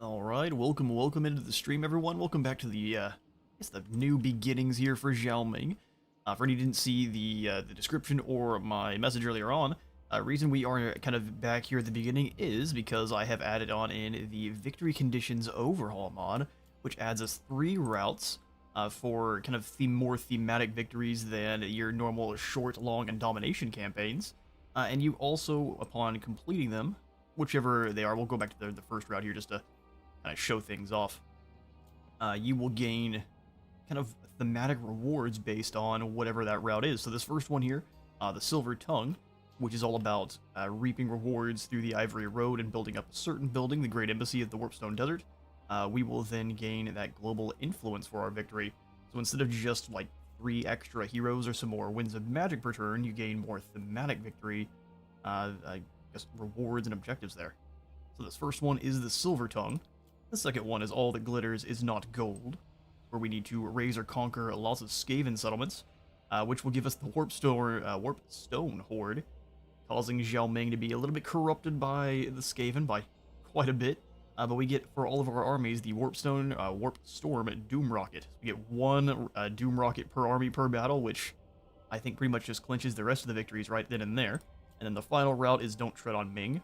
Alright, welcome into the stream, everyone. Welcome back to the, I guess the new beginnings here for Zhao Ming. For any who didn't see the description or my message earlier on, reason we are kind of back here at the beginning is because I have added on in the Victory Conditions Overhaul mod, which adds us 3 routes for kind of more thematic victories than your normal short, long, and domination campaigns. And you also, upon completing them, whichever they are, we'll go back to the first route here just to kind of show things off. You will gain kind of thematic rewards based on whatever that route is. So this first one here, the Silver Tongue, which is all about reaping rewards through the Ivory Road and building up a certain building, the Great Embassy of the Warpstone Desert. We will then gain that global influence for our victory. So instead of just like 3 extra heroes or some more Winds of Magic per turn, you gain more thematic victory, I guess rewards and objectives there. So this first one is the Silver Tongue. The second one is All That Glitters Is Not Gold, where we need to raise or conquer lots of Skaven settlements, which will give us the Warpstone Horde, causing Zhao Ming to be a little bit corrupted by the Skaven by quite a bit. But we get, for all of our armies, the Warpstorm Doom Rocket. We get 1 Doom Rocket per army per battle, which I think pretty much just clinches the rest of the victories right then and there. And then the final route is Don't Tread on Ming.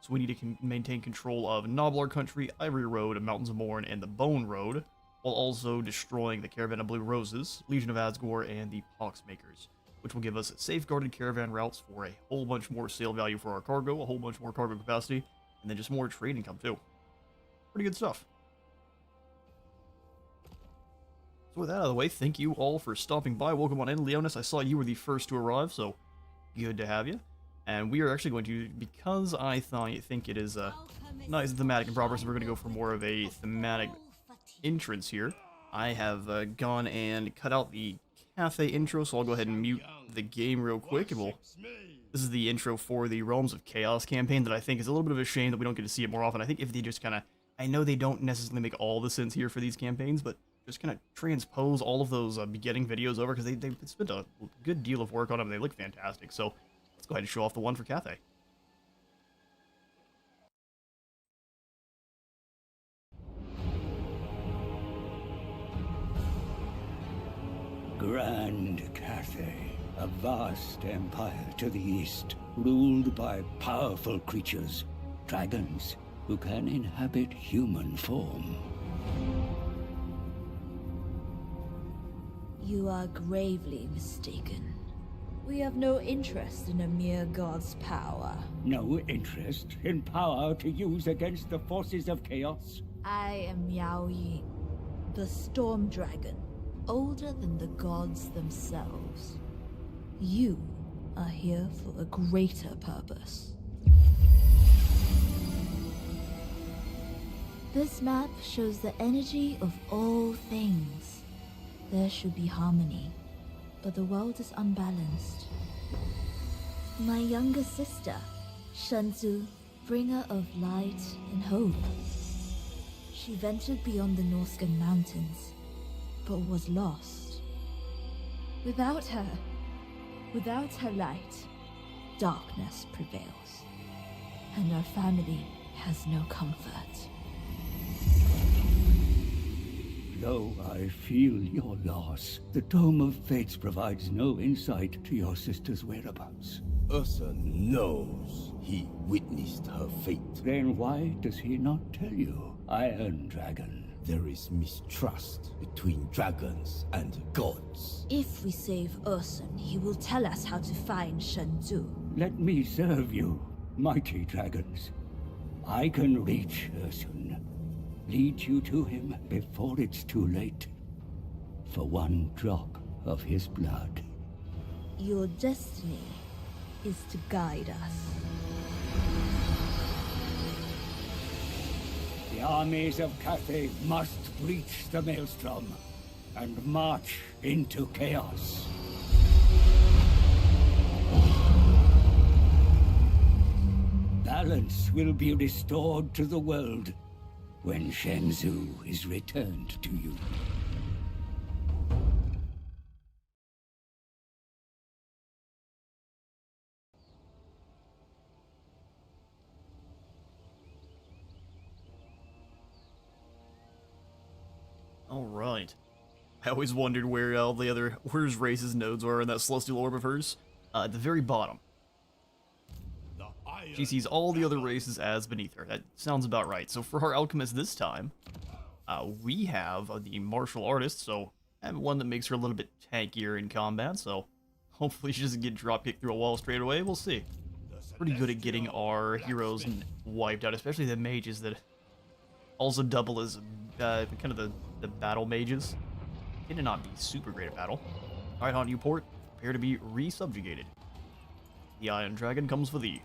So we need to maintain control of Noblar Country, Ivory Road, Mountains of Morn, and the Bone Road, while also destroying the Caravan of Blue Roses, Legion of Asgore, and the Poxmakers, which will give us safeguarded caravan routes for a whole bunch more sale value for our cargo, a whole bunch more cargo capacity, and then just more trade income too. Pretty good stuff. So with that out of the way, thank you all for stopping by. Welcome on in. Leonis, I saw you were the first to arrive, so good to have you. And we are actually going to, because I think it is nice thematic and proper, so we're going to go for more of a thematic entrance here. I have gone and cut out the Cathay intro, so I'll go ahead and mute the game real quick. And this is the intro for the Realms of Chaos campaign that I think is a little bit of a shame that we don't get to see it more often. I think if they just kind of, I know they don't necessarily make all the sense here for these campaigns, but just kind of transpose all of those beginning videos over, because they spent a good deal of work on them. They look fantastic, so let's go ahead and show off the one for Cathay. Grand Cathay, a vast empire to the east, ruled by powerful creatures, dragons, who can inhabit human form. You are gravely mistaken. We have no interest in a mere god's power. No interest in power to use against the forces of chaos? I am Yao Ying, the Storm Dragon, older than the gods themselves. You are here for a greater purpose. This map shows the energy of all things. There should be harmony, but the world is unbalanced. My younger sister, Shenzhou, bringer of light and hope. She ventured beyond the Norscan mountains, but was lost. Without her light, darkness prevails, and our family has no comfort. Though I feel your loss, the Dome of Fates provides no insight to your sister's whereabouts. Ursa knows he witnessed her fate. Then why does he not tell you, Iron Dragon? There is mistrust between dragons and gods. If we save Ursun, he will tell us how to find Shenzhou. Let me serve you, mighty dragons. I can reach Ursun. Lead you to him before it's too late. For 1 drop of his blood. Your destiny is to guide us. The armies of Cathay must breach the Maelstrom and march into chaos. Balance will be restored to the world when Shenzhou is returned to you. right. I always wondered where all the other where's Race's nodes are in that celestial orb of hers. At the very bottom. She sees all the other races as beneath her. That sounds about right. So for our alchemist this time, we have the martial artist, so one that makes her a little bit tankier in combat, so hopefully she doesn't get dropkicked through a wall straight away. We'll see. Pretty good at getting our heroes wiped out, especially the mages that also double as kind of the battle mages. They did not be super great at battle. Alright, on Newport, prepare to be re-subjugated. The Iron Dragon comes for thee.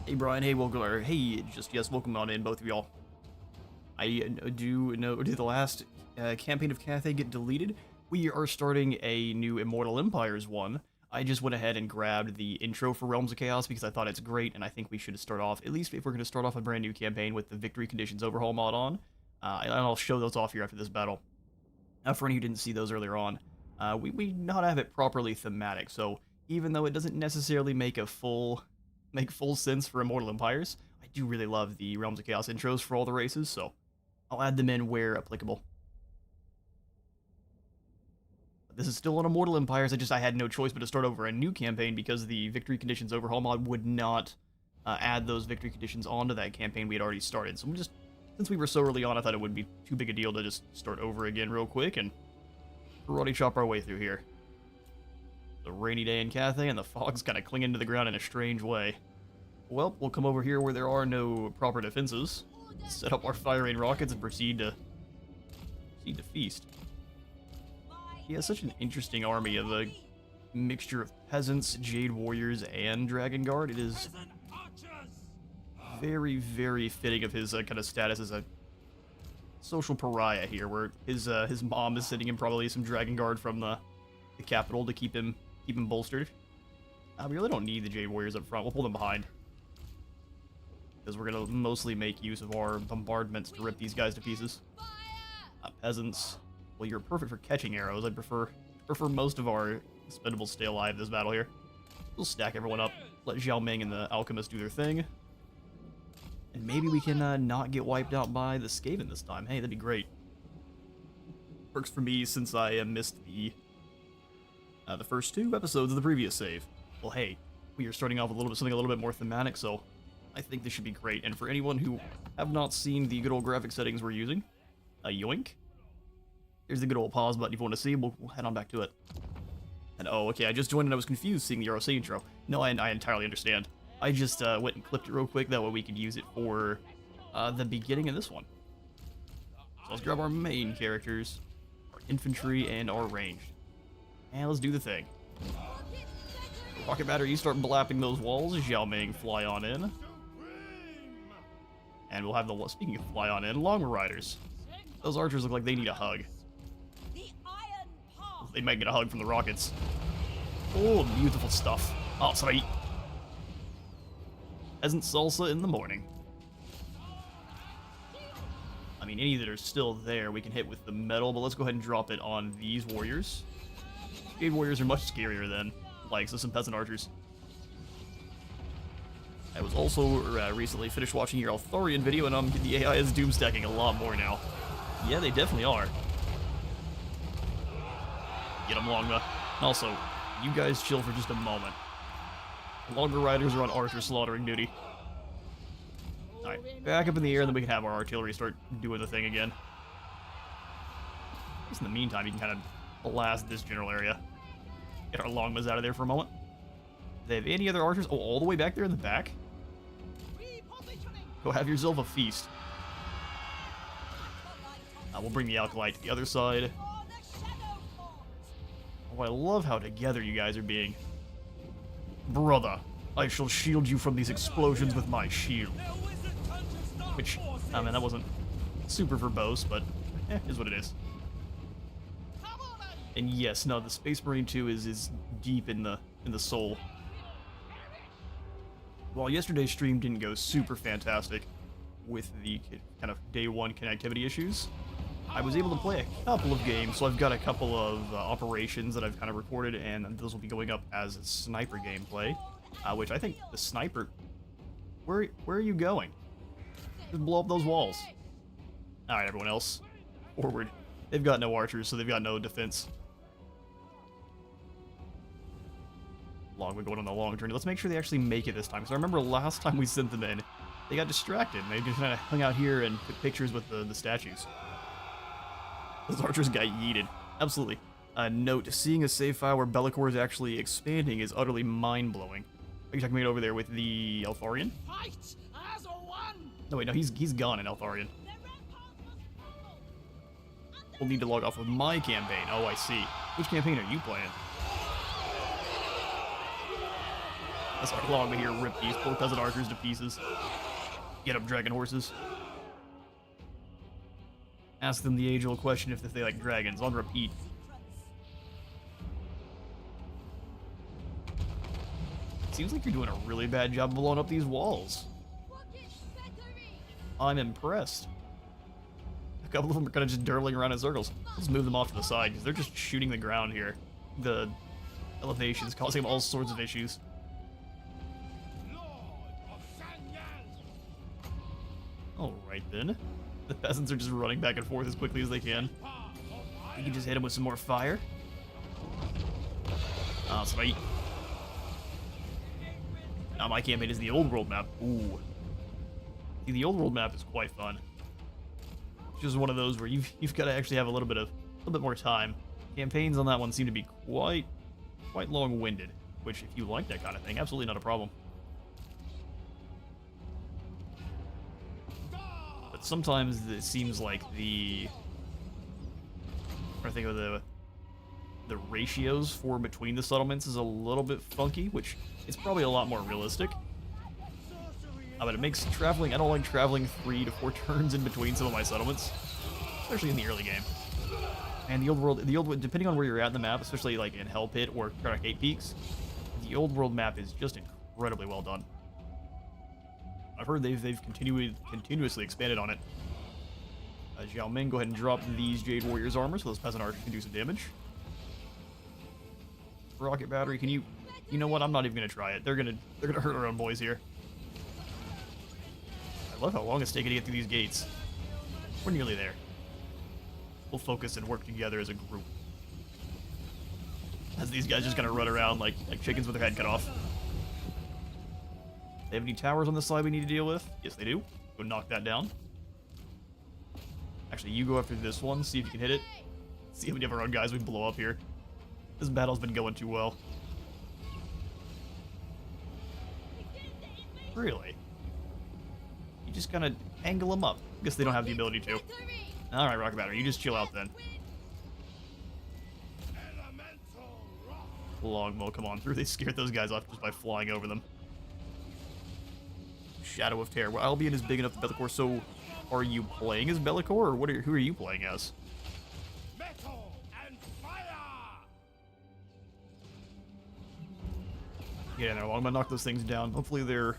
Hey Brian, hey welcome, or hey, yes, welcome on in, both of y'all. I do know, did the last campaign of Cathay get deleted? We are starting a new Immortal Empires one. I just went ahead and grabbed the intro for Realms of Chaos because I thought it's great, and I think we should start off, at least if we're going to start off a brand new campaign with the Victory Conditions Overhaul mod on. And I'll show those off here after this battle. For any who didn't see those earlier on, we not have it properly thematic, so even though it doesn't necessarily make full sense for Immortal Empires, I do really love the Realms of Chaos intros for all the races, so I'll add them in where applicable. This is still on Immortal Empires, I had no choice but to start over a new campaign because the Victory Conditions Overhaul mod would not add those victory conditions onto that campaign we had already started. So since we were so early on, I thought it would be too big a deal to just start over again real quick and karate chop our way through here. It's a rainy day in Cathay and the fog's kind of clinging to the ground in a strange way. Well, we'll come over here where there are no proper defenses, set up our firing rockets and proceed to feast. He has such an interesting army of a mixture of peasants, jade warriors, and dragon guard. It is very, very fitting of his kind of status as a social pariah here, where his mom is sending him probably some dragon guard from the capital to keep him bolstered. We really don't need the jade warriors up front. We'll pull them behind because we're gonna mostly make use of our bombardments to rip these guys to pieces. Peasants. Well, you're perfect for catching arrows. I'd prefer most of our expendables stay alive this battle here. We'll stack everyone up, let Zhao Ming and the alchemist do their thing. And maybe we can not get wiped out by the Skaven this time. Hey, that'd be great. Works for me since I missed the first 2 episodes of the previous save. Well, hey, we are starting off with something a little bit more thematic, so I think this should be great. And for anyone who have not seen the good old graphic settings we're using, yoink. Here's the good old pause button if you want to see. We'll head on back to it. And oh, okay, I just joined and I was confused seeing the ROC intro. No, I entirely understand. I just went and clipped it real quick, that way we could use it for the beginning of this one. So let's grab our main characters, our infantry, and our ranged. And let's do the thing. Rocket battery, you start blapping those walls. Zhao Ming, fly on in. And we'll have the, speaking of fly on in, long riders. Those archers look like they need a hug. They might get a hug from the rockets. Oh, beautiful stuff. Oh, sorry. Peasant salsa in the morning. I mean, any that are still there we can hit with the metal, but let's go ahead and drop it on these warriors. Jade warriors are much scarier than, like, some peasant archers. I was also recently finished watching your Althorian video, and the AI is doomstacking a lot more now. Yeah, they definitely are. Get them, Longma. And also, you guys chill for just a moment. Longer riders are on archer slaughtering duty. Alright, back up in the air, and then we can have our artillery start doing the thing again. Just in the meantime, you can kind of blast this general area. Get our Longmas out of there for a moment. Do they have any other archers? Oh, all the way back there in the back? Go have yourself a feast. We'll bring the Alkalite to the other side. Oh, I love how together you guys are being. Brother, I shall shield you from these explosions with my shield. Which, I mean, that wasn't super verbose, but is what it is. And yes, no, the Space Marine 2 is deep in the soul. While yesterday's stream didn't go super fantastic with the kind of day 1 connectivity issues, I was able to play a couple of games, so I've got a couple of operations that I've kind of recorded, and those will be going up as sniper gameplay, which I think the sniper... Where are you going? Just blow up those walls. Alright, everyone else. forward. They've got no archers, so they've got no defense. We're going on a long journey. Let's make sure they actually make it this time. Because I remember last time we sent them in, they got distracted. And they just kind of hung out here and took pictures with the statues. Those archers got yeeted. Absolutely. Note, seeing a save file where Bellicor is actually expanding is utterly mind-blowing. Are you talking about over there with the Eltharion? No, wait, no, he's gone in Eltharion. We'll need to log off with my campaign. Oh, I see. Which campaign are you playing? Let's start along here, rip these poor peasant archers to pieces. Get up, dragon horses. Ask them the age-old question if they like dragons. On repeat. Seems like you're doing a really bad job of blowing up these walls. I'm impressed. A couple of them are kind of just dirtling around in circles. Let's move them off to the side, because they're just shooting the ground here. The elevation's causing them all sorts of issues. Alright then. The peasants are just running back and forth as quickly as they can. You can just hit them with some more fire. Ah, sweet. Now my campaign is the old world map. Ooh. See, the old world map is quite fun. It's just one of those where you've got to actually have a little bit more time. Campaigns on that one seem to be quite long-winded, which if you like that kind of thing, absolutely not a problem. But sometimes it seems like I think of the ratios for between the settlements is a little bit funky, which is probably a lot more realistic. But it makes traveling, I don't like traveling 3 to 4 turns in between some of my settlements, especially in the early game. And the old world, depending on where you're at in the map, especially like in Hell Pit or Karnak 8 Peaks, the old world map is just incredibly well done. I've heard they've continuously expanded on it. Zhao Ming, go ahead and drop these Jade Warriors armor so those peasant archers can do some damage. Rocket battery, can you know what? I'm not even gonna try it. They're gonna hurt our own boys here. I love how long it's taking to get through these gates. We're nearly there. We'll focus and work together as a group. As these guys just gonna run around like chickens with their head cut off. They have any towers on this side we need to deal with? Yes, they do. Go knock that down. Actually, you go after this one, see if you can hit it. See how many of our own guys we blow up here. This battle's been going too well. Really? You just kind of angle them up. Guess they don't have the ability to. Alright, Rocket Battery, you just chill out then. Longbow, come on through. They scared those guys off just by flying over them. Shadow of Terror. Well, Albion is big enough to Bellicor, so are you playing as Bellicor, or who are you playing as? Metal and fire! Get in there, I'm gonna knock those things down. Hopefully they're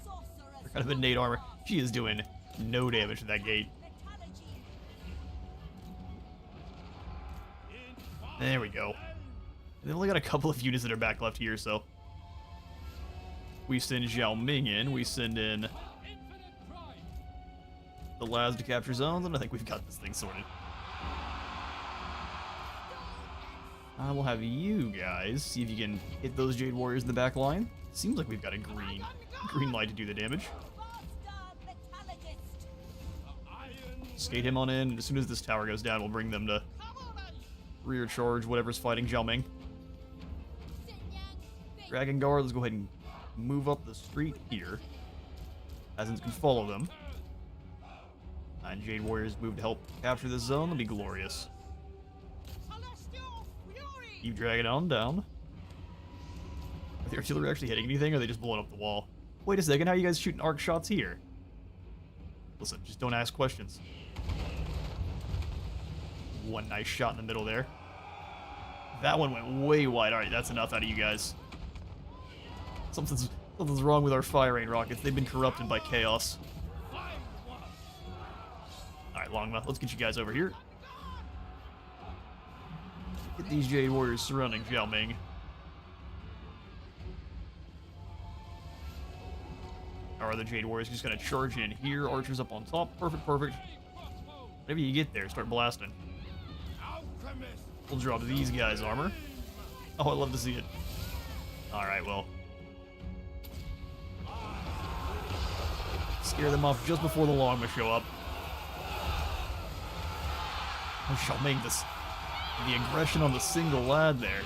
kind of innate armor. She is doing no damage to that gate. There we go. They've only got a couple of units that are back left here, so we send Zhao Ming in, we send in the lads to capture zones, and I think we've got this thing sorted. I will have you guys see if you can hit those Jade Warriors in the back line. Seems like we've got a green light to do the damage. Skate him on in, and as soon as this tower goes down, we'll bring them to rear charge whatever's fighting Zhao Ming. Dragon Guard, let's go ahead and move up the street here. Peasants can follow them. And Jade Warriors move to help capture this zone. That'll be glorious. Keep dragging on down. Are the artillery actually hitting anything, or are they just blowing up the wall? Wait a second, how are you guys shooting arc shots here? Listen, just don't ask questions. One nice shot in the middle there. That one went way wide. Alright, that's enough out of you guys. Something's wrong with our fire rain rockets. They've been corrupted by chaos. Alright, Longmouth, let's get you guys over here. Get these Jade Warriors surrounding Zhao Ming. Or are the Jade Warriors just gonna charge in here? Archers up on top. Perfect, perfect. Whenever you get there, start blasting. We'll drop these guys' armor. Oh, I'd love to see it. Alright, well. Scare them off just before the Longma show up. Oh, Zhao Ming, the aggression on the single lad there.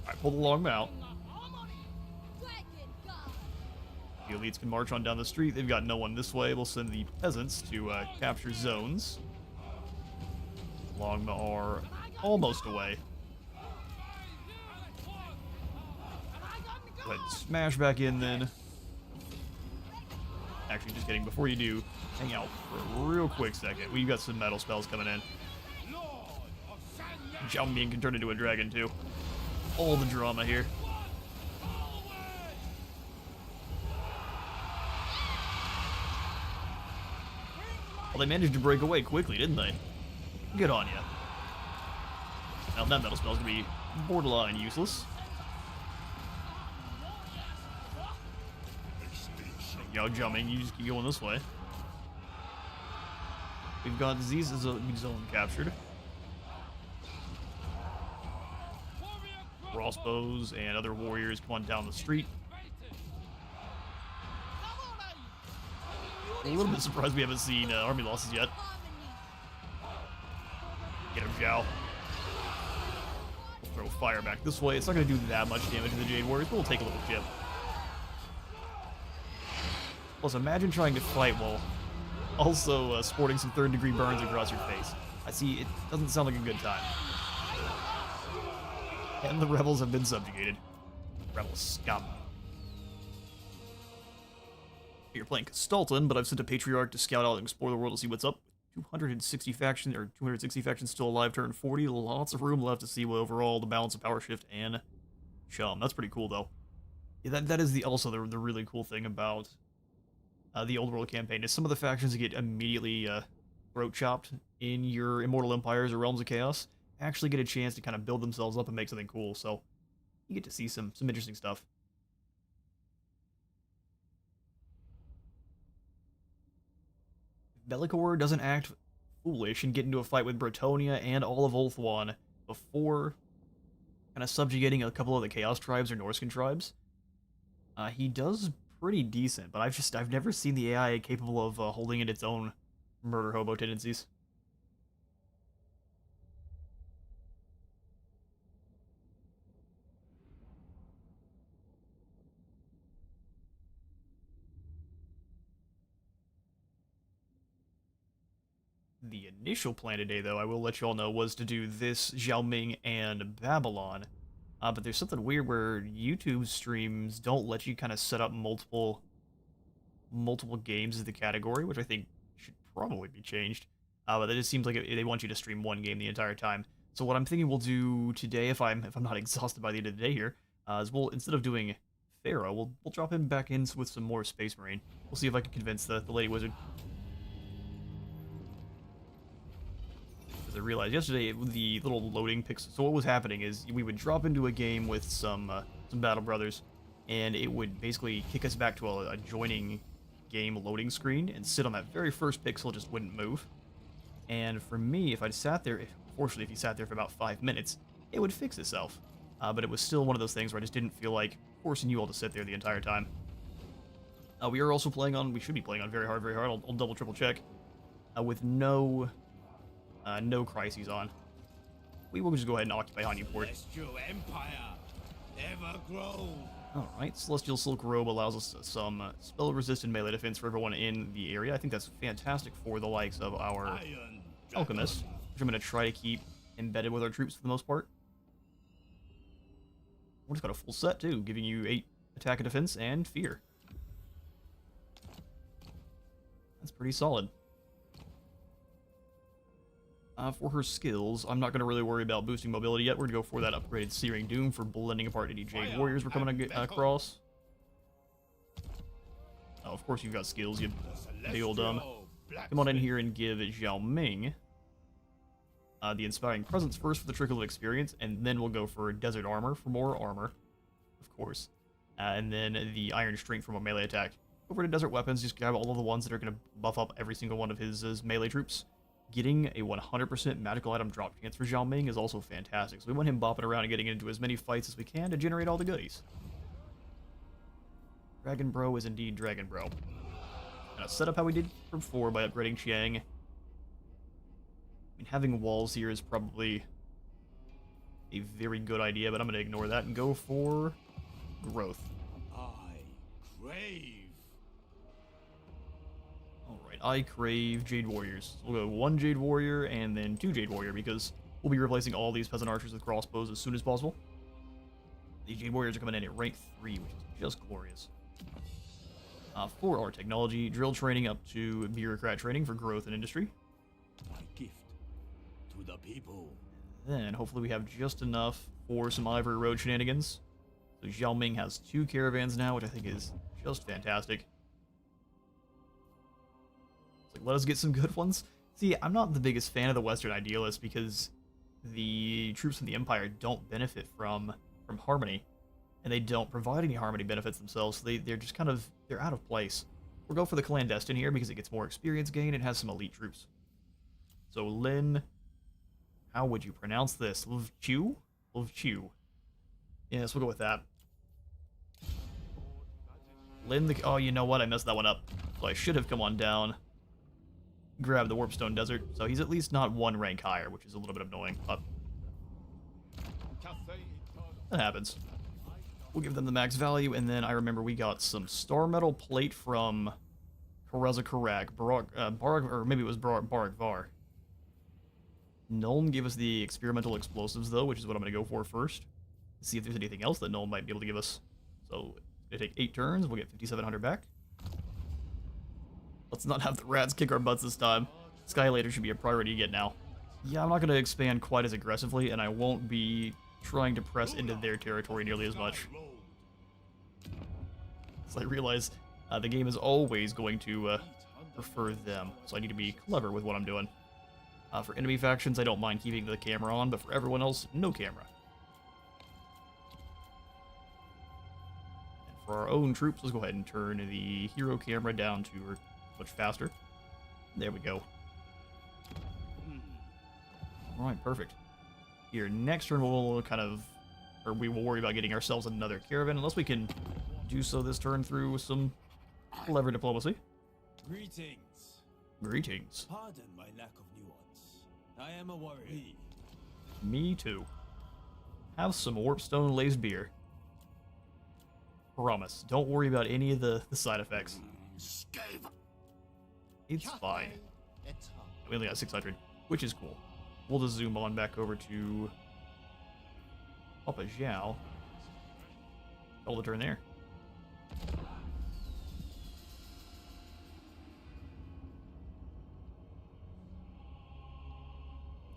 Alright, pull the Longma out. The elites can march on down the street. They've got no one this way. We'll send the peasants to capture zones. Longma are almost away. Go ahead and smash back in then. Actually, just kidding. Before you do, hang out for a real quick second. We've got some metal spells coming in. Zhao Ming can turn into a dragon too. All the drama here. Well, they managed to break away quickly, didn't they? Good on ya. Now that metal spell's gonna be borderline useless. Yo, Zhao Ming, you just keep going this way. We've got Z's zone captured. Crossbows and other warriors come on down the street. A little bit surprised we haven't seen army losses yet. Get him, Zhao. We'll throw fire back this way. It's not going to do that much damage to the Jade Warriors, but we'll take a little chip. Plus, imagine trying to fight while also sporting some third-degree burns across your face. I see, it doesn't sound like a good time. And the rebels have been subjugated. Rebel scum. You're playing Castalton, but I've sent a Patriarch to scout out and explore the world to see what's up. 260 factions still alive, turn 40. Lots of room left to see what overall the balance of power shift and chum. That's pretty cool, though. Yeah, that is also the really cool thing about the Old World campaign, is some of the factions that get immediately throat chopped in your Immortal Empires or Realms of Chaos actually get a chance to kind of build themselves up and make something cool, so you get to see some interesting stuff. Bellicor doesn't act foolish and get into a fight with Bretonia and all of Ulthuan before kind of subjugating a couple of the Chaos tribes or Norscan tribes. He does pretty decent, but I've never seen the AI capable of holding in its own murder hobo tendencies. The initial plan today, though, I will let you all know, was to do this, Zhao Ming, and Babylon. But there's something weird where YouTube streams don't let you kind of set up multiple games as the category, which I think should probably be changed. But it just seems like they want you to stream one game the entire time. So what I'm thinking we'll do today, if I'm not exhausted by the end of the day here, is we'll, instead of doing Pharaoh, we'll drop him back in with some more Space Marine. We'll see if I can convince the Lady Wizard. I realized yesterday the little loading picks. So what was happening is we would drop into a game with some Battle Brothers, and it would basically kick us back to a joining game loading screen and sit on that very first pixel, just wouldn't move. And for me, if I'd sat there, fortunately if you sat there for about 5 minutes, it would fix itself. But it was still one of those things where I just didn't feel like forcing you all to sit there the entire time. We are also playing on, we should be playing on very hard. I'll double triple check. With no crises on. We will just go ahead and occupy Hanyuport. Celestial Empire, ever grow. Alright, Celestial Silk Robe allows us some spell-resistant melee defense for everyone in the area. I think that's fantastic for the likes of our Alchemists, which I'm going to try to keep embedded with our troops for the most part. We're just got a full set too, giving you 8 attack and defense and fear. That's pretty solid. For her skills, I'm not going to really worry about boosting mobility yet. We're going to go for that upgraded Searing Doom for blending apart any Jade Warriors we're coming across. Oh, of course you've got skills, you big old dumb. Come on in here and give Zhao Ming the Inspiring Presence first for the trickle of experience, and then we'll go for Desert Armor for more armor, of course. And then the Iron Strength from a melee attack. Over to Desert Weapons, just grab all of the ones that are going to buff up every single one of his melee troops. getting a 100% magical item drop chance for Zhao Ming is also fantastic. So we want him bopping around and getting into as many fights as we can to generate all the goodies. Dragon Bro is indeed Dragon Bro. Gonna set up how we did before by upgrading Chiang. I mean, having walls here is probably a very good idea, but I'm going to ignore that and go for growth. I crave. Alright, I crave Jade Warriors. So we'll go 1 Jade Warrior and then 2 Jade Warrior because we'll be replacing all these Peasant Archers with crossbows as soon as possible. These Jade Warriors are coming in at rank 3, which is just glorious. For our technology, drill training up to bureaucrat training for growth and industry. My gift to the people. Then hopefully we have just enough for some Ivory Road shenanigans. So Zhao Ming has 2 caravans now, which I think is just fantastic. It's like, let us get some good ones. See, I'm not the biggest fan of the Western Idealists because the troops from the Empire don't benefit from harmony. And they don't provide any harmony benefits themselves, so they're just kind of, they're out of place. We'll go for the Clandestine here because it gets more experience gain and has some elite troops. So Lin, how would you pronounce this? Lvchu? Lvchu. Yes, we'll go with that. Lin the, oh, you know what? I messed that one up. So I should have come on down, grab the Warpstone Desert. So he's at least not 1 rank higher, which is a little bit annoying, but that happens. We'll give them the max value, and then I remember we got some Star Metal Plate from Karaza Karak, Barag, or maybe it was Barag Var. Nuln gave us the experimental explosives, though, which is what I'm going to go for first. See if there's anything else that Nuln might be able to give us. So, it's going to take 8 turns, we'll get 5,700 back. Let's not have the rats kick our butts this time. Skylater should be a priority to get now. Yeah, I'm not going to expand quite as aggressively, and I won't be trying to press into their territory nearly as much. So I realize the game is always going to prefer them, so I need to be clever with what I'm doing. For enemy factions, I don't mind keeping the camera on, but for everyone else, no camera. And for our own troops, let's go ahead and turn the hero camera down to much faster. There we go. Alright, perfect. Here, next turn we'll kind of, or we will worry about getting ourselves another caravan, unless we can do so this turn through some clever diplomacy. Greetings. Greetings. Pardon my lack of nuance. I am a warrior. Me too. Have some Warpstone laced beer. Promise. Don't worry about any of the side effects. It's fine. We only got 600, which is cool. We'll just zoom on back over to Papa Zhao. Hold the turn there.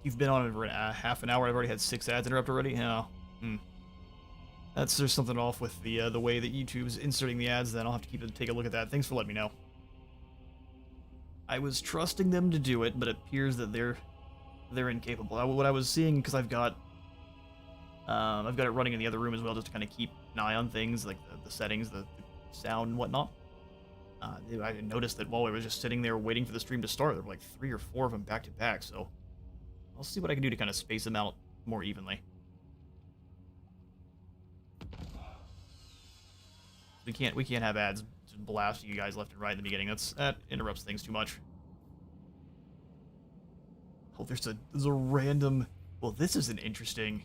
You've been on it for half an hour. I've already had 6 ads interrupt already. Yeah. There's something off with the way that YouTube's inserting the ads. Then I'll have to take a look at that. Thanks for letting me know. I was trusting them to do it, but it appears that they're incapable. What I was seeing, because I've got it running in the other room as well, just to kind of keep an eye on things like the settings, the sound and whatnot. I noticed that while I was just sitting there waiting for the stream to start, there were like 3 or 4 of them back to back. So I'll see what I can do to kind of space them out more evenly. We can't have ads just blasting you guys left and right in the beginning. That interrupts things too much. Oh, there's a random... Well, this is an interesting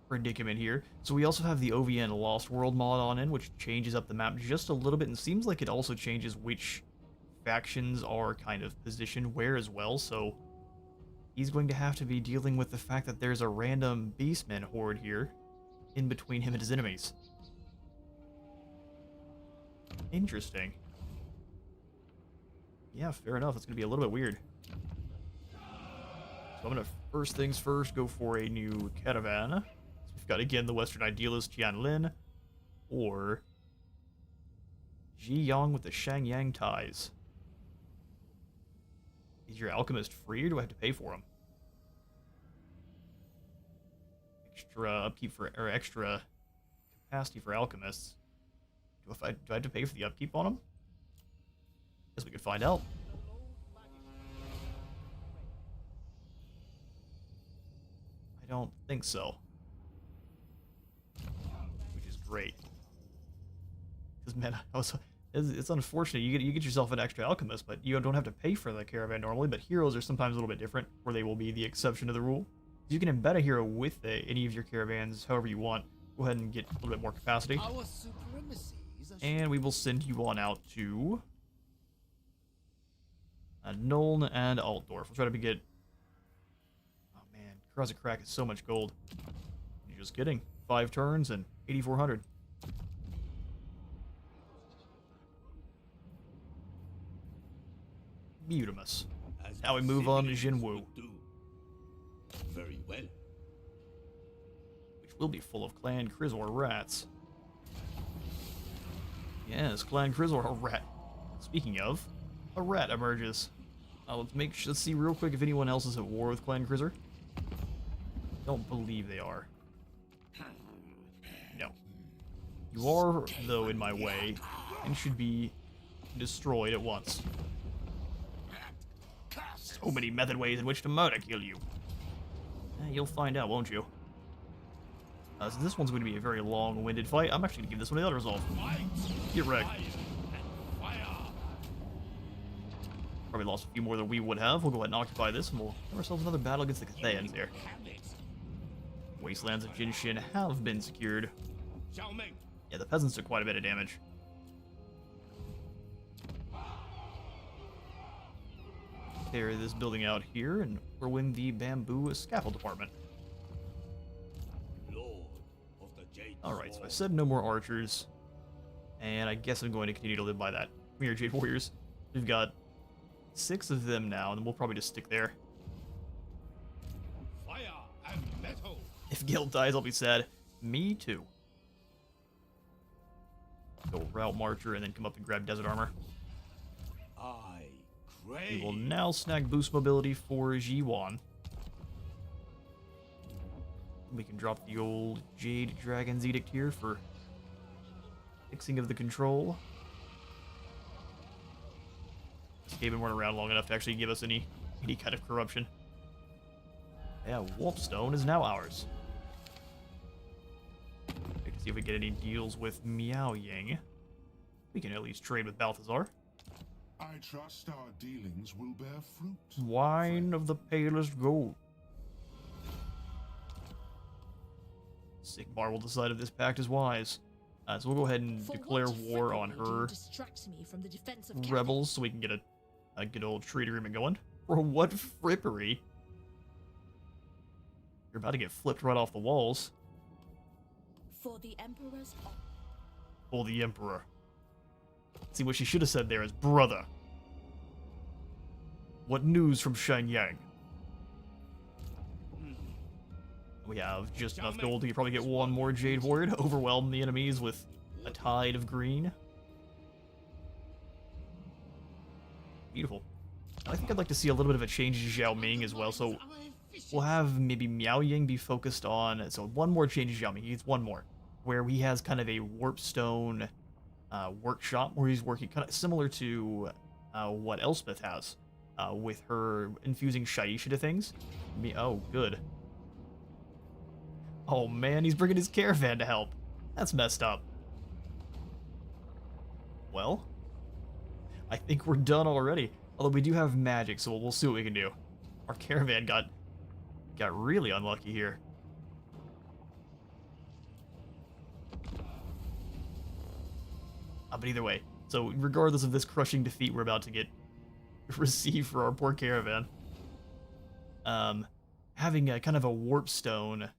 predicament here. So we also have the OVN Lost World mod on in, which changes up the map just a little bit, and seems like it also changes which factions are kind of positioned where as well, so he's going to have to be dealing with the fact that there's a random Beastman horde here in between him and his enemies. Interesting. Yeah, fair enough. It's going to be a little bit weird. So I'm going to, first things first, go for a new caravan. So we've got, again, the Western Idealist Jianlin, or Ji Yang with the Shangyang ties. Is your alchemist free, or do I have to pay for him? Extra upkeep for, or extra capacity for alchemists. Do I have to pay for the upkeep on him? Guess we could find out. don't think so. Which is great. Because, man, it's unfortunate. You get yourself an extra alchemist, but you don't have to pay for the caravan normally. But heroes are sometimes a little bit different, where they will be the exception to the rule. You can embed a hero with any of your caravans however you want. Go ahead and get a little bit more capacity. Our supremacy is a And we will send you on out to Nuln and Altdorf. We'll try to get... Oh man, Krauser Crack is so much gold. You're just kidding. 5 turns and 8,400. Beautimus. As Now we move on to civilians Jinwu, would do. Very well. which will be full of Clan Krizor rats. Yes, Clan Krizor, a rat. Speaking of, a rat emerges. Let's see real quick if anyone else is at war with Clan Krizor. Don't believe they are. No. You are, though, in my way, and should be destroyed at once. So many method ways in which to murder kill you. You'll find out, won't you? So this one's going to be a very long-winded fight. I'm actually going to give this one another resolve. Get wrecked. Probably lost a few more than we would have. We'll go ahead and occupy this, and we'll have ourselves another battle against the Cathayans there. Wastelands of Jinshin have been secured. Zhao Ming. Yeah, the peasants took quite a bit of damage. Clear this building out here, and we're in the bamboo scaffold department. Lord of the Jade Alright, so I Sword. said no more archers. And I guess I'm going to continue to live by that. Come here, Jade Warriors. We've got 6 of them now, and we'll probably just stick there. Fire and metal. If Gil dies, I'll be sad. Me too. Go Route Marcher and then come up and grab Desert Armor. I We crave. will now snag boost mobility for Jiwan. We can drop the old Jade Dragon's Edict here for fixing of the control. Skaven weren't around long enough to actually give us any kind of corruption. Yeah, Warpstone is now ours. Check to see if we get any deals with Miao Yang. We can at least trade with Balthazar. I trust our dealings will bear fruit. Wine of the palest gold. Sigmar will decide if this pact is wise. So we'll go ahead and For declare what war on frippery do you her distract me from the defense of Cathay? rebels so we can get a good old trade agreement going. For what frippery? You're about to get flipped right off the walls. For the Emperor's Oh, the Emperor. See, what she should have said there is, brother. What news from Shenyang? We have just enough gold to probably get one more Jade Warrior to overwhelm the enemies with a tide of green. Beautiful. I think I'd like to see a little bit of a change in Zhao Ming as well, so we'll have maybe Miao Ying be focused on... So one more change in Zhao Ming, he gets one more, where he has kind of a Warpstone workshop, where he's working kind of similar to what Elspeth has, with her infusing Shaisha to things. Oh, good. Oh man, he's bringing his caravan to help. That's messed up. Well, I think we're done already. Although we do have magic, so we'll see what we can do. Our caravan got really unlucky here. But either way, so regardless of this crushing defeat we're about to get received for our poor caravan, having a kind of a Warpstone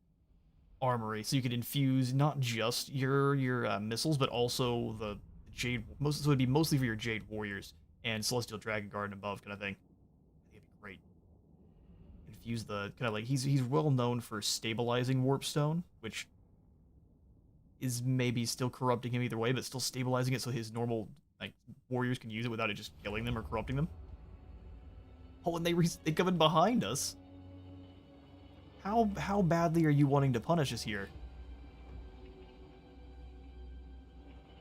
armory, so you could infuse not just your missiles, but also the Jade. So it would be mostly for your Jade Warriors and Celestial Dragon Guard and above kind of thing. I think it'd be great. Infuse the kind of like he's well known for stabilizing Warpstone, which is maybe still corrupting him either way, but still stabilizing it so his normal like warriors can use it without it just killing them or corrupting them. Oh, and they come in behind us. How badly are you wanting to punish us here?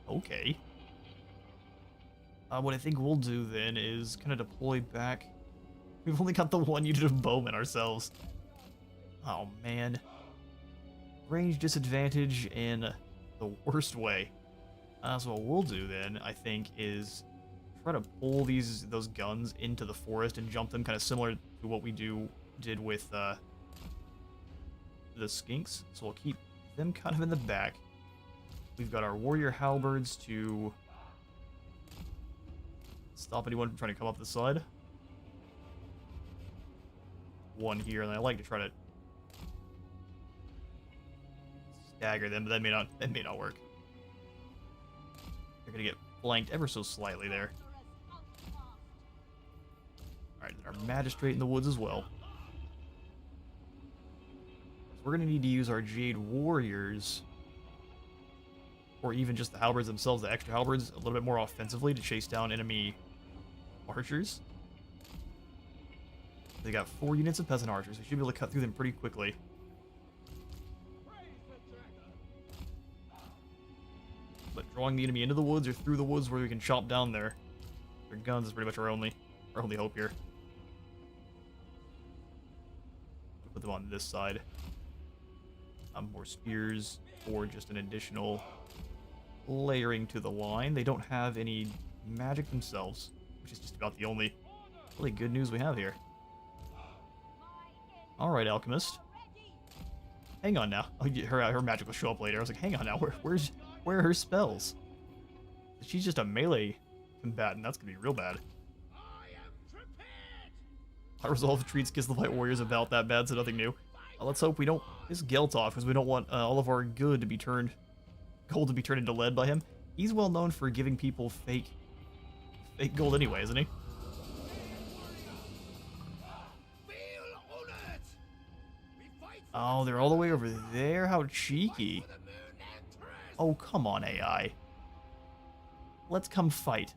Okay. What I think we'll do then is kind of deploy back. We've only got the one unit of bowmen ourselves. Oh, man. Range disadvantage in the worst way. So what we'll do then, I think, is try to pull those guns into the forest and jump them, kind of similar to what we did with the skinks. So we'll keep them kind of in the back. We've got our warrior halberds to stop anyone from trying to come up the side. One here, and I like to try to stagger them, but that may not work. They're gonna get flanked ever so slightly there. Alright, our magistrate in the woods as well. So we're gonna need to use our Jade Warriors, or even just the halberds themselves, the extra halberds, a little bit more offensively to chase down enemy archers. They got 4 units of peasant archers. We should be able to cut through them pretty quickly. But drawing the enemy into the woods or through the woods where we can chop down their guns is pretty much our only hope here. Put them on this side. More spears or just an additional layering to the line. They don't have any magic themselves, which is just about the only really good news we have here. Alright, Alchemist. Hang on now. Oh, her magic will show up later. I was like, hang on now. Where are her spells? She's just a melee combatant. That's gonna be real bad. I resolve treats Kiss the White Warriors about that bad, so nothing new. Let's hope we don't piss Gelt off, because we don't want all of our gold to be turned into lead by him. He's well known for giving people fake gold anyway, isn't he? Oh, they're all the way over there? How cheeky. Oh, come on, AI. Let's come fight.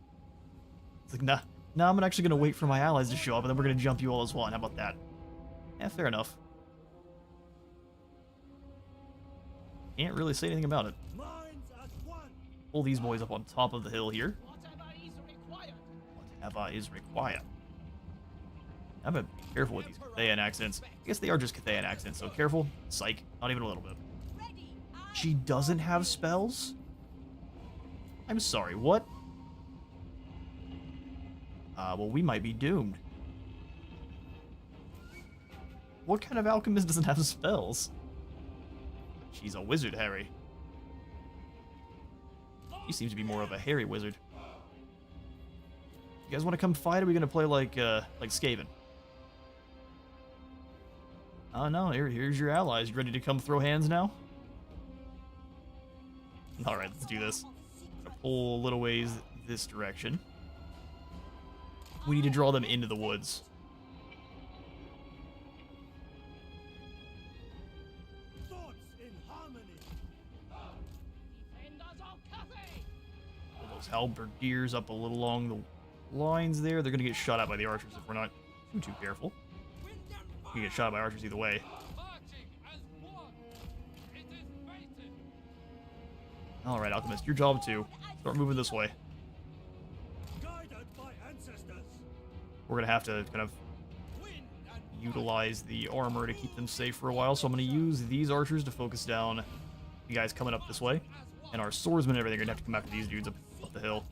It's like, nah, I'm actually going to wait for my allies to show up, and then we're going to jump you all as one. How about that? Yeah, fair enough. Can't really say anything about it. Pull these boys up on top of the hill here. Whatever is required. I'm gonna be careful with these Cathayan accents. I guess they are just Cathayan accents, so careful. Psych. Not even a little bit. She doesn't have spells? I'm sorry, what? Well, we might be doomed. What kind of alchemist doesn't have spells? She's a wizard, Harry. He seems to be more of a hairy wizard. You guys want to come fight? Or are we gonna play like Skaven? Oh no, here's your allies. You ready to come throw hands now? Alright, let's do this. Gonna pull a little ways this direction. We need to draw them into the woods. Pull those halberdiers up a little along the lines there. They're gonna get shot at by the archers if we're not too careful. You get shot by archers either way. Alright, Alchemist, your job too. Start moving this way. We're gonna have to kind of utilize the armor to keep them safe for a while, so I'm gonna use these archers to focus down you guys coming up this way. And our swordsmen and everything are gonna have to come after these dudes up the hill.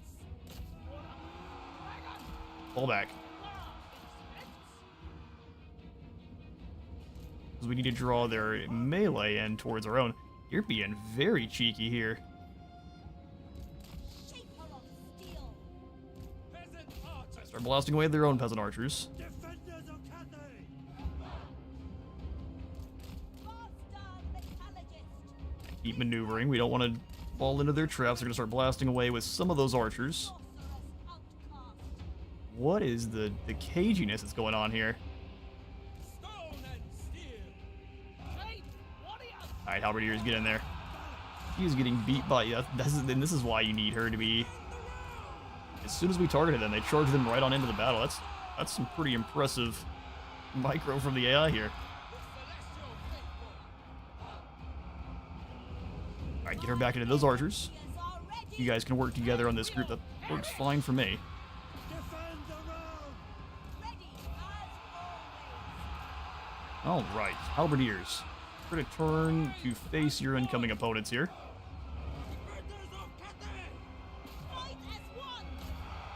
Fall back. Because we need to draw their melee end towards our own. You're being very cheeky here. Start blasting away their own peasant archers. Keep maneuvering. We don't want to fall into their traps. They're going to start blasting away with some of those archers. What is the caginess that's going on here? Alright, halberdiers, get in there. She's getting beat by... Yeah, this is why you need her to be... As soon as we targeted them, they charged them right on into the battle. That's some pretty impressive micro from the AI here. Alright, get her back into those archers. You guys can work together on this group. That works fine for me. Alright, halberdiers. We're gonna turn to face your incoming opponents here. Defenders of Cathay, fight as one.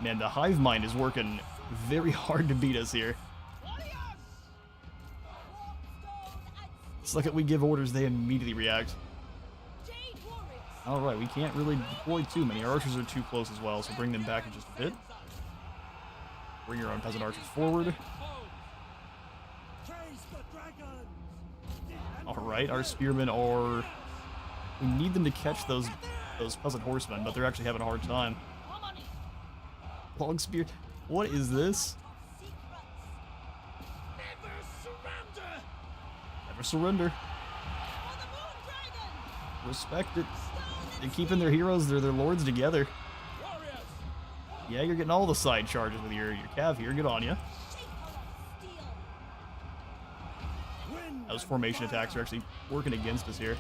Man, the hive mind is working very hard to beat us here. Warriors. It's like we give orders, they immediately react. Jade warriors. Alright, we can't really deploy too many. Our archers are too close as well, so bring them back in just a bit. Bring your own peasant archers forward. Alright, our spearmen are... We need them to catch those peasant horsemen, but they're actually having a hard time. Long spear... What is this? Never surrender! Never surrender. For the moon dragon. Respect it. They're keeping their heroes, their lords together. Warriors! Yeah, you're getting all the side charges with your cav here. Good on you. Those formation attacks are actually working against us here.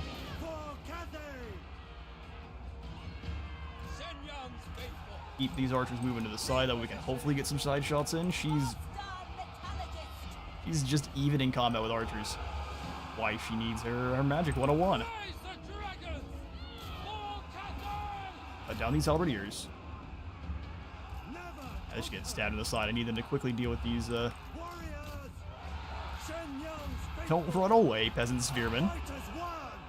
Keep these archers moving to the side, that we can hopefully get some side shots in. She's just even in combat with archers. Why she needs her magic 101. Down these halberdiers. I just get stabbed in the side. I need them to quickly deal with these. Don't run away, peasant spearmen.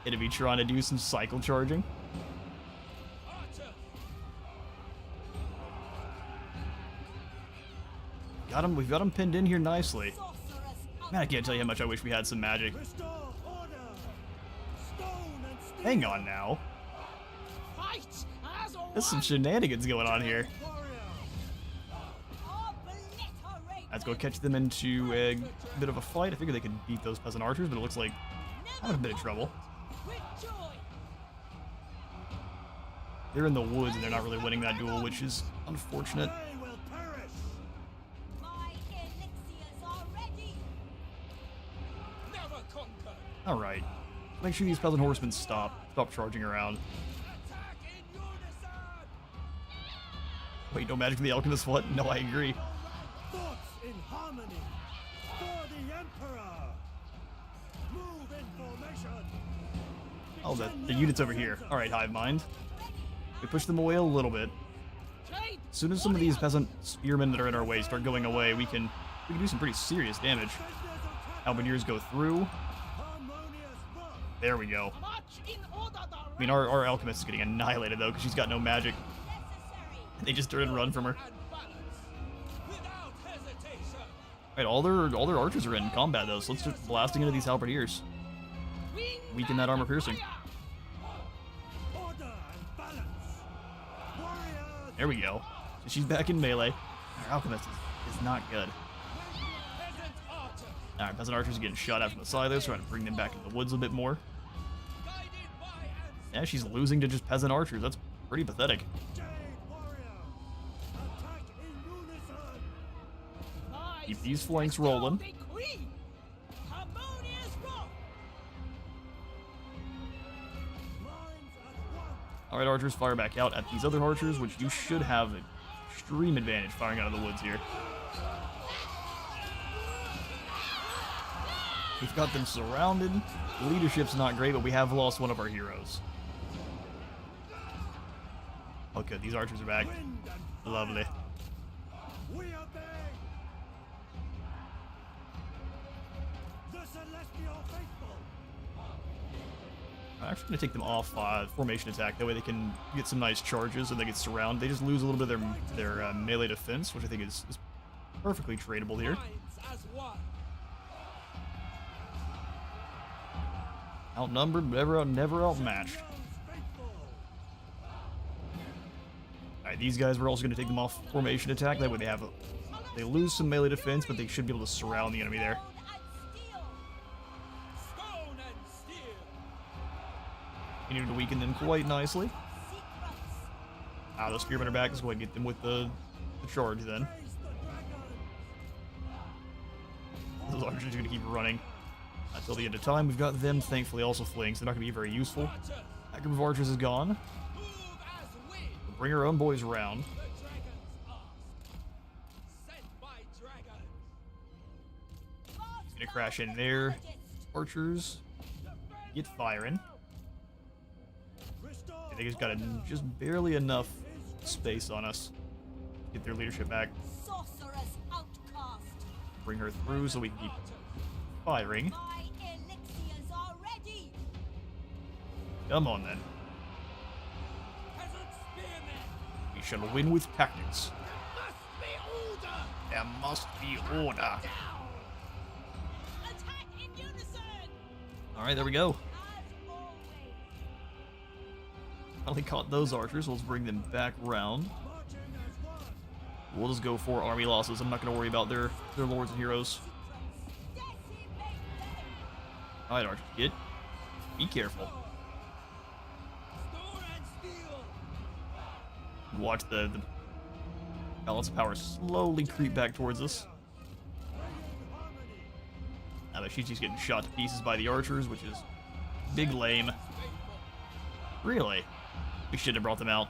Enemy trying to do some cycle charging. We've got him pinned in here nicely. Man, I can't tell you how much I wish we had some magic. Hang on now. There's some shenanigans going on here. Let's go catch them into a bit of a fight. I figured they could beat those peasant archers, but it looks like I'm in a bit of trouble. They're in the woods and they're not really winning that duel, which is unfortunate. Alright. Make sure these peasant horsemen stop charging around. Wait, no magic for the alchemist? What? No, I agree. In harmony for the Emperor. Move in formation. Oh, the unit's over here. Alright, hive mind. We push them away a little bit. As soon as some of these peasant spearmen that are in our way start going away, we can do some pretty serious damage. Halberdiers go through. There we go. I mean, our alchemist is getting annihilated though, because she's got no magic. They just turn and run from her. Right, all their archers are in combat though, so let's start blasting into these halberdiers. Weaken that armor piercing. There we go. So she's back in melee. Our alchemist is not good. Alright, peasant archers are getting shot at from the side there, so we're trying to bring them back into the woods a bit more. Yeah, she's losing to just peasant archers. That's pretty pathetic. Keep these flanks rolling. Alright, archers, fire back out at these other archers, which you should have an extreme advantage firing out of the woods here. We've got them surrounded. Leadership's not great, but we have lost one of our heroes. Oh good, these archers are back. Lovely. I'm actually going to take them off formation attack. That way they can get some nice charges and they get surrounded. They just lose a little bit of their melee defense, which I think is perfectly tradable here. Outnumbered, but never outmatched. Alright, these guys, we're also going to take them off formation attack. That way they lose some melee defense, but they should be able to surround the enemy there. You need to weaken them quite nicely. The spearmen are back. Let's go ahead and get them with the charge then. Those archers are going to keep running until the end of time. We've got them, thankfully, also fleeing, so they're not going to be very useful. That group of archers is gone. We'll bring our own boys around. Gonna crash in there. Archers, get firing. I think it's got just barely enough space on us. Get their leadership back. Sorceress outcast. Bring her through so we can keep firing. My elixirs are ready. Come on then. Peasant spearmen. We shall win with tactics. Must be order. There must be order. Attack in unison. Alright, there we go. As always. Finally caught those archers. Let's bring them back round. We'll just go for army losses. I'm not going to worry about their lords and heroes. Decimate them. Alright, archers, get. Be careful. Sword and steel. Watch the balance of power slowly creep back towards us. Now that she's just getting shot to pieces by the archers, which is big lame. Really? We should have brought them out.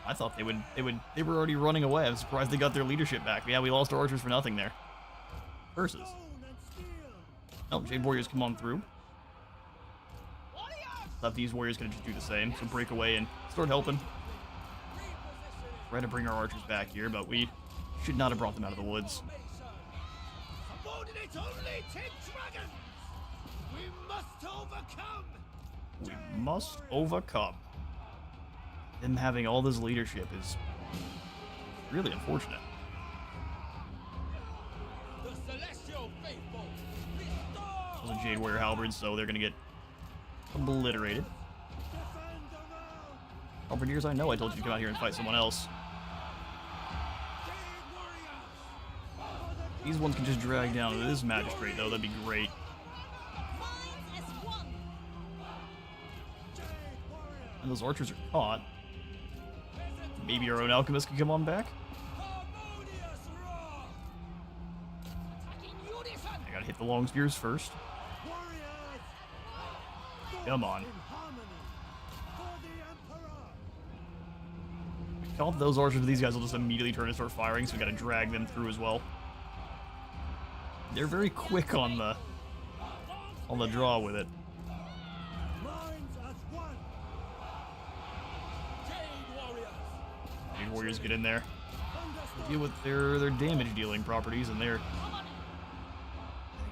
I thought they were already running away. I'm surprised they got their leadership back. Yeah, we lost our archers for nothing there. Versus. Oh, Jade Warriors come on through. Thought these warriors gonna just do the same, so break away and start helping. Try to bring our archers back here, but we should not have brought them out of the woods. Subordinate only 10 dragons. We must overcome. We must overcome. Them having all this leadership is really unfortunate. The celestial faithful. Restore. Those are Jade Warrior halberds, so they're gonna get obliterated. Halberdiers, I know I told you to come out here and fight someone else. These ones can just drag down this magistrate, though. That'd be great. Minds as one. And those archers are caught. Maybe our own alchemist can come on back. Harmonious roar. Attack in unison. I gotta hit the long spears first. Come on. Caught those archers, these guys will just immediately turn and start firing, so we gotta drag them through as well. They're very quick on the draw with it. Jade Warriors get in there. Deal with their damage dealing properties, and they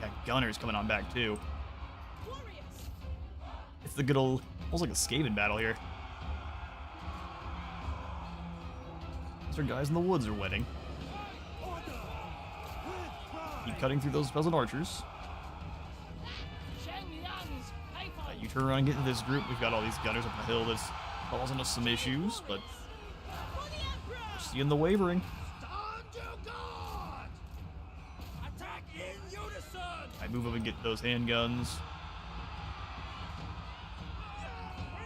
got gunners coming on back too. Warriors. It's the good old, almost like a Skaven battle here. These are guys in the woods are winning. Keep cutting through those peasant archers. You turn around and get into this group. We've got all these gunners up the hill that's causing us some issues, but For the Emperor. we're seeing the wavering. Stand to guard. Attack in unison. I move up and get those handguns.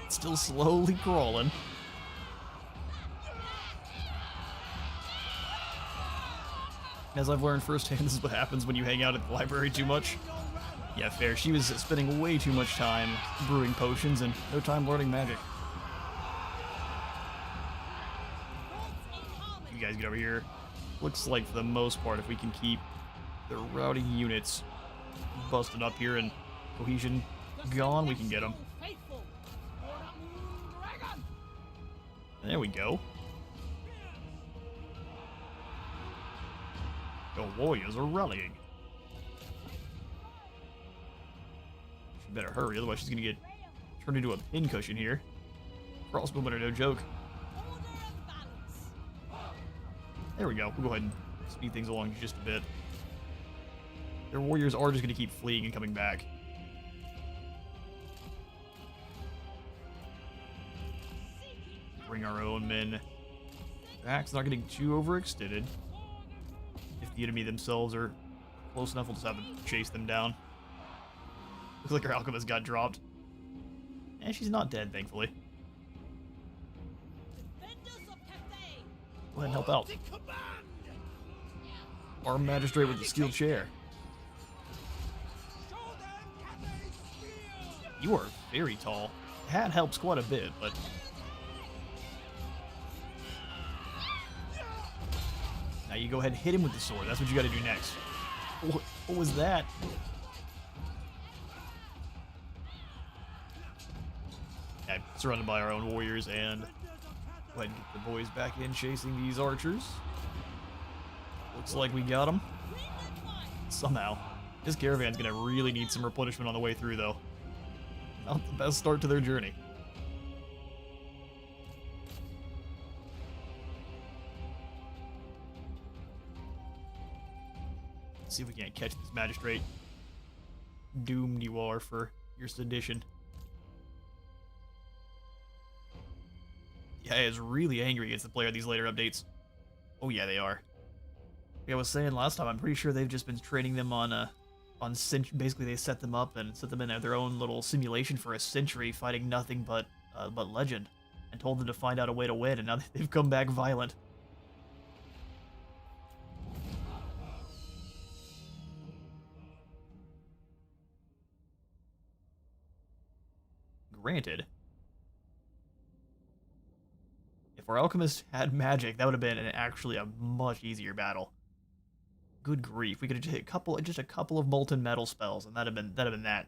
It's still slowly crawling. As I've learned firsthand, this is what happens when you hang out at the library too much. Yeah, fair. She was spending way too much time brewing potions and no time learning magic. You guys get over here. Looks like for the most part, if we can keep the routing units busted up here and cohesion gone, we can get them. Faithful. Dragon. There we go. The warriors are rallying. She better hurry, otherwise she's gonna get turned into a pincushion here. Crossbowmen are no joke. Order and balance. There we go. We'll go ahead and speed things along just a bit. Their warriors are just gonna keep fleeing and coming back. Bring our own men back. It's not getting too overextended. If the enemy themselves are close enough, we'll just have to chase them down. Looks like our alchemist got dropped. And she's not dead, thankfully. Defenders of Cathay. Go ahead and help out. The command. Our magistrate with the steel chair. Show them Cathay's spear. You are very tall. Hat helps quite a bit, but you go ahead and hit him with the sword. That's what you gotta do next. What was that? Okay, surrounded by our own warriors, and go ahead and get the boys back in chasing these archers. Looks like we got them. Somehow. This caravan's gonna really need some replenishment on the way through, though. Not the best start to their journey. Let's see if we can't catch this magistrate. Doomed you are for your sedition. Yeah, it's really angry against the player these later updates. Oh yeah, they are. Like I was saying last time, I'm pretty sure they've just been training them on basically they set them up and set them in their own little simulation for a century, fighting nothing but legend, and told them to find out a way to win, and now they've come back violent. Granted, if our alchemist had magic, that would have been actually a much easier battle. Good grief, we could have just hit just a couple of molten metal spells, and that'd have been that.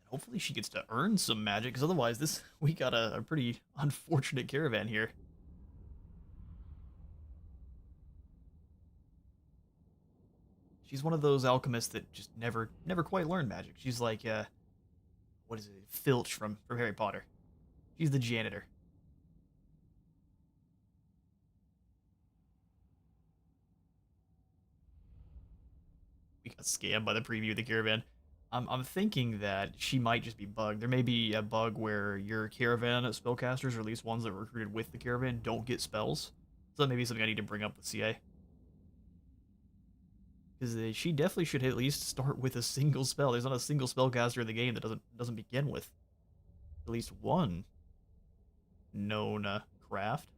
Hopefully she gets to earn some magic, because otherwise we got a pretty unfortunate caravan here. She's one of those alchemists that just never quite learned magic. She's like, what is it, Filch from Harry Potter. She's the janitor. We got scammed by the preview of the caravan. I'm thinking that she might just be bugged. There may be a bug where your caravan spellcasters, or at least ones that were recruited with the caravan, don't get spells. So that may be something I need to bring up with CA. Because she definitely should at least start with a single spell. There's not a single spellcaster in the game that doesn't begin with at least one known craft.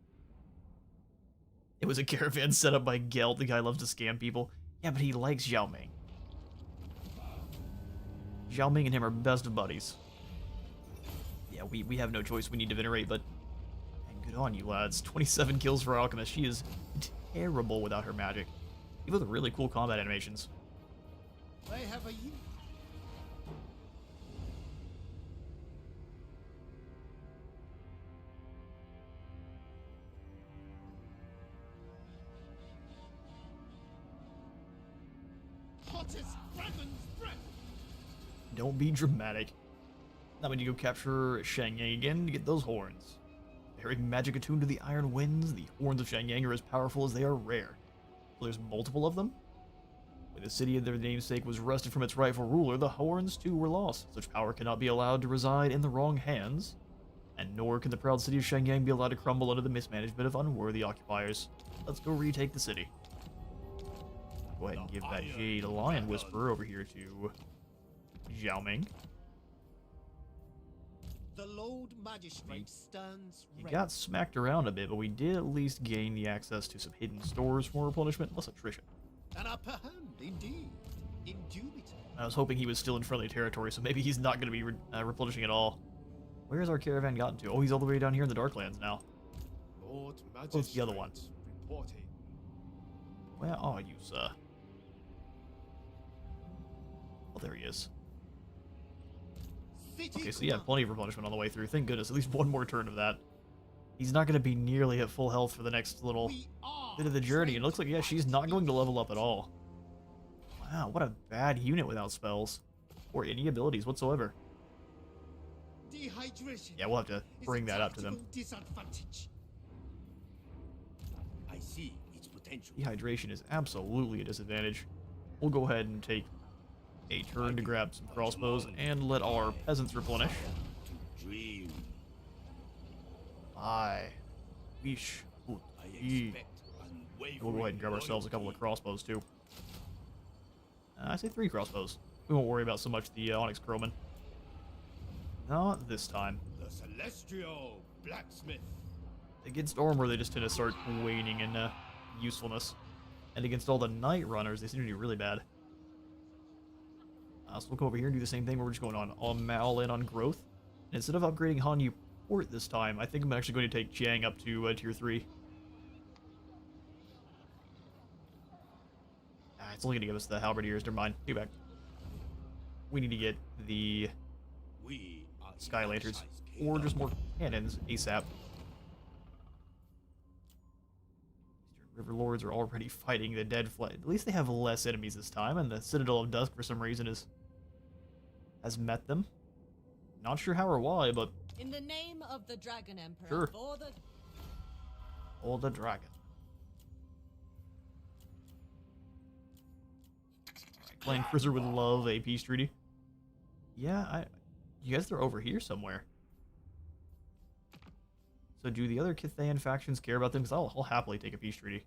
It was a caravan set up by Gelt. The guy loves to scam people. Yeah, but he likes Zhao Ming. Zhao Ming and him are best of buddies. Yeah, we have no choice. We need to venerate, but good on you, lads. 27 kills for our alchemist. She is terrible without her magic. Even with really cool combat animations. They have a you. Hottest dragon's breath. Don't be dramatic. Now we need to go capture Shangyang again to get those horns. Bearing magic attuned to the iron winds, the horns of Shangyang are as powerful as they are rare. So there's multiple of them? When the city of their namesake was wrested from its rightful ruler, the horns too were lost. Such power cannot be allowed to reside in the wrong hands, and nor can the proud city of Shangyang be allowed to crumble under the mismanagement of unworthy occupiers. Let's go retake the city. Go ahead and give that Jade Lion Whisperer over here to Zhao Ming. The Lord Magistrate stands You ready. got smacked around a bit, but we did at least gain the access to some hidden stores for replenishment, less attrition. An upper hand, indeed. Indubitably. I was hoping he was still in friendly territory, so maybe he's not going to be replenishing at all. Where has our caravan gotten to? Oh, he's all the way down here in the Darklands now. Lord What's the other one? reporting. Where are you, sir? Oh, there he is. Okay, so yeah, plenty of replenishment on the way through. Thank goodness, at least one more turn of that. He's not going to be nearly at full health for the next little bit of the journey. It looks like, yeah, she's not going to level up at all. Wow, what a bad unit without spells. Or any abilities whatsoever. Dehydration. Yeah, we'll have to bring that up to them. Disadvantage. I see its potential. Dehydration is absolutely a disadvantage. We'll go ahead and take a turn to grab some crossbows and let our peasants replenish. To dream. Aye. Weesh. Ooh, I yee. expect unwavering We'll go ahead and grab ourselves a couple of loyalty. crossbows too. I say 3 crossbows. We won't worry about so much the Onyx Crowman. Not this time. The celestial blacksmith. Against Ormur, they just tend to start waning in usefulness. And against all the Night Runners, they seem to do really bad. So we'll go over here and do the same thing. We're just going on Mal in on growth. And instead of upgrading Hanyu Port this time, I think I'm actually going to take Chiang up to tier 3. It's only going to give us the halberdiers. Never mind. Be back. We need to get the Sky Lanterns, or just more cannons ASAP. Eastern River Lords are already fighting the Dead Flag. At least they have less enemies this time, and the Citadel of Dusk, for some reason, has met them. Not sure how or why, but... In the name of the Dragon Emperor, Sure. for the dragon. Clan Cruiser would love a peace treaty. Yeah, you guys are over here somewhere. So do the other Cathayan factions care about them? Because I'll happily take a peace treaty.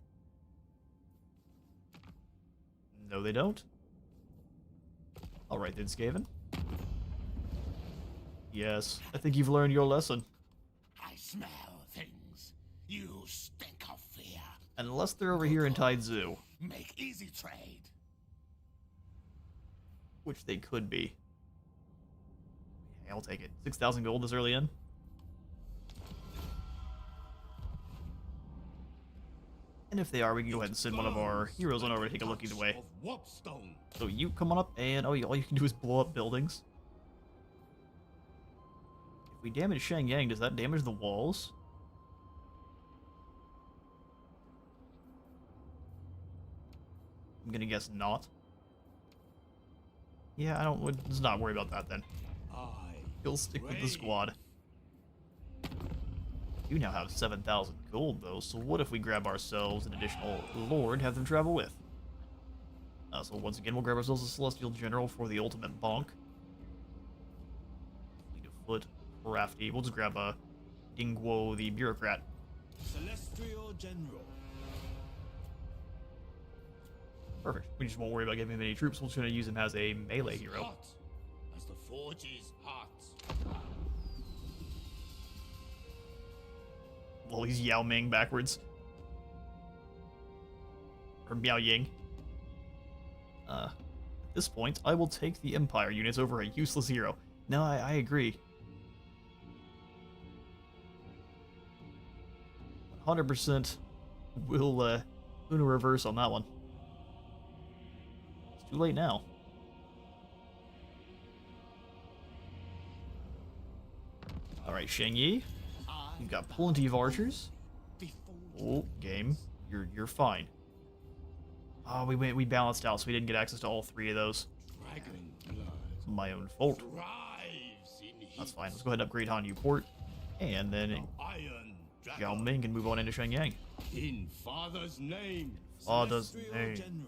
No, they don't. Alright then, Skaven. Yes, I think you've learned your lesson. I smell things. You stink of fear. Unless they're over here in Tide Zoo. Make easy trade. Which they could be. Yeah, I'll take it. 6,000 gold this early in. And if they are, we can go ahead and send one of our heroes on over to take a look either way. So you come on up and all you can do is blow up buildings. If we damage Shangyang, does that damage the walls? I'm gonna guess not. Yeah, let's not worry about that then. He'll stick with the squad. You now have 7,000 gold though, so what if we grab ourselves an additional lord, have them travel with? So once again, we'll grab ourselves a Celestial General for the ultimate bonk. Fleet of Foot, Crafty. We'll just grab a Dingguo the Bureaucrat. Celestial General. Perfect. We just won't worry about giving him any troops. We're just going to use him as a melee hero. Hot as the forge is hot. Well, he's Yao Ming backwards. Or Miao Ying. At this point, I will take the Empire units over a useless hero. No, I agree. 100% will Uno reverse on that one. It's too late now. Alright, Shang Yi. You've got plenty of archers. Oh, game. You're fine. Oh, we balanced out, so we didn't get access to all three of those. My own fault. That's fine. Let's go ahead and upgrade Hanyu Port. And then Zhao Ming can move on into Shenyang. In Father's name. Father's name.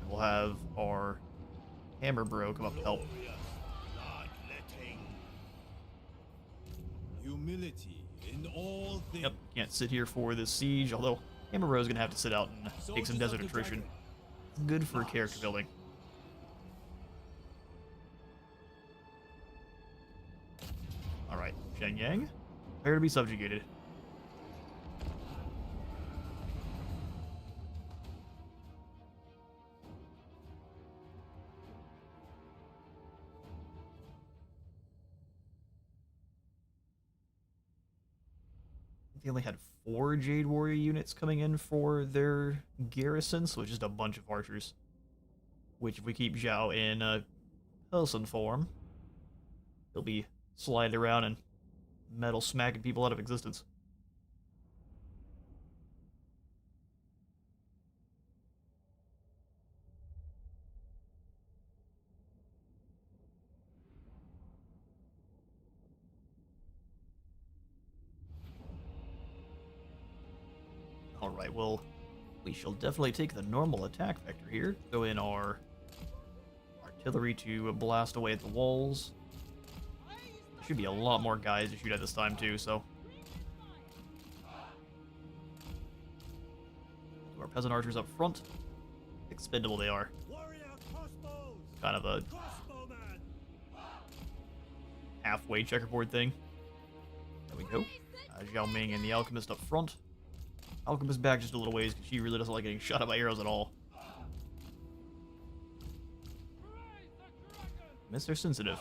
We'll have our Hammer Bro come up to help. Humility in all things. Yep, can't sit here for this siege, although Hammer Bro is going to have to sit out and take some desert attrition. Good for character building. Alright, Shenyang, prepare to be subjugated. They only had 4 Jade Warrior units coming in for their garrison, so it's just a bunch of archers. Which, if we keep Zhao in person form, he'll be sliding around and metal smacking people out of existence. Alright, well, we shall definitely take the normal attack vector here. Throw in our artillery to blast away at the walls. Should be a lot more guys to shoot at this time too, so. Our peasant archers up front. Expendable they are. Kind of a halfway checkerboard thing. There we go. Zhao Ming and the Alchemist up front. Alchemist back just a little ways because she really doesn't like getting shot at by arrows at all. They're sensitive.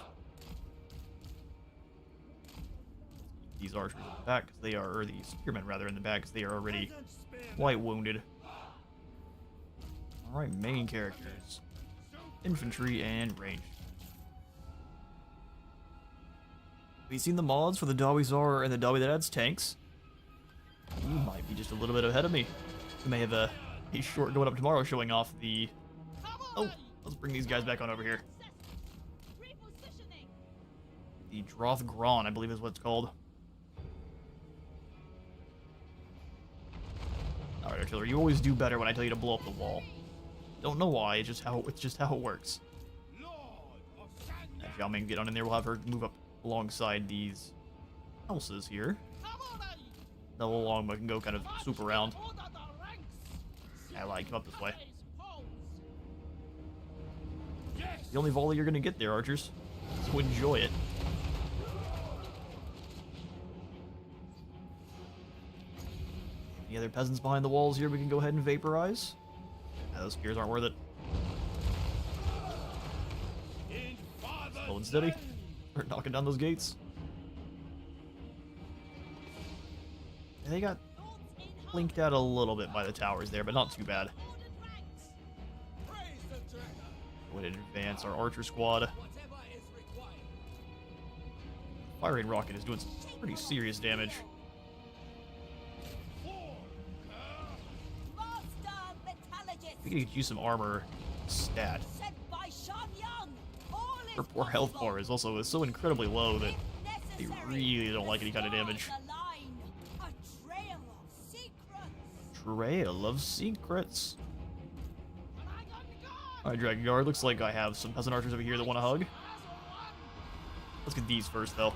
These archers in the back, because they are, or the spearmen rather, in the back, because they are already quite wounded. Alright, main characters. Infantry and range. Have you seen the mods for the Dawizar and the Dawi that adds tanks? You might be just a little bit ahead of me. We may have a short going up tomorrow showing off the... Oh, let's bring these guys back on over here. The Droth Gron, I believe is what it's called. Alright, artillery, you always do better when I tell you to blow up the wall. Don't know why, it's just how it works. If Zhao Ming get on in there, we'll have her move up alongside these houses here. Double longbow can go kind of swoop around. Ally, come up this way. The only volley you're gonna get there, archers. So enjoy it. Any other peasants behind the walls here we can go ahead and vaporize? Those spears aren't worth it. Slow and steady. Start knocking down those gates. And they got linked out a little bit by the towers there, but not too bad. Go ahead and advance our archer squad. Firing rocket is doing some pretty serious damage. We can get you some armor stat. Her poor health bar is also so incredibly low that they really don't like any kind of damage. Trail of Secrets. Alright, Dragon Guard, looks like I have some peasant archers over here that want to hug. Let's get these first, though.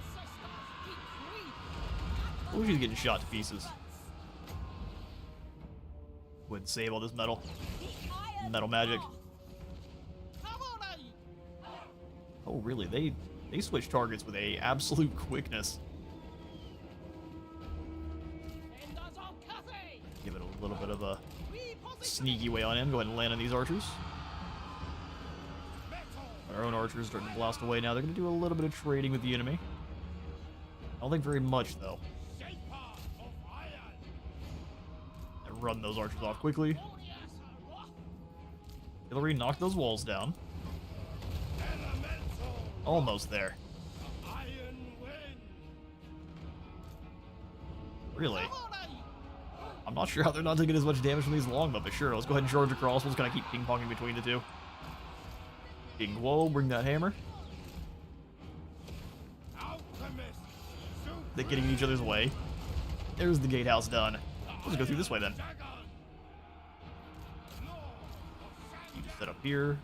Oh, she's getting shot to pieces. Go ahead and save all this metal. Metal magic. Oh, really? They switch targets with a absolute quickness. Give it a little bit of a sneaky way on in. Go ahead and land on these archers. Our own archers starting to blast away now. They're going to do a little bit of trading with the enemy. I don't think very much, though. And run those archers off quickly. Hillary, knock those walls down. Almost there. Really? I'm not sure how they're not taking as much damage from these longbow, but sure, let's go ahead and charge across. We'll just kind of keep ping-ponging between the two. King Guo, bring that hammer. They're getting in each other's way. There's the gatehouse done. Let's go through this way then. You just set up here.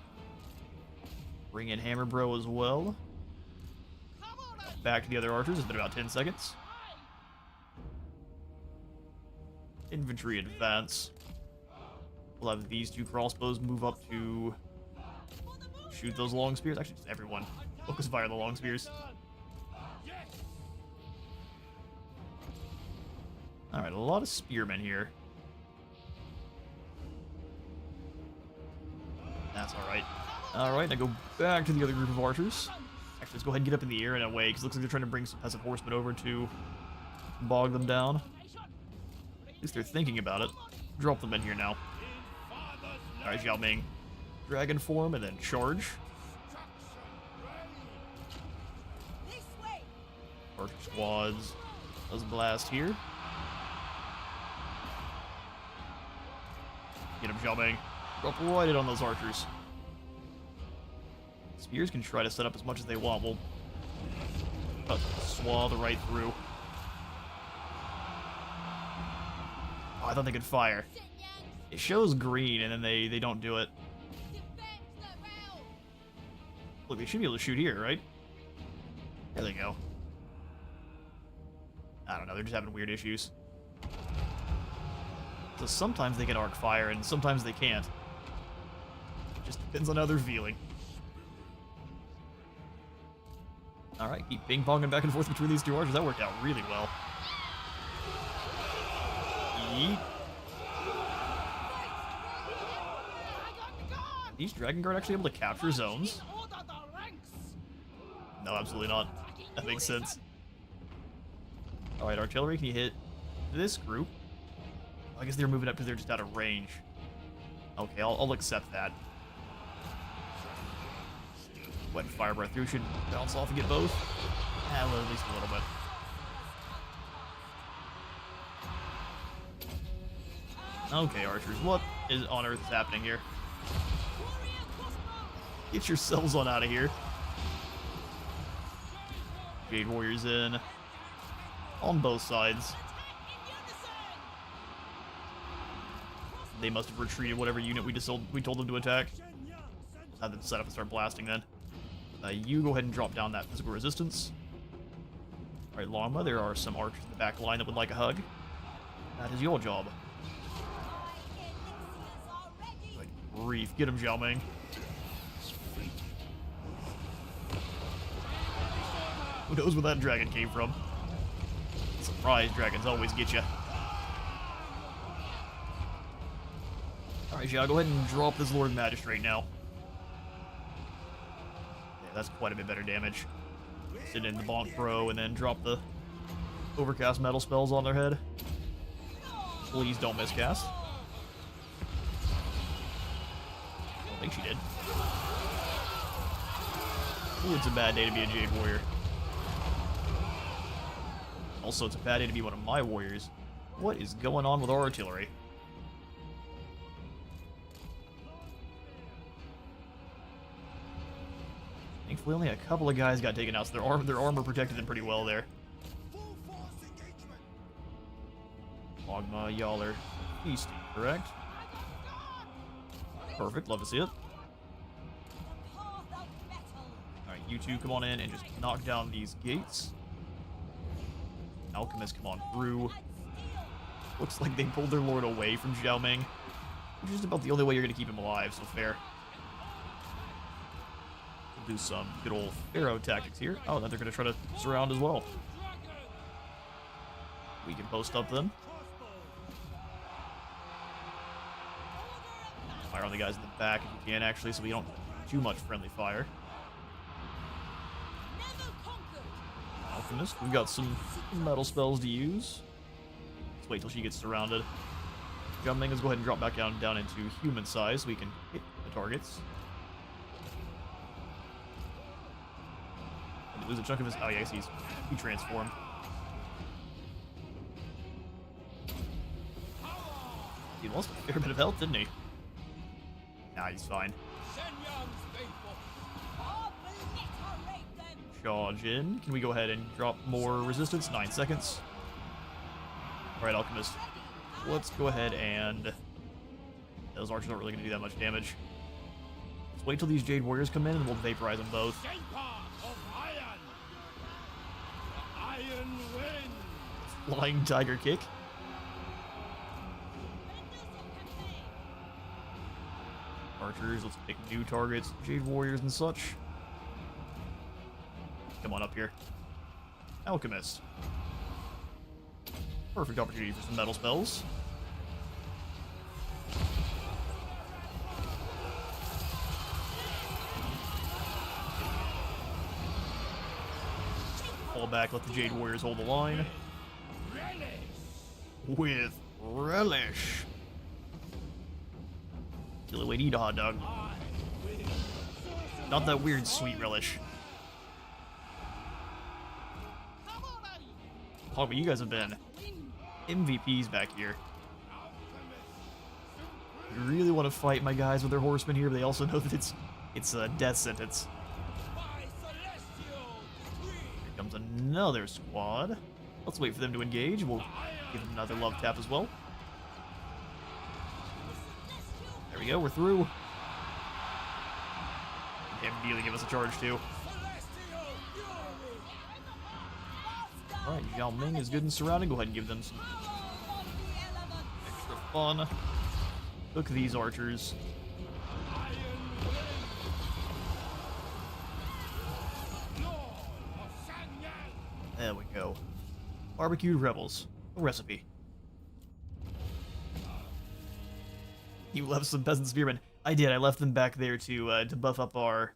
Bring in Hammer Bro as well. Back to the other archers. It's been about 10 seconds. Infantry advance. We'll have these two crossbows move up to shoot those long spears. Actually, just everyone. Focus fire the long spears. Alright, a lot of spearmen here. That's alright. Alright, now go back to the other group of archers. Actually, let's go ahead and get up in the air in a way, because it looks like they're trying to bring some peasant horsemen over to bog them down. At least they're thinking about it. Drop them in here now. Alright, Zhao Ming. Dragon form and then charge. Archer squads. Let's blast here. Get him, Zhao Ming. Drop right in on those archers. Spears can try to set up as much as they want. We'll swathe right through. Oh, I thought they could fire. It shows green, and then they don't do it. Look, they should be able to shoot here, right? There they go. I don't know, they're just having weird issues. So sometimes they can arc fire, and sometimes they can't. It just depends on how they're feeling. Alright, keep ping-ponging back and forth between these two archers. That worked out really well. Yeet. these Dragon Guard actually able to capture zones? Order the ranks. No, absolutely not. That makes sense. Alright, artillery, can you hit this group? I guess they're moving up because they're just out of range. Okay, I'll accept that. Wet fire breath through should bounce off and get both. Well, at least a little bit. Okay, archers, what is on earth is happening here? Get yourselves on out of here. Jade Warriors in. On both sides. They must have retreated whatever unit we told them to attack. Have them set up and start blasting then. You go ahead and drop down that physical resistance. Alright, Longma, there are some archers in the back line that would like a hug. That is your job. Good grief. Get him, Zhao Ming. Who knows where that dragon came from? Surprise dragons always get you. Alright, Zhao, go ahead and drop this Lord Magistrate now. Yeah, that's quite a bit better damage. Sit in the Bonk Pro and then drop the Overcast Metal spells on their head. Please don't miscast. I don't think she did. Ooh, it's a bad day to be a Jade Warrior. Also, it's a bad day to be one of my warriors. What is going on with our artillery? Thankfully, only a couple of guys got taken out, so their armor protected them pretty well there. Logma, y'all are feasting, correct? Perfect, love to see it. Alright, you two come on in and just knock down these gates. Alchemists come on through. Looks like they pulled their lord away from Zhao Ming, which is about the only way you're going to keep him alive, so fair. We'll do some good old Pharaoh tactics here. Oh, then they're going to try to surround as well. We can post up then. Fire on the guys in the back if you can, actually, so we don't too much friendly fire. Alchemist, we've got some metal spells to use. Let's wait till she gets surrounded. Zhao Ming, let's go ahead and drop back down into human size so we can hit the targets. Did he lose a chunk of his... Oh, yeah, he transformed. He lost a fair bit of health, didn't he? Nah, he's fine. Charge in. Can we go ahead and drop more resistance? 9 seconds. Alright, Alchemist. Let's go ahead and... Those archers aren't really going to do that much damage. Let's wait till these Jade Warriors come in and we'll vaporize them both. Flying Tiger Kick. Archers, let's pick new targets. Jade Warriors and such. Come on up here. Alchemist. Perfect opportunity for some metal spells. Fall back, let the Jade Warriors hold the line. With relish. It's the only way to eat a hot dog. Not that weird sweet relish. Oh, but you guys have been MVPs back here. You really want to fight my guys with their horsemen here, but they also know that it's a death sentence. Here comes another squad. Let's wait for them to engage. We'll give them another love tap as well. There we go, we're through. Him really give us a charge too. Alright, Zhao Ming is good and surrounded. Go ahead and give them some extra fun. Look at these archers. There we go. Barbecued rebels. A recipe. You left some peasant spearmen. I did. I left them back there to buff up our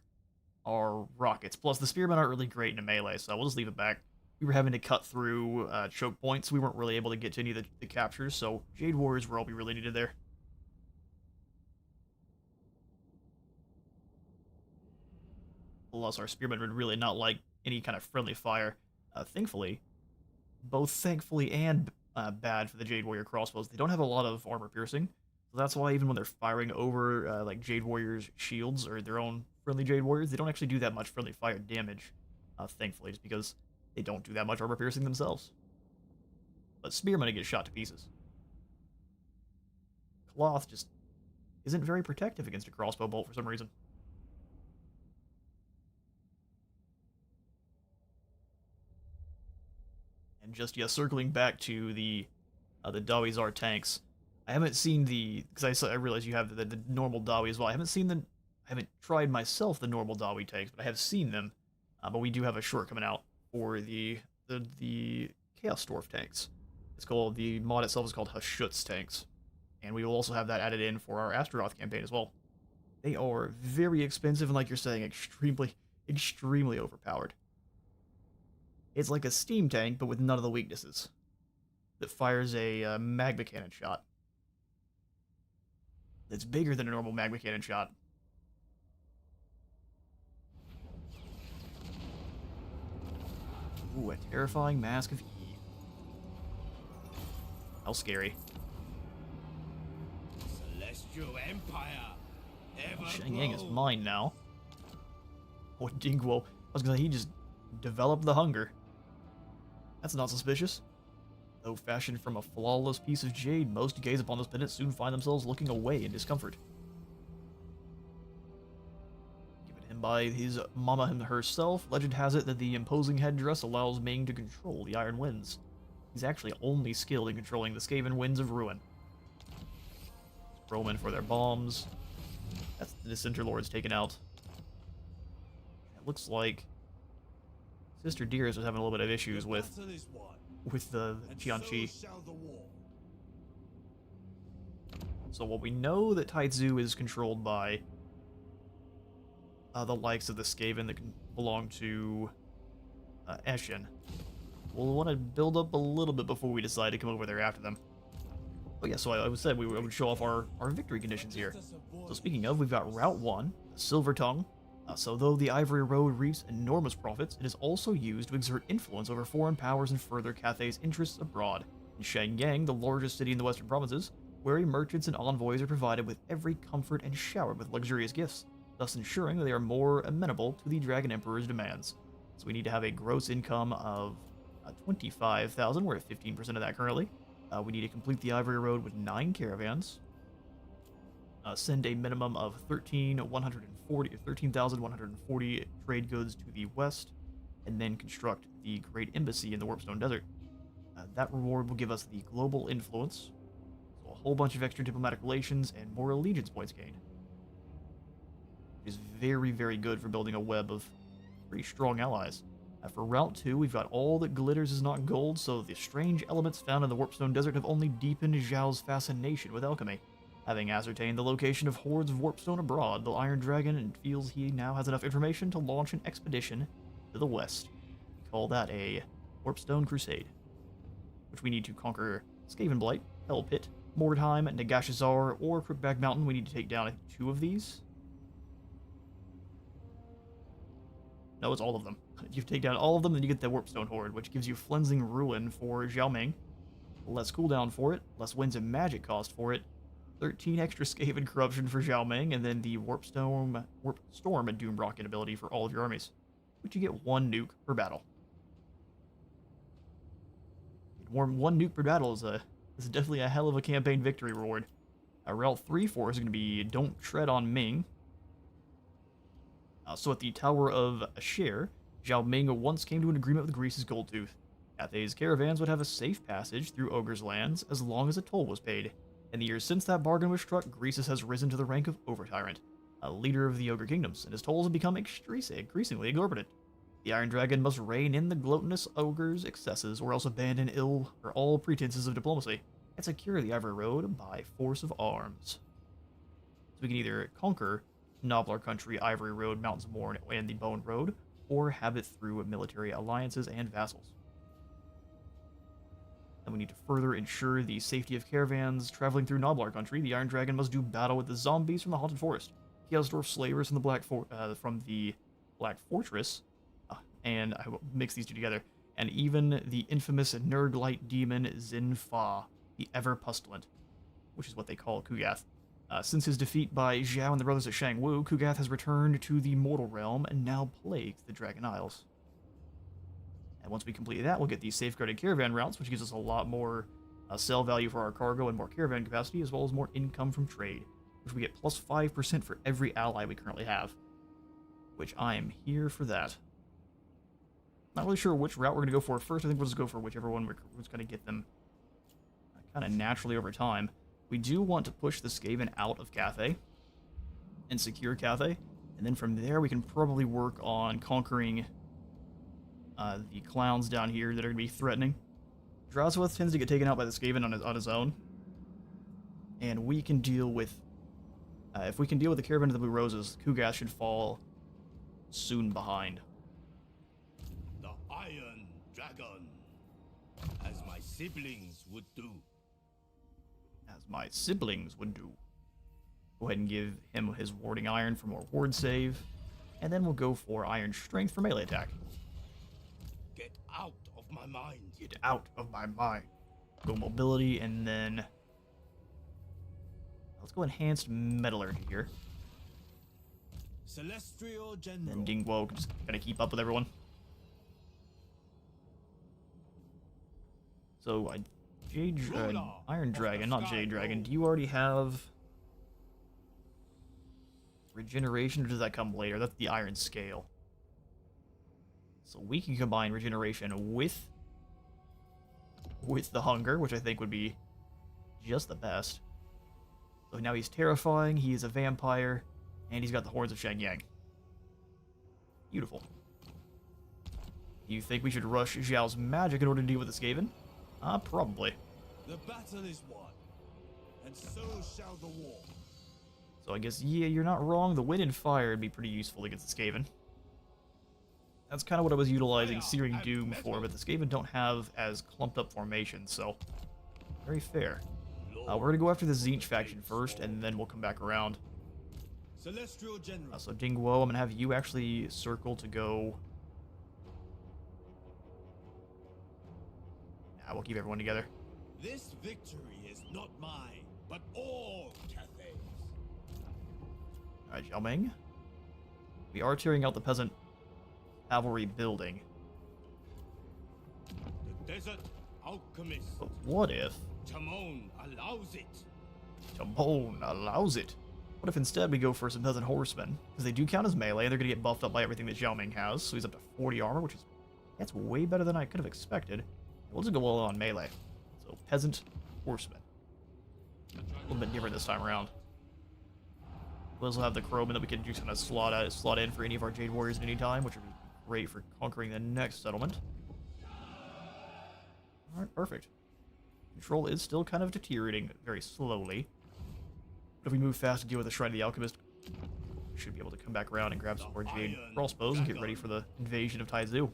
rockets. Plus, the spearmen aren't really great in a melee, so we'll just leave it back. We were having to cut through choke points. We weren't really able to get to any of the captures, so Jade Warriors were all we really needed there. Plus, our spearmen would really not like any kind of friendly fire. Thankfully, both thankfully and bad for the Jade Warrior crossbows, they don't have a lot of armor piercing. So that's why even when they're firing over like Jade Warriors' shields or their own friendly Jade Warriors, they don't actually do that much friendly fire damage. Thankfully, just because they don't do that much armor piercing themselves. But spearmen get shot to pieces. Cloth just isn't very protective against a crossbow bolt for some reason. And just, yeah, circling back to the Dawizar tanks, I haven't seen because I realize you have the normal Dawi as well. I haven't tried myself the normal Dawi tanks, but I have seen them. But we do have a short coming out for the Chaos Dwarf tanks. It's called, the mod itself is called Hashut's tanks. And we will also have that added in for our Astaroth campaign as well. They are very expensive and, like you're saying, extremely, extremely overpowered. It's like a steam tank, but with none of the weaknesses. That fires a magma cannon shot. That's bigger than a normal magma cannon shot. Ooh, a terrifying Mask of Eve. How scary. Celestial Empire. Shenyang is mine now. Oh, Dingguo. I was gonna say, he just developed the hunger. That's not suspicious. Though fashioned from a flawless piece of jade, most who gaze upon this pendant soon find themselves looking away in discomfort. Given him by his mama herself, legend has it that the imposing headdress allows Ming to control the Iron Winds. He's actually only skilled in controlling the Skaven Winds of Ruin. Roman for their bombs. That's the Dissenter Lords taken out. It looks like Sister Dearest was having a little bit of issues with the Qianqi. So what we know that Taizu is controlled by the likes of the Skaven that can belong to Eshin. We'll want to build up a little bit before we decide to come over there after them. Oh yeah, so I said we would show off our victory conditions here. So speaking of, we've got Route 1, the Silver Tongue. So though the Ivory Road reaps enormous profits, it is also used to exert influence over foreign powers and further Cathay's interests abroad. In Shenyang, the largest city in the western provinces, wary merchants and envoys are provided with every comfort and showered with luxurious gifts, thus ensuring that they are more amenable to the Dragon Emperor's demands. So we need to have a gross income of 25,000. We're at 15% of that currently. We need to complete the Ivory Road with 9 caravans. Send a minimum of 13,140 trade goods to the west, and then construct the Great Embassy in the Warpstone Desert. That reward will give us the global influence, so a whole bunch of extra diplomatic relations and more allegiance points gained. It is very, very good for building a web of pretty strong allies. For Route 2, we've got all that glitters is not gold, so the strange elements found in the Warpstone Desert have only deepened Zhao's fascination with alchemy. Having ascertained the location of hordes of Warpstone abroad, the Iron Dragon feels he now has enough information to launch an expedition to the west. We call that a Warpstone Crusade, which we need to conquer Skavenblight, Hell Pit, Mordheim, Nagashazar, or Crookback Mountain. We need to take down 2 of these. No, it's all of them. You take down all of them, then you get the Warpstone Horde, which gives you Flensing Ruin for Zhao Ming, less cooldown for it, less winds and magic cost for it, 13 extra Skaven Corruption for Zhao Ming, and then the Warp Storm and Doomrocket ability for all of your armies, which you get 1 nuke per battle. 1 nuke per battle is definitely a hell of a campaign victory reward. Route 3 for us is going to be Don't Tread on Ming. So at the Tower of Asher, Zhao Ming once came to an agreement with Greece's Goldtooth. Cathay's caravans would have a safe passage through Ogre's lands as long as a toll was paid. In the years since that bargain was struck, Greece has risen to the rank of Over-Tyrant, a leader of the Ogre Kingdoms, and his tolls have become increasingly exorbitant. The Iron Dragon must rein in the gluttonous ogre's excesses, or else abandon all pretenses of diplomacy, and secure the Ivory Road by force of arms. So we can either conquer Noblar Country, Ivory Road, Mountains of Morn, and the Bone Road, or have it through military alliances and vassals. And we need to further ensure the safety of caravans traveling through Noblar Country. The Iron Dragon must do battle with the zombies from the Haunted Forest, Chaos Dwarf slavers from the Black Fortress, and I will mix these two together, and even the infamous Nurglite demon Zinfa, the Ever Pestilent, which is what they call Kugath. Since his defeat by Zhao and the brothers at Shangwu, Kugath has returned to the mortal realm and now plagues the Dragon Isles. And once we complete that, we'll get these safeguarded caravan routes, which gives us a lot more sell value for our cargo and more caravan capacity, as well as more income from trade, which we get plus 5% for every ally we currently have, which I am here for that. Not really sure which route we're going to go for first. I think we'll just go for whichever one we're just going to get them kind of naturally over time. We do want to push the Skaven out of Cathay and secure Cathay, and then from there we can probably work on conquering the clowns down here that are going to be threatening. Drowsworth tends to get taken out by the Skaven on his own, and we can deal with if we can deal with the Caravan of the Blue Roses, Kugath should fall soon behind. The Iron Dragon, as my siblings would do. As my siblings would do. Go ahead and give him his Warding Iron for more ward save, and then we'll go for Iron Strength for melee attack. Get out of my mind. Get out of my mind. Go mobility, and then let's go enhanced metallurgy here. Celestial General. And Dingwo can just kind of keep up with everyone. So, Iron Dragon, not Jade Dragon. Do you already have regeneration, or does that come later? That's the Iron Scale. So we can combine regeneration with the hunger, which I think would be just the best. So now he's terrifying, he is a vampire, and he's got the horns of Shang Yang. Beautiful. You think we should rush Zhao's magic in order to deal with the Skaven? Probably. The battle is won, and so shall the war. So I guess, yeah, you're not wrong. The wind and fire would be pretty useful against the Skaven. That's kind of what I was utilizing Searing Doom for, but the Skaven don't have as clumped up formations, so very fair. We're going to go after the Tzeentch faction first, and then we'll come back around. Celestial General. So Dingwo, I'm going to have you actually circle to go. Nah, we'll keep everyone together. This victory is not mine, but all Cathay's. Alright, Zhao Ming. We are tearing out the peasant cavalry building. The Desert Alchemist. But what if Timon allows it. Timon allows it? What if instead we go for some peasant horsemen? Because they do count as melee, and they're going to get buffed up by everything that Zhao Ming has, so he's up to 40 armor, which is that's way better than I could have expected. We'll just go all on melee. So, peasant horsemen. A little bit different this time around. We also have the crowmen that we can just kind of slot in for any of our Jade Warriors at any time, which would be great for conquering the next settlement. Alright, perfect. Control is still kind of deteriorating very slowly. But if we move fast to deal with the Shrine of the Alchemist, we should be able to come back around and grab some more Jade crossbows and get ready for the invasion of Taizu.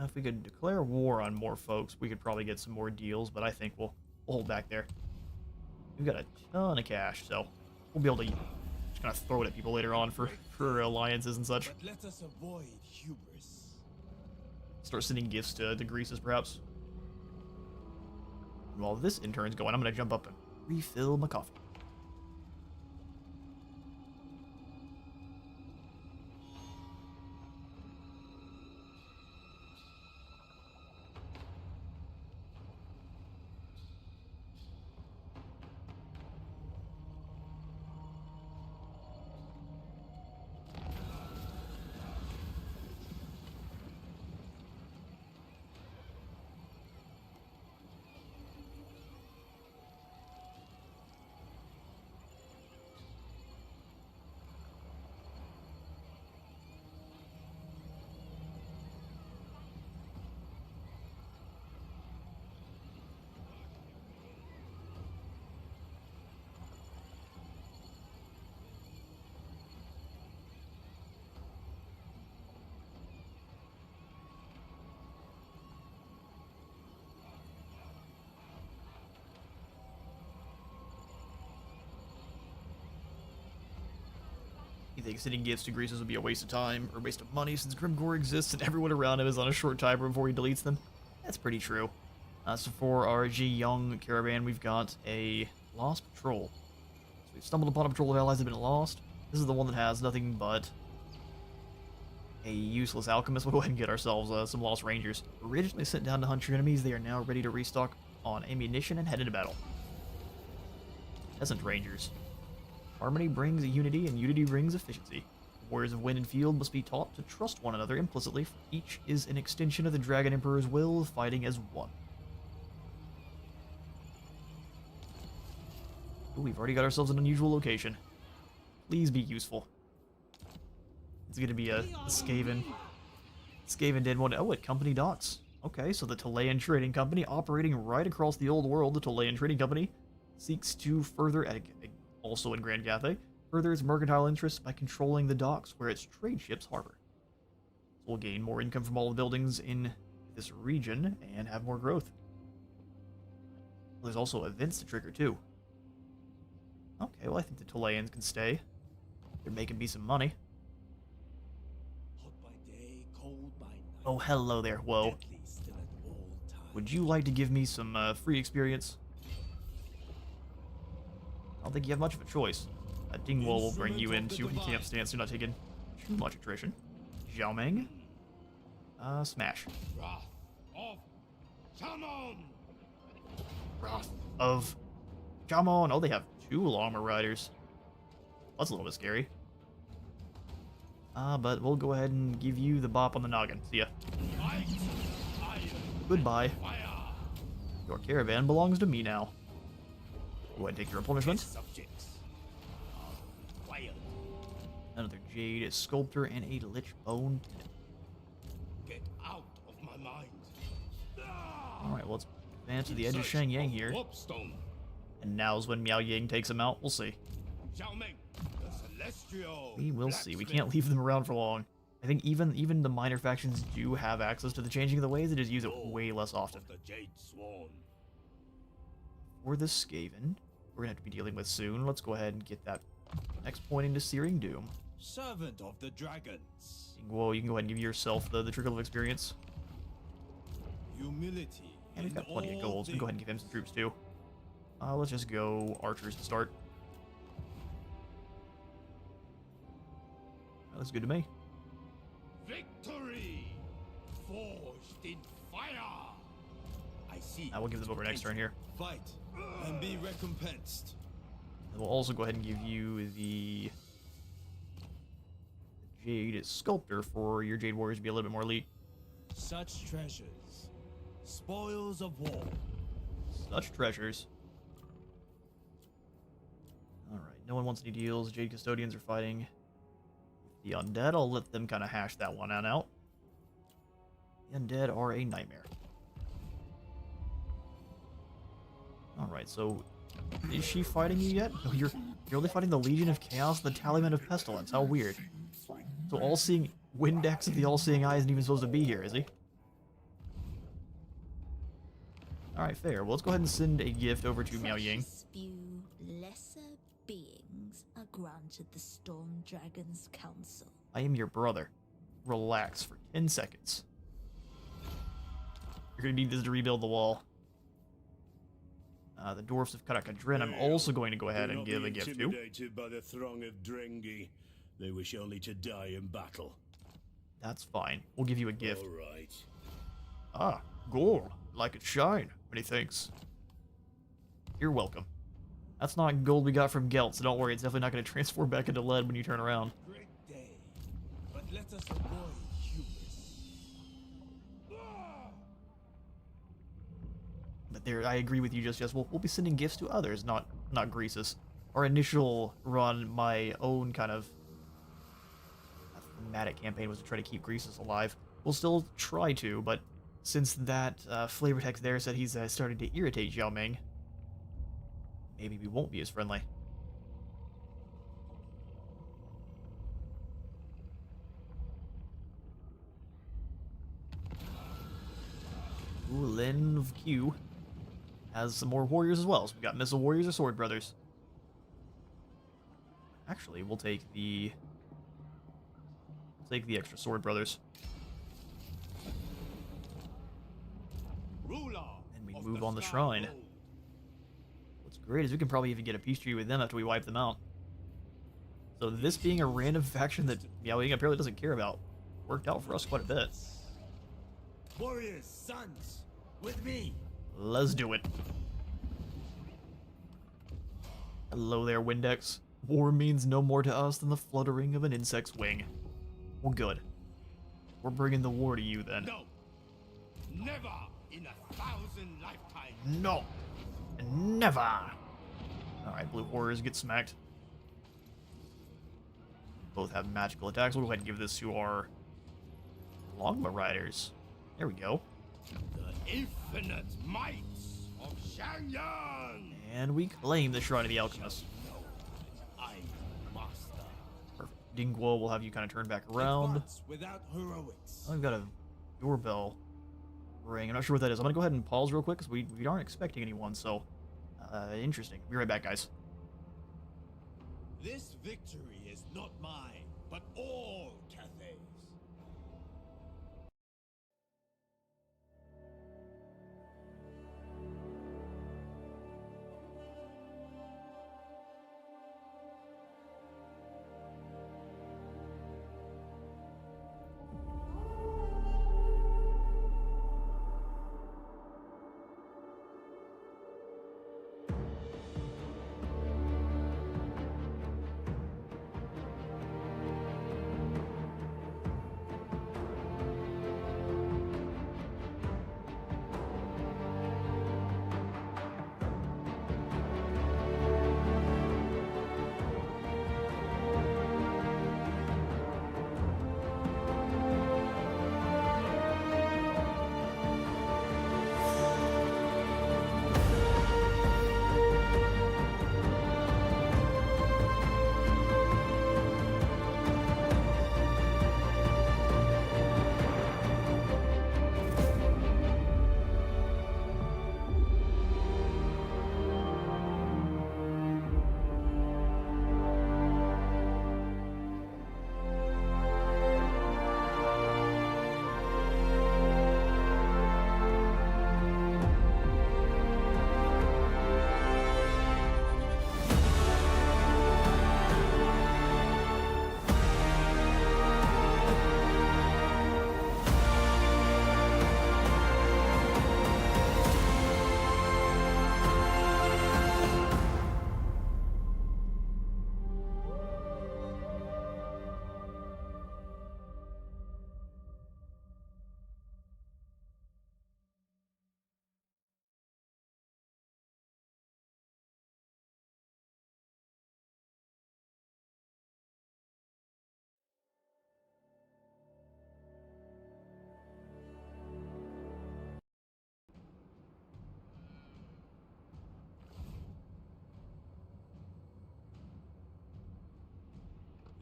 If we could declare war on more folks, we could probably get some more deals, but I think we'll hold back there. We've got a ton of cash, so we'll be able to just kind of throw it at people later on for alliances and such. But let us avoid hubris. Start sending gifts to Greases, perhaps. And while this intern's going, I'm going to jump up and refill my coffee. You think sending gifts to Greases would be a waste of time or a waste of money since Grimgore exists and everyone around him is on a short timer before he deletes them? That's pretty true. So for our Ji Young caravan, we've got a lost patrol. So we've stumbled upon a patrol of allies that have been lost. This is the one that has nothing but a useless alchemist. We'll go ahead and get ourselves some lost rangers. Originally sent down to hunt your enemies, they are now ready to restock on ammunition and head into battle. Peasant rangers. Harmony brings unity, and unity brings efficiency. Warriors of wind and field must be taught to trust one another implicitly, for each is an extension of the Dragon Emperor's will, fighting as one. Ooh, we've already got ourselves an unusual location. Please be useful. It's gonna be a Skaven. Skaven did one. Oh, at Company Docks. Okay, so the Talayan Trading Company, operating right across the old world, the Talayan Trading Company seeks to further, also in Grand Cathay, further its mercantile interests by controlling the docks where its trade ships harbor. So we'll gain more income from all the buildings in this region and have more growth. There's also events to trigger too. Okay, well I think the Talayans can stay. They're making me some money. Hot by day, cold by night. Oh, hello there. Whoa. Deadly still at all times. Would you like to give me some free experience? I don't think you have much of a choice. Dingwall will bring you into camp stance. You're not taking too much attrition. Zhao Ming. Smash. Wrath of Shaman! Wrath of Jamon. Oh, they have 2 Longmire Riders. That's a little bit scary. But we'll go ahead and give you the bop on the noggin. See ya. Fight! Iron! Goodbye. Fire! Your caravan belongs to me now. Go ahead and take your punishment. Subjects are quiet. Another Jade Sculptor and a Lich Bone Pit. Get out of my mind. Alright, well, let's advance to the edge of Shangyang here. Warpstone. And now's when Miao Ying takes him out. We'll see. Zhao Ming, the celestial. We will see. We blacksmith. can't leave them around for long. I think even the minor factions do have access to the changing of the ways. They just use it way less often. Of the Jade Sworn. For the Skaven, we're gonna have to be dealing with soon. Let's go ahead and get that next point into Searing Doom. Servant of the Dragons. Whoa, you can go ahead and give yourself the trickle of experience. Humility. And we've got in plenty of all gold, so we can go ahead and give him some troops too. Let's just go archers to start. That looks good to me. Victory! Forged in fire! I see. I will give them over next turn here. Fight and be recompensed. And we'll also go ahead and give you the Jade Sculptor for your Jade Warriors to be a little bit more elite. Such treasures. Spoils of war. Such treasures. Alright, no one wants any deals. Jade Custodians are fighting the Undead. I'll let them kind of hash that one out. The Undead are a nightmare. Alright, so is she fighting you yet? No, you're only fighting the Legion of Chaos, the Tallyman of Pestilence. How weird. So All-Seeing Windex of the All-Seeing Eye isn't even supposed to be here, is he? Alright, fair. Well, let's go ahead and send a gift over to Miao Ying. Precious few lesser beings are granted the Storm Dragon's counsel. I am your brother. Relax for 10 seconds. You're gonna need this to rebuild the wall. The Dwarfs of Karakadrin, I'm also going to go ahead and give a gift to. Intimidated by the throng of Drengi. They wish only to die in battle. That's fine. We'll give you a gift. All right. Ah, gold. Like it shine. Many thanks. You're welcome. That's not gold we got from Gelt, so don't worry. It's definitely not going to transform back into lead when you turn around. Great day. But let us avoid hubris. But there, I agree with you, just we'll be sending gifts to others, not Greases. Our initial run, my own kind of thematic campaign was to try to keep Greases alive. We'll still try to, but since that flavor text there said he's starting to irritate Zhao Ming, maybe we won't be as friendly. Ooh, Lin of Q has some more warriors as well. So we got Missile Warriors or Sword Brothers. Actually, we'll take the take the extra sword, brothers. Ruler And we of move on the Sky shrine. World. What's great is we can probably even get a peace treaty with them after we wipe them out. So this being a random faction that Yao Ming apparently doesn't care about worked out for us quite a bit. Warriors, sons, with me. Let's do it. Hello there, Windex. War means no more to us than the fluttering of an insect's wing. Well, good. We're bringing the war to you then. No, never in 1,000 lifetimes. No! Never! Alright, blue warriors get smacked. Both have magical attacks. We'll go ahead and give this to our longbow riders. There we go. The infinite might of Shangyang. And we claim the Shrine of the Alchemist. I master. Perfect. Dingguo will have you kind of turn back around. Advance without heroics. Oh, we've got a doorbell ring. I'm not sure what that is. I'm gonna go ahead and pause real quick because we aren't expecting anyone, so interesting. Be right back, guys. This victory is not mine, but all Cathay's.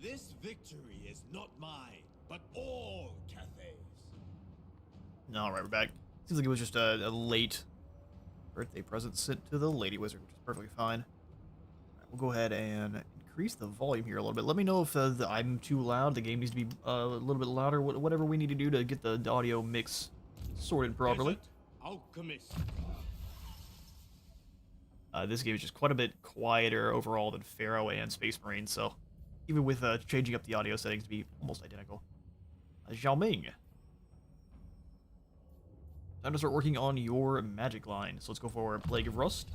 This victory is not mine, but all Cathay's. Alright, we're back. Seems like it was just a late birthday present sent to the Lady Wizard, which is perfectly fine. Alright, we'll go ahead and increase the volume here a little bit. Let me know if I'm too loud, the game needs to be a little bit louder, whatever we need to do to get the audio mix sorted properly. Desert Alchemist. This game is just quite a bit quieter overall than Pharaoh and Space Marine, so even with changing up the audio settings to be almost identical. Zhao Ming. Time to start working on your magic line. So let's go for a Plague of Rust.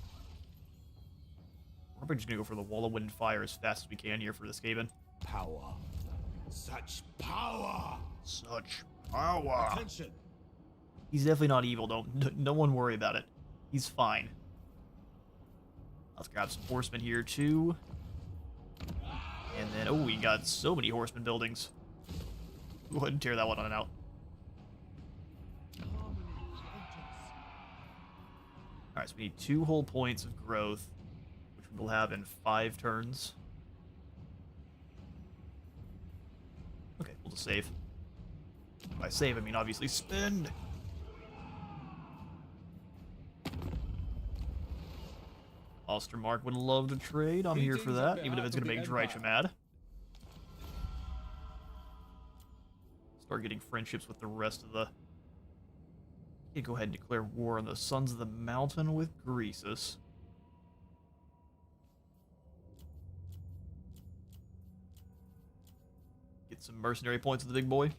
We're probably just gonna go for the Wall of Wind and Fire as fast as we can here for this Skaven. Power. Such power. Such power. Attention. He's definitely not evil. No one worry about it. He's fine. Let's grab some horsemen here too. And then, oh, we got so many horseman buildings. Go ahead and tear that one on out. Alright, so we need 2 whole points of growth, which we'll have in 5 turns. Okay, we'll just save. By save, I mean obviously spend. Ostermark would love to trade. I'm here for that, even if it's going to make Dreicha mad. start getting friendships with the rest of the... Go ahead and declare war on the Sons of the Mountain with Greasus. Get some mercenary points with the big boy.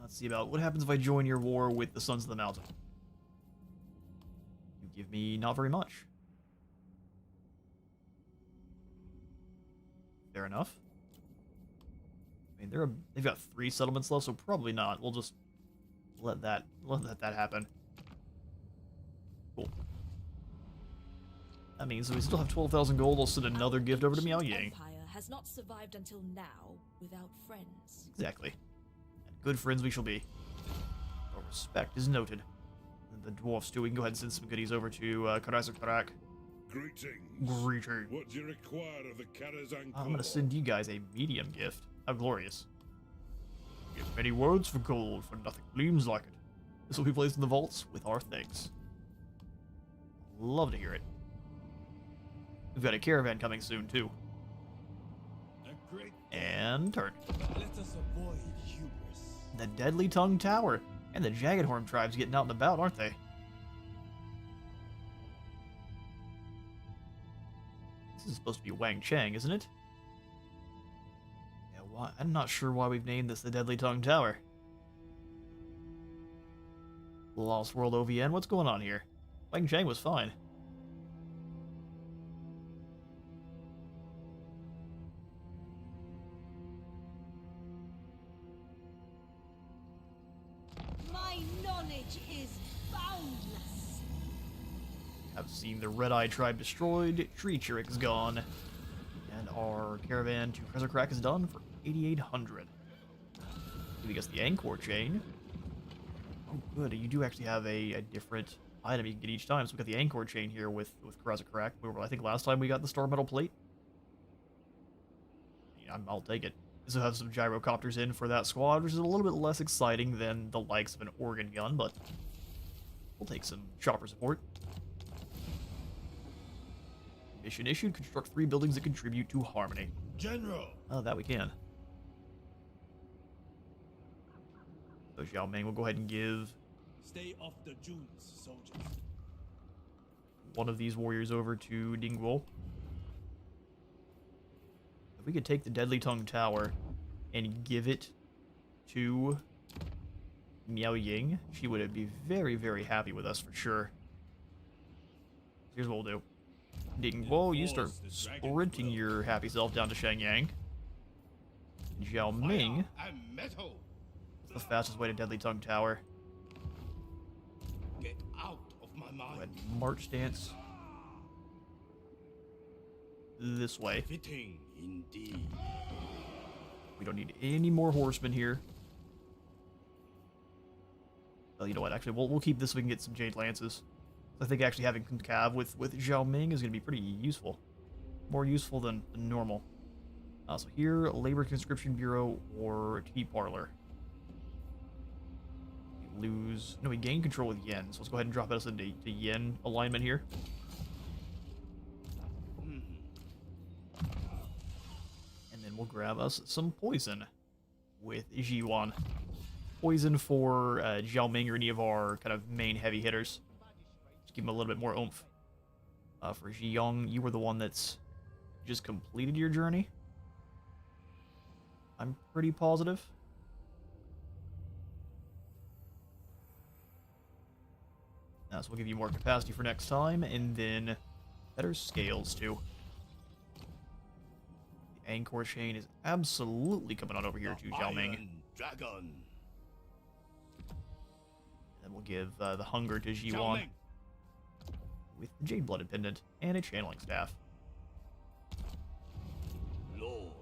Let's see about what happens if I join your war with the Sons of the Mountain. You give me not very much. Fair enough. I mean, they've got 3 settlements left, so probably not. We'll just let that happen. Cool. That means we still have 12,000 gold. I'll send another gift over to Miao Ying. Empire has not survived until now without friends. Exactly. And good friends we shall be. Our respect is noted. And the dwarfs too. We can go ahead and send some goodies over to Karazakarak. Greetings. Greetings. What do you require of the Karazhan I'm gonna send you guys a medium gift. How glorious. Give many words for gold, for nothing gleams like it. This will be placed in the vaults with our thanks. Love to hear it. We've got a caravan coming soon, too. And turn. Let us avoid hubris. The Deadly Tongue Tower. And the Jagged Horn tribes getting out and about, aren't they? This is supposed to be Wang Chang, isn't it? Yeah, why? I'm not sure why we've named this the Deadly Tongue Tower. Lost World OVN, what's going on here? Wang Chang was fine. My knowledge is boundless. I've seen the Red Eye tribe destroyed, Tree Chiric's gone, and our caravan to Krezercrack is done for 8,800. We guess the Angkor chain. Oh, good. You do actually have a different item you can get each time. So we got the Angkor chain here with Krezercrack. I think last time we got the Star Metal Plate. Yeah, I'll take it. So have some gyrocopters in for that squad, which is a little bit less exciting than the likes of an organ gun, but we'll take some chopper support. Mission issued. Construct 3 buildings that contribute to harmony. General. Oh, that we can. So Zhao Ming will go ahead and give Stay off the dunes, soldiers. one of these warriors over to Dingguo. If we could take the Deadly Tongue Tower and give it to Miao Ying, she would be very, very happy with us for sure. Here's what we'll do. Dingguo, you start sprinting your happy self down to Shangyang. Zhao Ming, And metal. the fastest way to Deadly Tongue Tower. Get out of my Go mind. ahead and march stance this way. Fitting indeed. We don't need any more horsemen here. Well, you know what? Actually, we'll keep this so we can get some Jade Lances. I think actually having Cav with Zhao Ming is going to be pretty useful. More useful than normal. So here, Labor Conscription Bureau or Tea Parlor. We lose... No, we gain control with Yen, so let's go ahead and drop us into Yen alignment here. And then we'll grab us some poison with Jiwan. Poison for Zhao Ming or any of our kind of main heavy hitters. Just give him a little bit more oomph. For Zhiyong, you were the one that's just completed your journey. I'm pretty positive. So we'll give you more capacity for next time, and then better scales too. The Angkor chain is absolutely coming on over here to Zhao Ming. Iron Dragon. And then we'll give the hunger to Zhao Jiwan Ming. with the Jade Blooded Pendant and a channeling staff. Lord.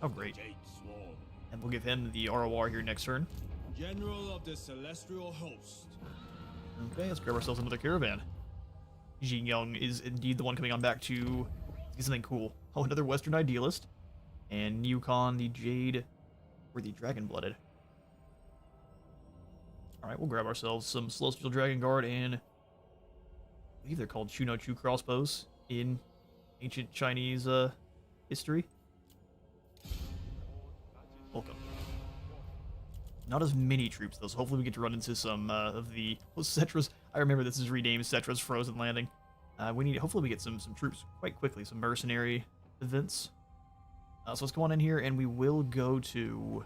Oh, of the great. Jade Swarm. And we'll give him the ROR here next turn. General of the Celestial Host. Okay, let's grab ourselves another caravan. Jin Young is indeed the one coming on back to get something cool. Oh, another Western Idealist. And Yukon, the Jade, or the Dragon Blooded. Alright, we'll grab ourselves some Celestial Dragon Guard and I believe they're called Chuno Chu crossbows in ancient Chinese history. Not as many troops, though, so hopefully we get to run into some of the... Oh, Cetra's... I remember this is renamed Cetra's Frozen Landing. Hopefully we get some troops quite quickly, some mercenary events. So let's go on in here, and we will go to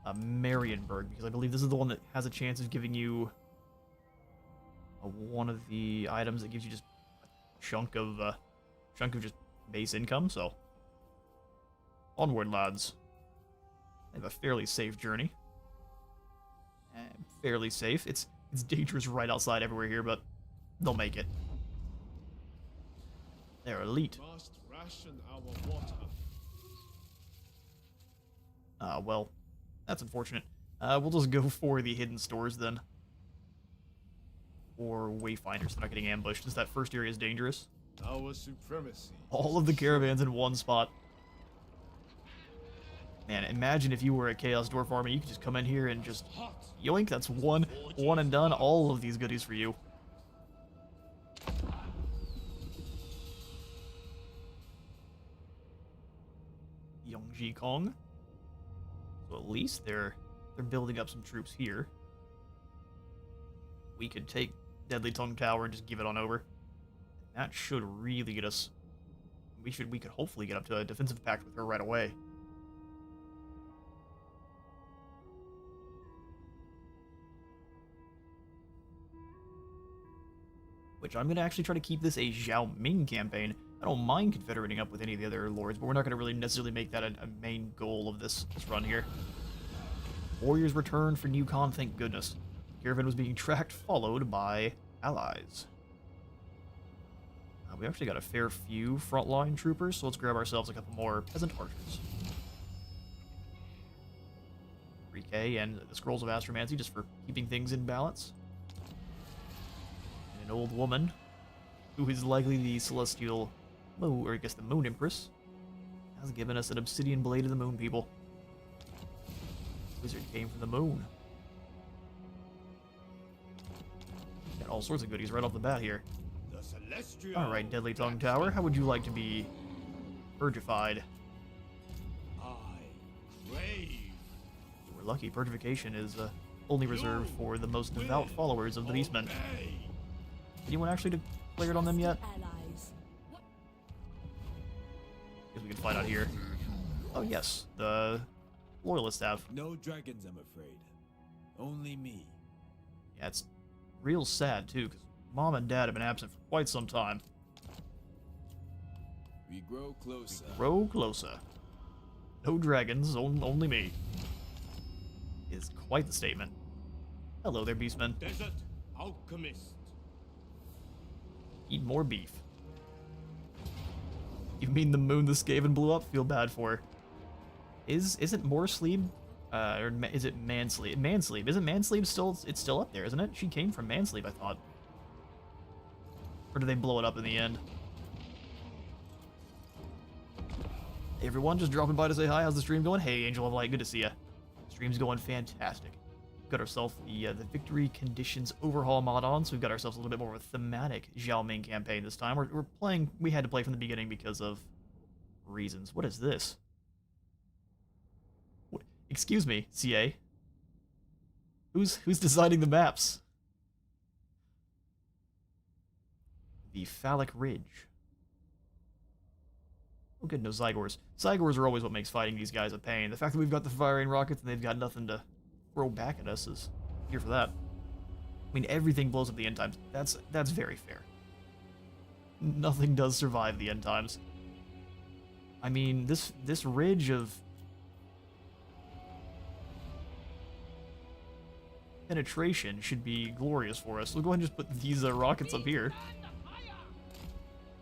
Marienburg, because I believe this is the one that has a chance of giving you one of the items that gives you just a chunk of just base income, so... Onward, lads. They have a fairly safe journey. Fairly safe. It's dangerous right outside everywhere here, but they'll make it. They're elite. Must ration our water. Well, that's unfortunate. We'll just go for the hidden stores then. Or wayfinders, they're not getting ambushed, since that first area is dangerous. Our supremacy. All of the caravans in one spot. Man, imagine if you were a Chaos Dwarf army, you could just come in here and just yoink, that's one and done, all of these goodies for you. Yongji Kong. So at least they're building up some troops here. We could take Deadly Tongue Tower and just give it on over. That should really get us... We could hopefully get up to a defensive pact with her right away. Which I'm going to actually try to keep this a Zhao Ming campaign. I don't mind confederating up with any of the other lords, but we're not going to really necessarily make that a main goal of this run here. Warriors returned for Yukon, thank goodness. Caravan was being tracked, followed by allies. We actually got a fair few frontline troopers, so let's grab ourselves a couple more peasant archers. 3k and the Scrolls of Astromancy just for keeping things in balance. And an old woman, who is likely the celestial, or I guess the Moon Empress, has given us an obsidian blade of the Moon people. Wizard came from the moon. Got all sorts of goodies right off the bat here. Alright, Deadly Tongue Tower, how would you like to be purgified? We're lucky, purgification is only reserved for the most devout followers of the Beastmen. Anyone actually declared on them yet? Allies. Guess we can find out here. Oh yes, the Loyalists have. No dragons, I'm afraid. Only me. Yeah, it's real sad too, because Mom and Dad have been absent for quite some time. We grow closer. Grow closer. No dragons, only me. Is quite the statement. Hello there, Beastmen. Desert alchemist. Eat more beef. You mean the moon the Skaven blew up? Feel bad for her. Isn't Morsleep, or is it Mansleep? Mansleep. Isn't Mansleep still, it's still up there, isn't it? She came from Mansleep, I thought. Or did they blow it up in the end? Hey everyone, just dropping by to say hi. How's the stream going? Hey, Angel of Light, good to see ya. Stream's going fantastic. Got ourselves the Victory Conditions Overhaul mod on, so we've got ourselves a little bit more of a thematic Zhao Ming campaign this time. We're playing, we had to play from the beginning because of reasons. What is this? What, excuse me, CA. Who's designing the maps? The Phallic Ridge. Oh good, no Zygors. Zygors are always what makes fighting these guys a pain. The fact that we've got the firing rockets and they've got nothing to throw back at us is here for that. I mean, everything blows up the end times. That's very fair. Nothing does survive the end times. I mean, this ridge of penetration should be glorious for us. We'll go ahead and just put these rockets up here.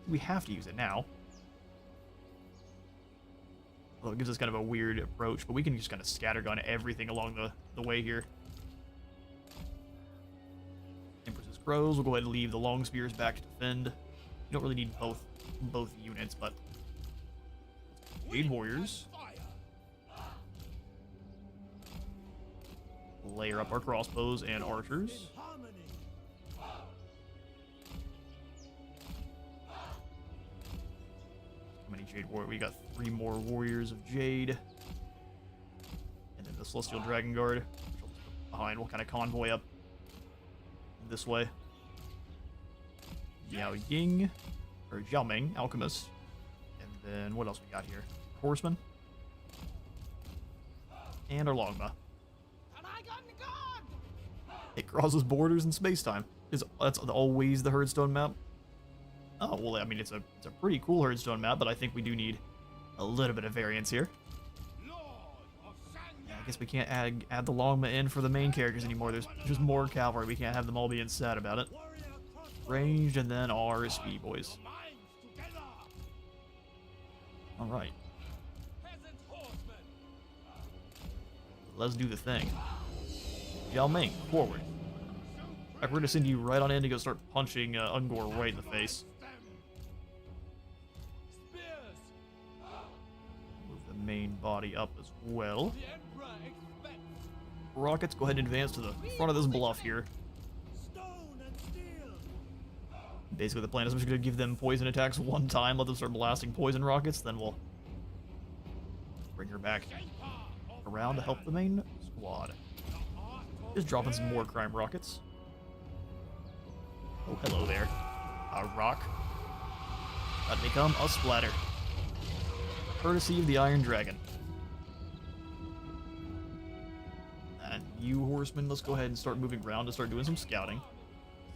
We have to use it now. Well, it gives us kind of a weird approach, but we can just kind of scattergun everything along the way here. Empress's Crows, we'll go ahead and leave the long spears back to defend. You don't really need both units, but Jade Warriors. Layer up our crossbows and archers. How many Jade Warriors? We got 3 more Warriors of Jade. And then the Celestial Dragon Guard. Which I'll put behind. We'll kind of convoy up this way. Zhao Ming, Alchemist. And then what else we got here? Horseman. And our Longma. It crosses borders in space-time. That's always the Herdstone map. Oh, well, I mean, it's a pretty cool Herdstone map, but I think we do need a little bit of variance here. Yeah, I guess we can't add the Longma in for the main characters anymore. There's just more cavalry. We can't have them all being sad about it. Ranged, and then our speed boys. Alright. Let's do the thing. Zhao Ming, forward. We're gonna send you right on in to go start punching Ungor right in the face. Move the main body up as well. Rockets, go ahead and advance to the front of this bluff here. Basically, the plan is I'm just gonna give them poison attacks one time, let them start blasting poison rockets, then we'll bring her back around to help the main squad. Just dropping some more crime rockets. Oh, hello there. A rock. That become a splatter. Courtesy of the Iron Dragon. And you horsemen, let's go ahead and start moving around to start doing some scouting.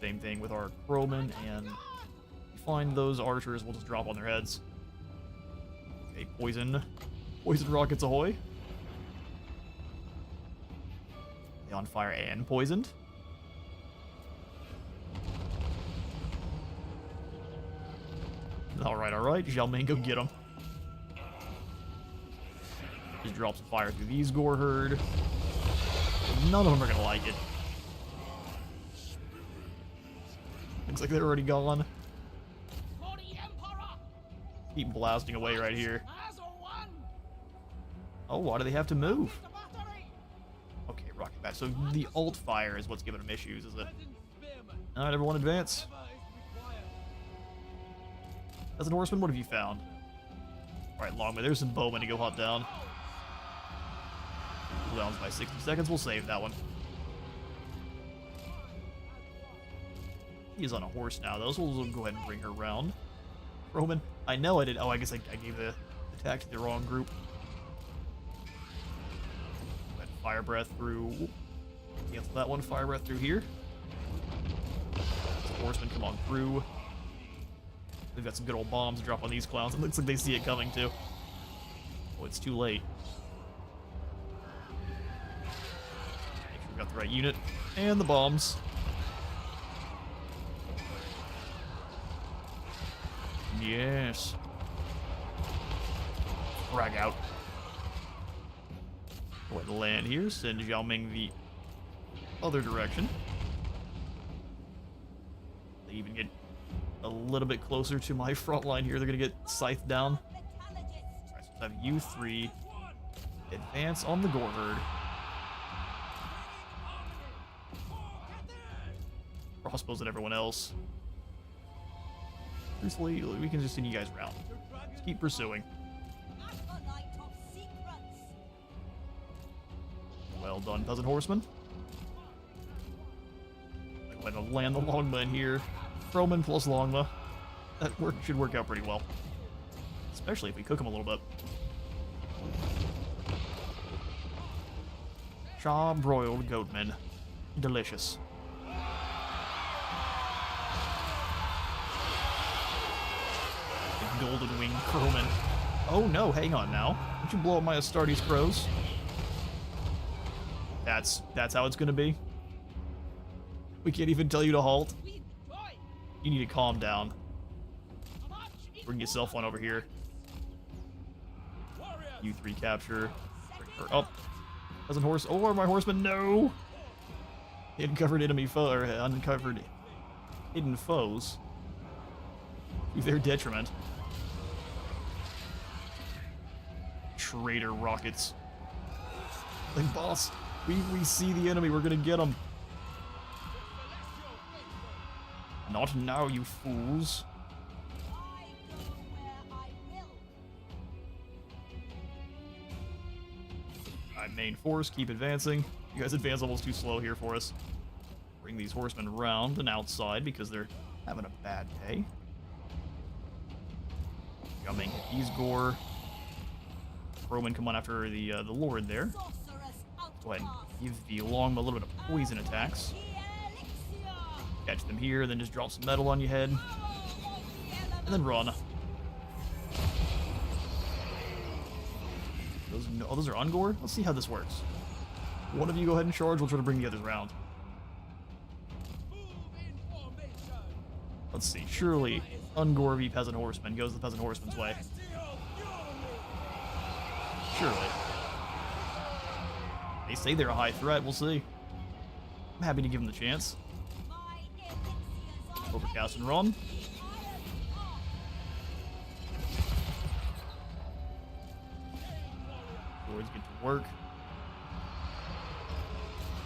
Same thing with our crowmen, and if you find those archers, we'll just drop on their heads. Okay, poison rockets ahoy. They on fire and poisoned. Alright, Zhao Ming, go get them. Just drop some fire through these gore herd. None of them are gonna like it. Looks like they're already gone. Keep blasting away right here. Oh, why do they have to move? Okay, rocket back. So the alt fire is what's giving them issues, is it? Alright, everyone advance. As an horseman, what have you found? Alright, Longman, there's some bowmen to go hunt down. Cooldowns by 60 seconds, we'll save that one. He's on a horse now, though, so we'll go ahead and bring her around. Roman, I know I did. Oh, I guess I gave the attack to the wrong group. Go ahead, fire breath through. Cancel that one. Fire breath through here. Horsemen, come on through. They've got some good old bombs to drop on these clowns. It looks like they see it coming too. Oh, it's too late. Make sure we got the right unit and the bombs. Yes. Frag out. Go ahead and land here. Send Zhao Ming the other direction. They even get a little bit closer to my front line here. They're going to get scythed down. Alright, so let's have you three advance on the gore herd. Crossbows at everyone else. Truthfully, we can just send you guys around. Just keep pursuing. Well done, Peasant Horseman. Go ahead and land the Longma in here. Crowman plus Longma. That should work out pretty well. Especially if we cook them a little bit. Char-broiled goatmen. Delicious. The golden wing crowman. Oh no, hang on now. Don't you blow up my Astartes crows? That's how it's gonna be. We can't even tell you to halt. You need to calm down. Bring yourself on over here. You three capture. Bring her up. Doesn't horse. Oh, my horseman, no! Uncovered enemy foe, or uncovered hidden foes. To their detriment. Traitor rockets. Like, boss, we see the enemy, we're gonna get them. Not now, you fools. Alright, main force, keep advancing. You guys advance almost too slow here for us. Bring these horsemen around and outside because they're having a bad day. Coming, he's gore. Roman come on after the Lord there. Go ahead and give the long a little bit of poison attacks. Catch them here, then just drop some metal on your head. And then run. Those are Ungor? Let's see how this works. One of you go ahead and charge, we'll try to bring the others around. Let's see, surely Ungor v Peasant Horseman goes the Peasant Horseman's way. Surely. They say they're a high threat, we'll see. I'm happy to give them the chance. Overcast and run. Lords get to work.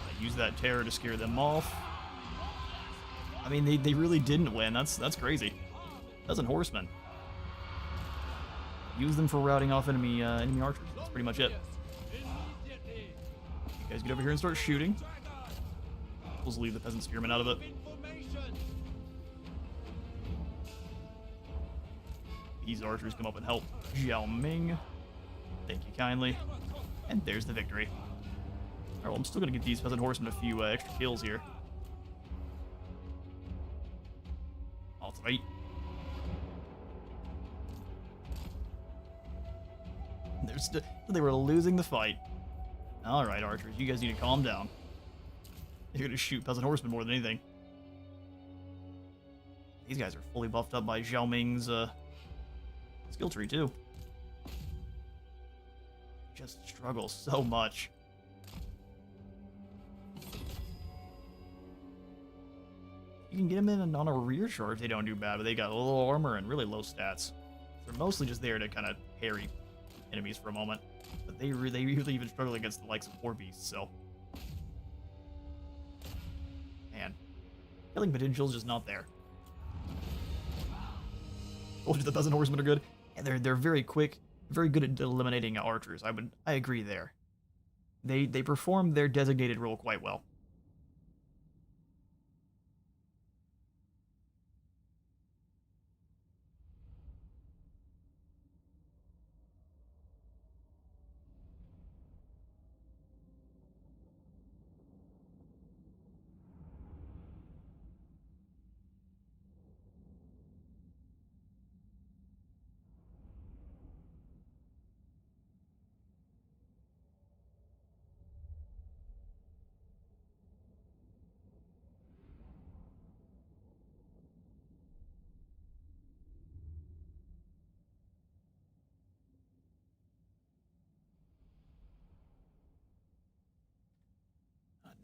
I use that terror to scare them off. I mean, they really didn't win. That's crazy. Peasant Horseman. Use them for routing off enemy archers. That's pretty much it. You guys get over here and start shooting. We'll just leave the Peasant Spearmen out of it. These archers come up and help Zhao Ming. Thank you kindly. And there's the victory. Alright, well, I'm still going to get these Peasant Horsemen a few extra kills here. That's right. They were losing the fight. Alright, archers, you guys need to calm down. You're going to shoot Peasant Horsemen more than anything. These guys are fully buffed up by Zhao Ming's skill tree, too. Just struggle so much. You can get them in on a rear charge, they don't do bad, but they got low armor and really low stats. They're mostly just there to kind of parry enemies for a moment. But they really even struggle against the likes of War Beasts, so. Man. Killing potential is just not there. Told you the Peasant Horsemen are good. And they're very quick, very good at eliminating archers. I agree there. They perform their designated role quite well.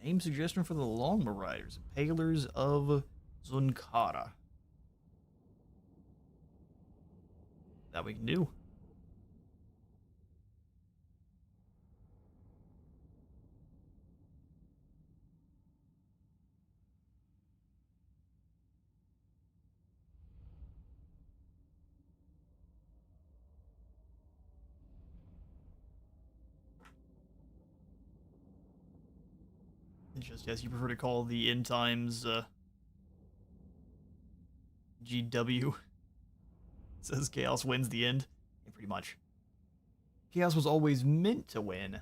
Name suggestion for the Longbow Riders, Impalers of Zunkara. That we can do. Just as you prefer to call the end times, GW. It says Chaos wins the end. Yeah, pretty much. Chaos was always meant to win.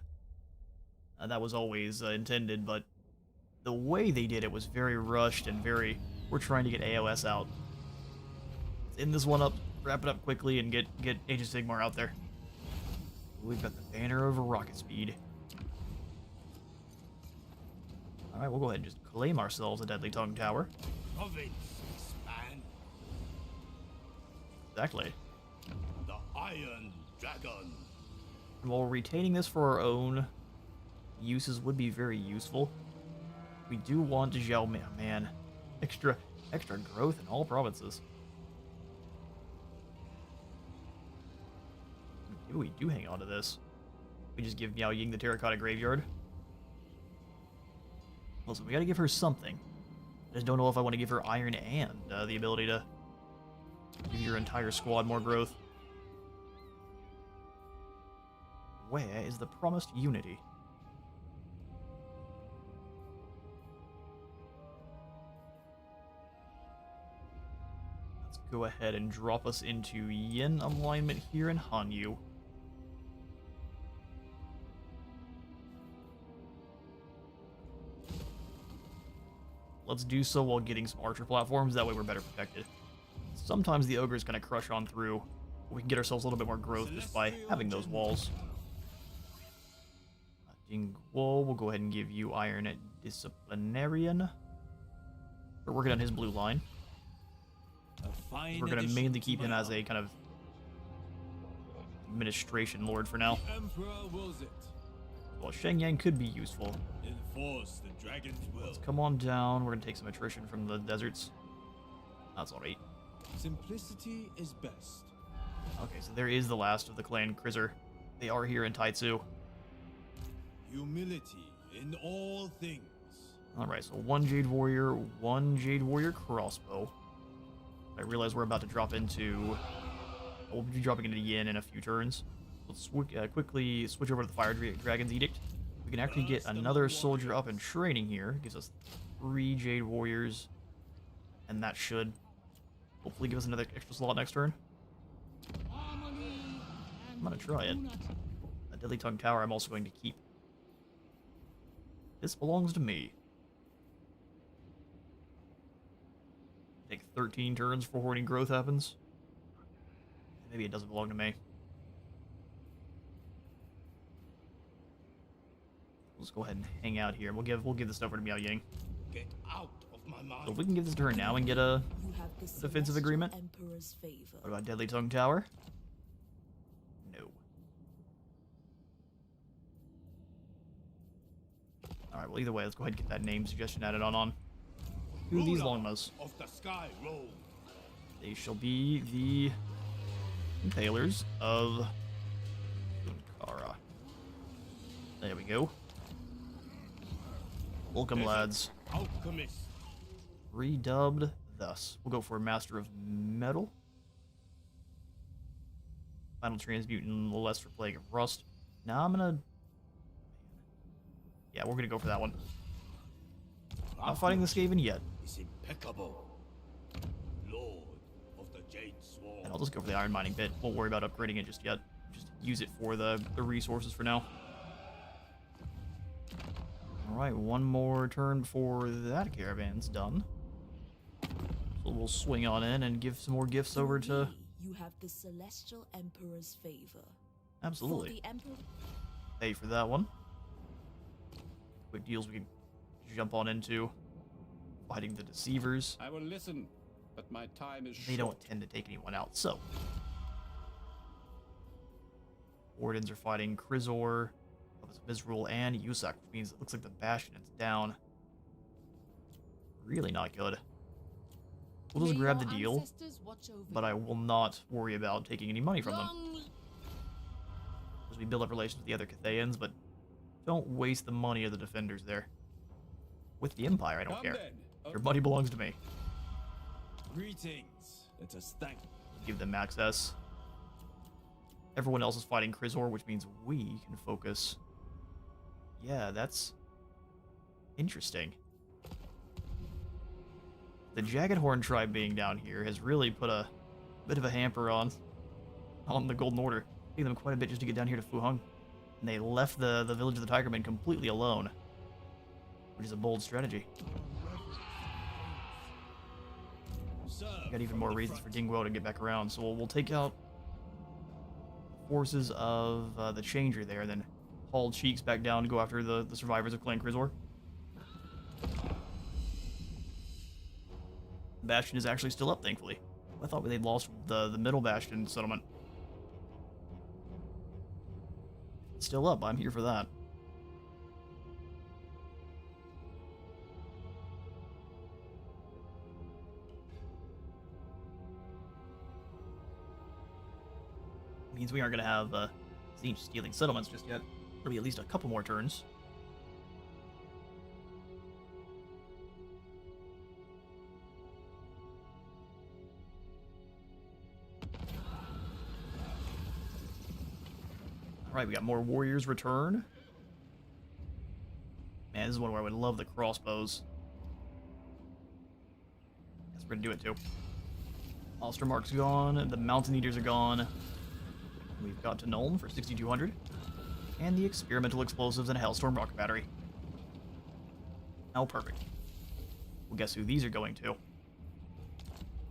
That was always intended, but the way they did it was very rushed and very, we're trying to get AOS out. Let's end this one up, wrap it up quickly, and get Age of Sigmar out there. We've got the banner of rocket speed. Alright, we'll go ahead and just claim ourselves a Deadly Tongue Tower. Province expand. Exactly. The Iron Dragon. And while retaining this for our own uses would be very useful, we do want Zhao Ming, man, extra growth in all provinces. Maybe we do hang on to this. We just give Miao Ying the Terracotta Graveyard. Listen, we gotta give her something. I just don't know if I want to give her Iron and the ability to give your entire squad more growth. Where is the promised unity? go ahead and drop us into Yin alignment here in Hanyu. Let's do so while getting some archer platforms, that way we're better protected. Sometimes the ogres kind of crush on through. We can get ourselves a little bit more growth just by having those walls. Dingwall, we'll go ahead and give you Iron Disciplinarian. We're working on his blue line. We're going to mainly keep him as a kind of administration lord for now. Emperor wills it. Well, Shenyang could be useful. Enforce the dragon's will. Let's come on down. We're going to take some attrition from the deserts. That's alright. Simplicity is best. Okay, so there is the last of the clan Krizer. They are here in Taitsu. Humility in all things. Alright, so one Jade Warrior crossbow. I realize we're about to drop into... We'll be dropping into Yin in a few turns. Let's quickly switch over to the Fire Dragon's Edict. We can actually get another soldier up in training here. Gives us 3 Jade Warriors. And that should hopefully give us another extra slot next turn. I'm gonna try it. A Deadly Tongue Tower I'm also going to keep. This belongs to me. Take 13 turns before hoarding growth happens. Maybe it doesn't belong to me. Let's go ahead and hang out here. We'll give this over to Miao Ying. Get out of my mind. So if we can give this to her now and get a You have the defensive Celestial agreement. Emperor's favor. What about Deadly Tongue Tower? No. Alright, well either way, let's go ahead and get that name suggestion added on. Who are these Longmas? Of the sky roll. They shall be the Impalers of Unkara. There we go. Welcome, lads. Alchemist. Redubbed thus. We'll go for Master of Metal. Final Transmutant, less for Plague of Rust. Now I'm gonna... Yeah, we're gonna go for that one. Not fighting the Skaven yet. Is impeccable. Lord of the Jade Swarm. And I'll just go for the Iron Mining Pit. Won't worry about upgrading it just yet. Just use it for the resources for now. Alright, one more turn before that caravan's done. So we'll swing on in and give some more gifts over to... You have the Celestial Emperor's favor. Absolutely. For the Emperor... Pay for that one. Quick deals we can jump on into. Fighting the Deceivers. I will listen, but my time is They short. don't tend to take anyone out, so... Wardens are fighting Krizor, Mizrul, and Yusak, which means it looks like the Bastion is down. Really not good. We'll just grab the deal, but I will not worry about taking any money from them. As we build up relations with the other Cathayans, but don't waste the money of the defenders there. With the Empire, I don't care. Your money belongs to me. Greetings. Let us thank. Give them access. Everyone else is fighting Krizor, which means we can focus. Yeah, that's interesting. The Jagged Horn tribe being down here has really put a bit of a hamper on the Golden Order. Taking them quite a bit just to get down here to Fuheng. And they left the village of the Tigermen completely alone. Which is a bold strategy. Got even more reasons for Dingguo to get back around, so we'll take out forces of the Changer there, then haul Cheeks back down to go after the survivors of Clan Krizor. Bastion is actually still up, thankfully. I thought they'd lost the middle Bastion settlement. It's still up, I'm here for that. Means we aren't going to have Siege stealing settlements just yet. It'll be at least a couple more turns. Alright, we got more warriors return. Man, this is one where I would love the crossbows. Guess we're going to do it too. Ostermark's gone, the Mountain Eaters are gone. We've got to Nuln for 6,200. And the Experimental Explosives and a Hellstorm Rocket Battery. Now perfect. Well, guess who these are going to?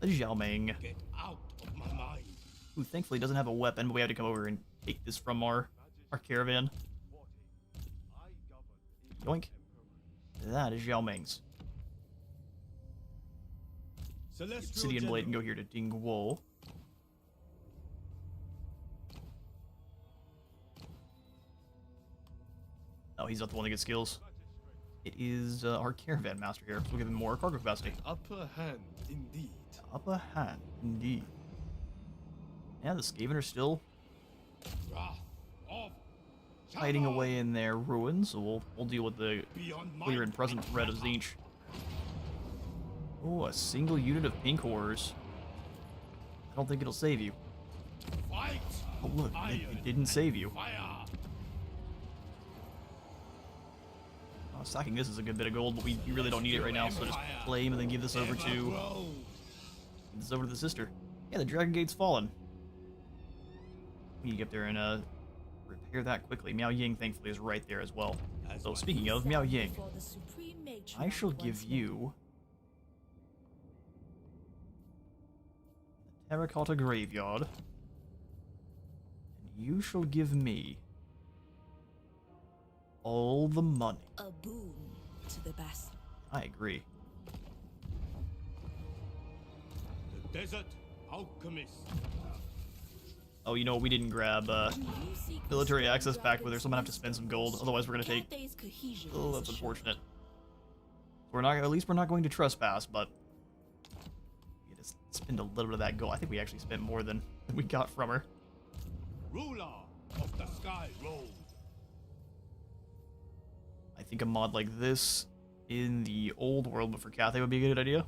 The Zhao Ming. Get out of my mind. Who thankfully doesn't have a weapon, but we have to come over and take this from our caravan. Yoink. That is Zhao Ming's. Obsidian Blade can go here to Dingguo. Oh, he's not the one that gets skills. It is our caravan master here. So we'll give him more cargo capacity. Upper hand, indeed. Upper hand, indeed. Yeah, the Skaven are still hiding away in their ruins, so we'll deal with the clear and present threat of Tzeentch. Oh, a single unit of pink horrors. I don't think it'll save you. Fight! Oh look, it didn't save you. Fire! Stocking this is a good bit of gold, but we really don't need it right now, so just claim and then give this over to the sister. Yeah, the Dragon Gate's fallen. We need to get up there and repair that quickly. Miao Ying, thankfully, is right there as well. So speaking of Miao Ying, I shall give you the Terracotta Graveyard, and you shall give me all the money. A boon to the best. I agree. The desert alchemist. Oh, you know what? We didn't grab military access back with her, so I'm gonna have to spend some gold. Otherwise, we're gonna take. Oh, that's unfortunate. We're not. At least we're not going to trespass, but we had to spend a little bit of that gold. I think we actually spent more than we got from her. Ruler of the sky road. I think a mod like this in the old world, but for Cathay would be a good idea.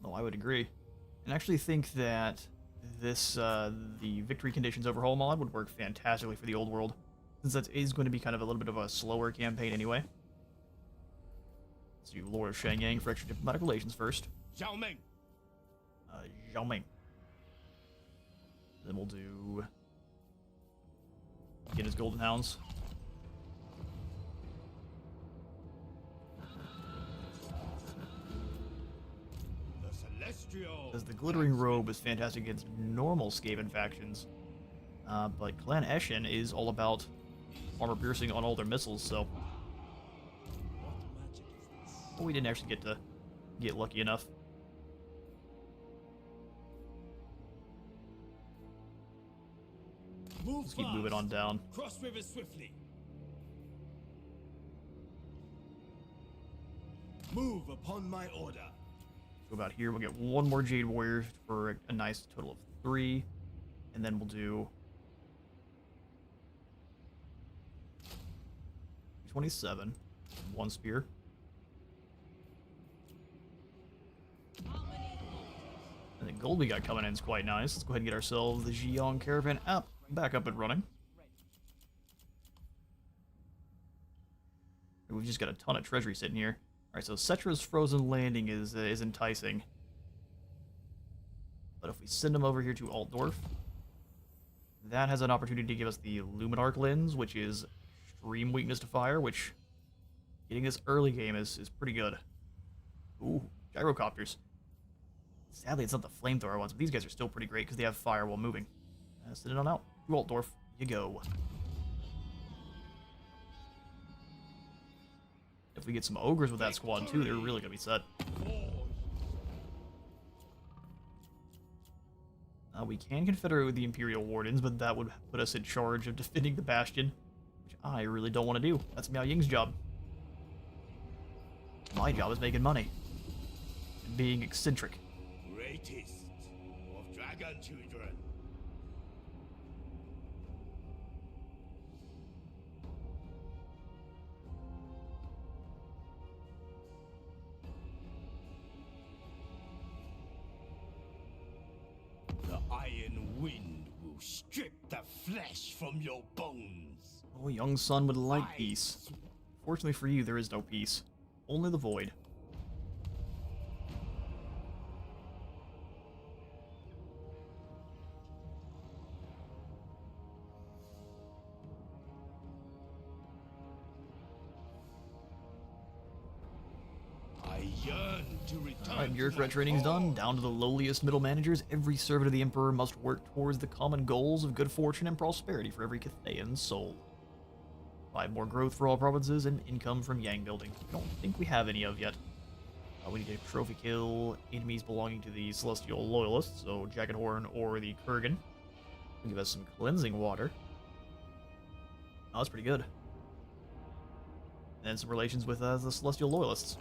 No, I would agree. And I actually think that this, the Victory Conditions Overhaul mod would work fantastically for the old world, since that is going to be kind of a little bit of a slower campaign anyway. Let's do Lord of Shangyang for extra diplomatic relations first. Zhao Ming. Zhao Ming. Then we'll do get his Golden Hounds. Because the Glittering Robe is fantastic against normal Skaven factions, but Clan Eshin is all about armor piercing on all their missiles, so we didn't actually get to get lucky enough. Let's keep moving on down. Cross river swiftly. Move upon my order. Go about here. We'll get one more Jade Warrior for a nice total of 3, and then we'll do 27. 1 spear. And the gold we got coming in is quite nice. Let's go ahead and get ourselves the Ziyang Caravan back up and running. We've just got a ton of treasury sitting here. Alright, so Cetra's Frozen Landing is enticing. But if we send them over here to Altdorf, that has an opportunity to give us the Luminarch Lens, which is extreme weakness to fire, which getting this early game is pretty good. Ooh, gyrocopters. Sadly, it's not the flamethrower ones, but these guys are still pretty great because they have fire while moving. Send it on out. To Altdorf, you go. If we get some ogres with that squad too, they're really gonna be set. We can confederate with the Imperial Wardens, but that would put us in charge of defending the Bastion, which I really don't want to do. That's Miao Ying's job. My job is making money. And being eccentric. Greatest of dragon children. The iron wind will strip the flesh from your bones. Oh, young son would like peace. Fortunately for you, there is no peace. Only the void. yearn to return. Alright, to bureaucrat my training's done. home. Down to the lowliest middle managers. Every servant of the Emperor must work towards the common goals of good fortune and prosperity for every Cathayan soul. 5 more growth for all provinces and income from Yang building. I don't think we have any of yet. We need to trophy kill enemies belonging to the Celestial Loyalists, so Jagged Horn or the Kurgan. Give us some cleansing water. Oh, that's pretty good. And some relations with the Celestial Loyalists.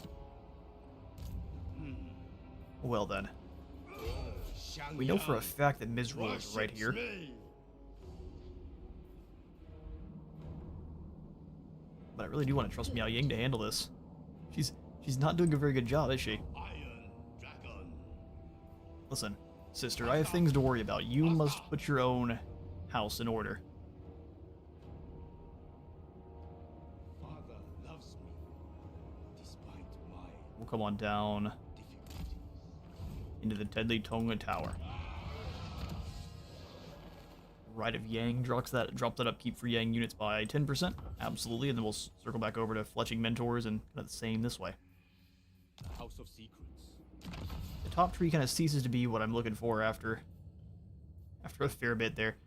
Well then. We know for a fact that Mizrul is right here. But I really do want to trust Miao Ying to handle this. She's not doing a very good job, is she? Iron Dragon. Listen, sister, I have things to worry about. You must put your own house in order. Father loves me, despite my We'll come on down difficulties. into the Deadly Tonga Tower. Rite of Yang drops that upkeep for Yang units by 10%. Absolutely, and then we'll circle back over to Fletching Mentors and kind of the same this way. The House of Secrets. The top tree kind of ceases to be what I'm looking for after a fair bit there.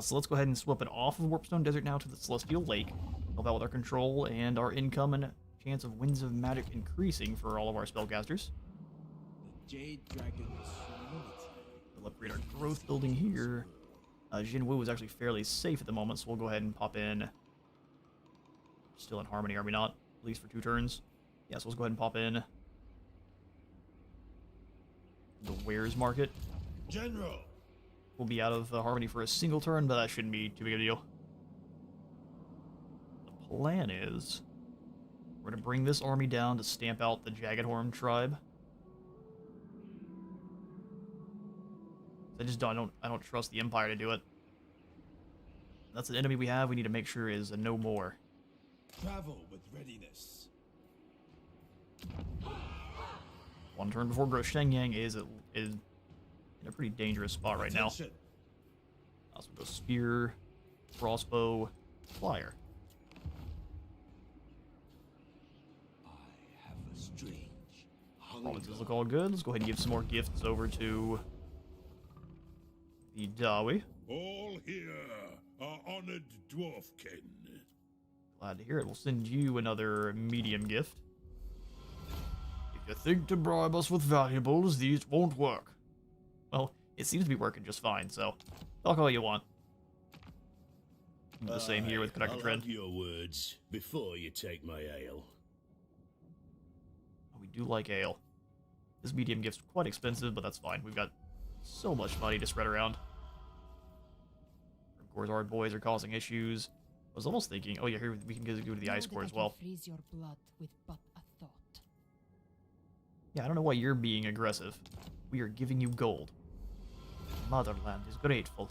So let's go ahead and swap it off of Warpstone Desert now to the Celestial Lake. Help out with our control and our income and chance of Winds of Magic increasing for all of our spellcasters. The Jade Dragon's humility. We'll upgrade our growth building here. Jinwu is actually fairly safe at the moment, so we'll go ahead and pop in. Still in Harmony, are we not? At least for 2 turns. Yeah, so let's go ahead and pop in the Wares Market. General. We'll be out of Harmony for a single turn, but that shouldn't be too big of a deal. The plan is we're going to bring this army down to stamp out the Jagged Horn tribe. I don't trust the Empire to do it. That's an enemy we have. We need to make sure is a no more. Travel with readiness. 1 turn before Gross Shenyang is in a pretty dangerous spot right now. Attention. Also go Spear, Crossbow, Flyer. I have a strange hunger. Provinces look all good. Let's go ahead and give some more gifts over to the Dawi. All here are honored dwarfkin. Glad to hear it. We'll send you another medium gift. If you think to bribe us with valuables, these won't work. Well, it seems to be working just fine, so talk all you want. The same here with Conductor I'll Trend. have your words before you take my ale. We do like ale. This medium gift's quite expensive, but that's fine. We've got so much money to spread around. Gorzard boys are causing issues. I was almost thinking, oh yeah, here we can go to the Ice Core as well. Freeze your blood with but a thought. Yeah, I don't know why you're being aggressive. We are giving you gold. Motherland is grateful.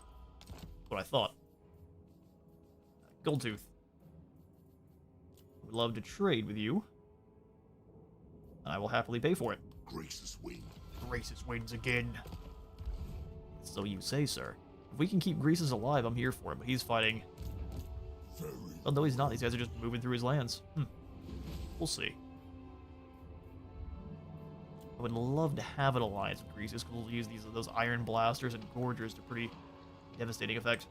That's what I thought. Goldtooth. Would love to trade with you. And I will happily pay for it. Grace's wing. Graces wins again. So you say, sir. If we can keep Greases alive, I'm here for it, but he's fighting. Very. Oh, no, he's not. These guys are just moving through his lands. We'll see. I would love to have an alliance with Greases, because we'll use those Iron Blasters and Gorgers to pretty devastating effect.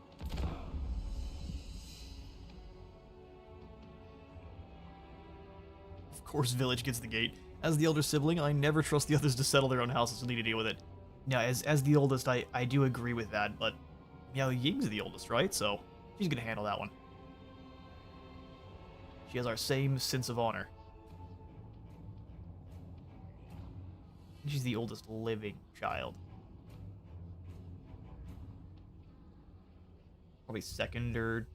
Of course, Village gets the gate. As the elder sibling, I never trust the others to settle their own houses, so need to deal with it. Now, as the oldest, I do agree with that, but Miao Ying's the oldest, right? So she's gonna handle that one. She has our same sense of honor. She's the oldest living child. Probably second or...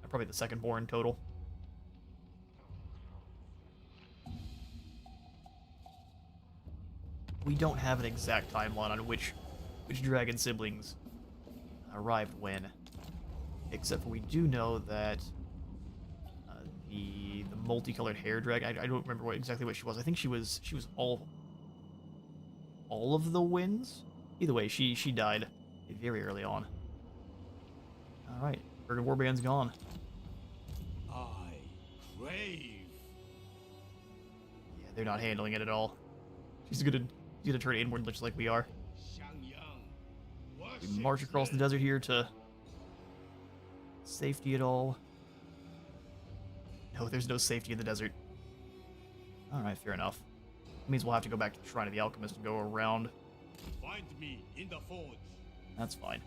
probably the second born total. We don't have an exact timeline on which dragon siblings arrived when. Except for we do know that the multicolored hair dragon, I don't remember exactly what she was. I think she was all of the winds? Either way, she died very early on. Alright, Kurgan Warband's gone. I crave. Yeah, They're not handling it at all. She's gonna turn inward just like we are. We march across the desert here to safety at all. No, there's no safety in the desert. Alright, fair enough. It means we'll have to go back to the Shrine of the Alchemist and go around. Find me in the forge. That's fine.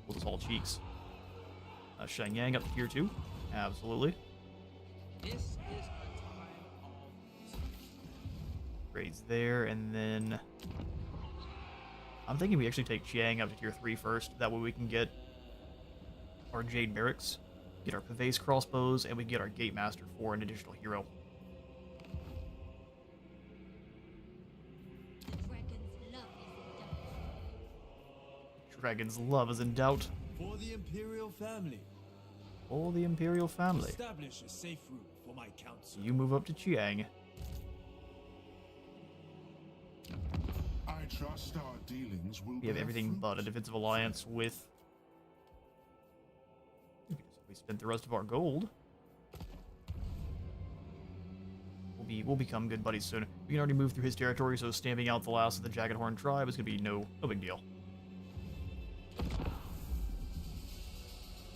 We'll just all cheeks. Shenyang up to tier 2. Absolutely. This is a time of Grades there, and then I'm thinking we actually take Chiang up to tier 3 first. That way we can get our Jade Barracks, get our Pavase crossbows, and we can get our Gate Master for an additional hero. Dragon's love is in doubt. for the Imperial family. For the Imperial family. Establish a safe route for my council. You move up to Chiang. I trust our dealings will We have bear everything fruit. but a defensive alliance with... We spent the rest of our gold. We'll become good buddies soon. We can already move through his territory, so stamping out the last of the Jagged Horn tribe is gonna be no big deal.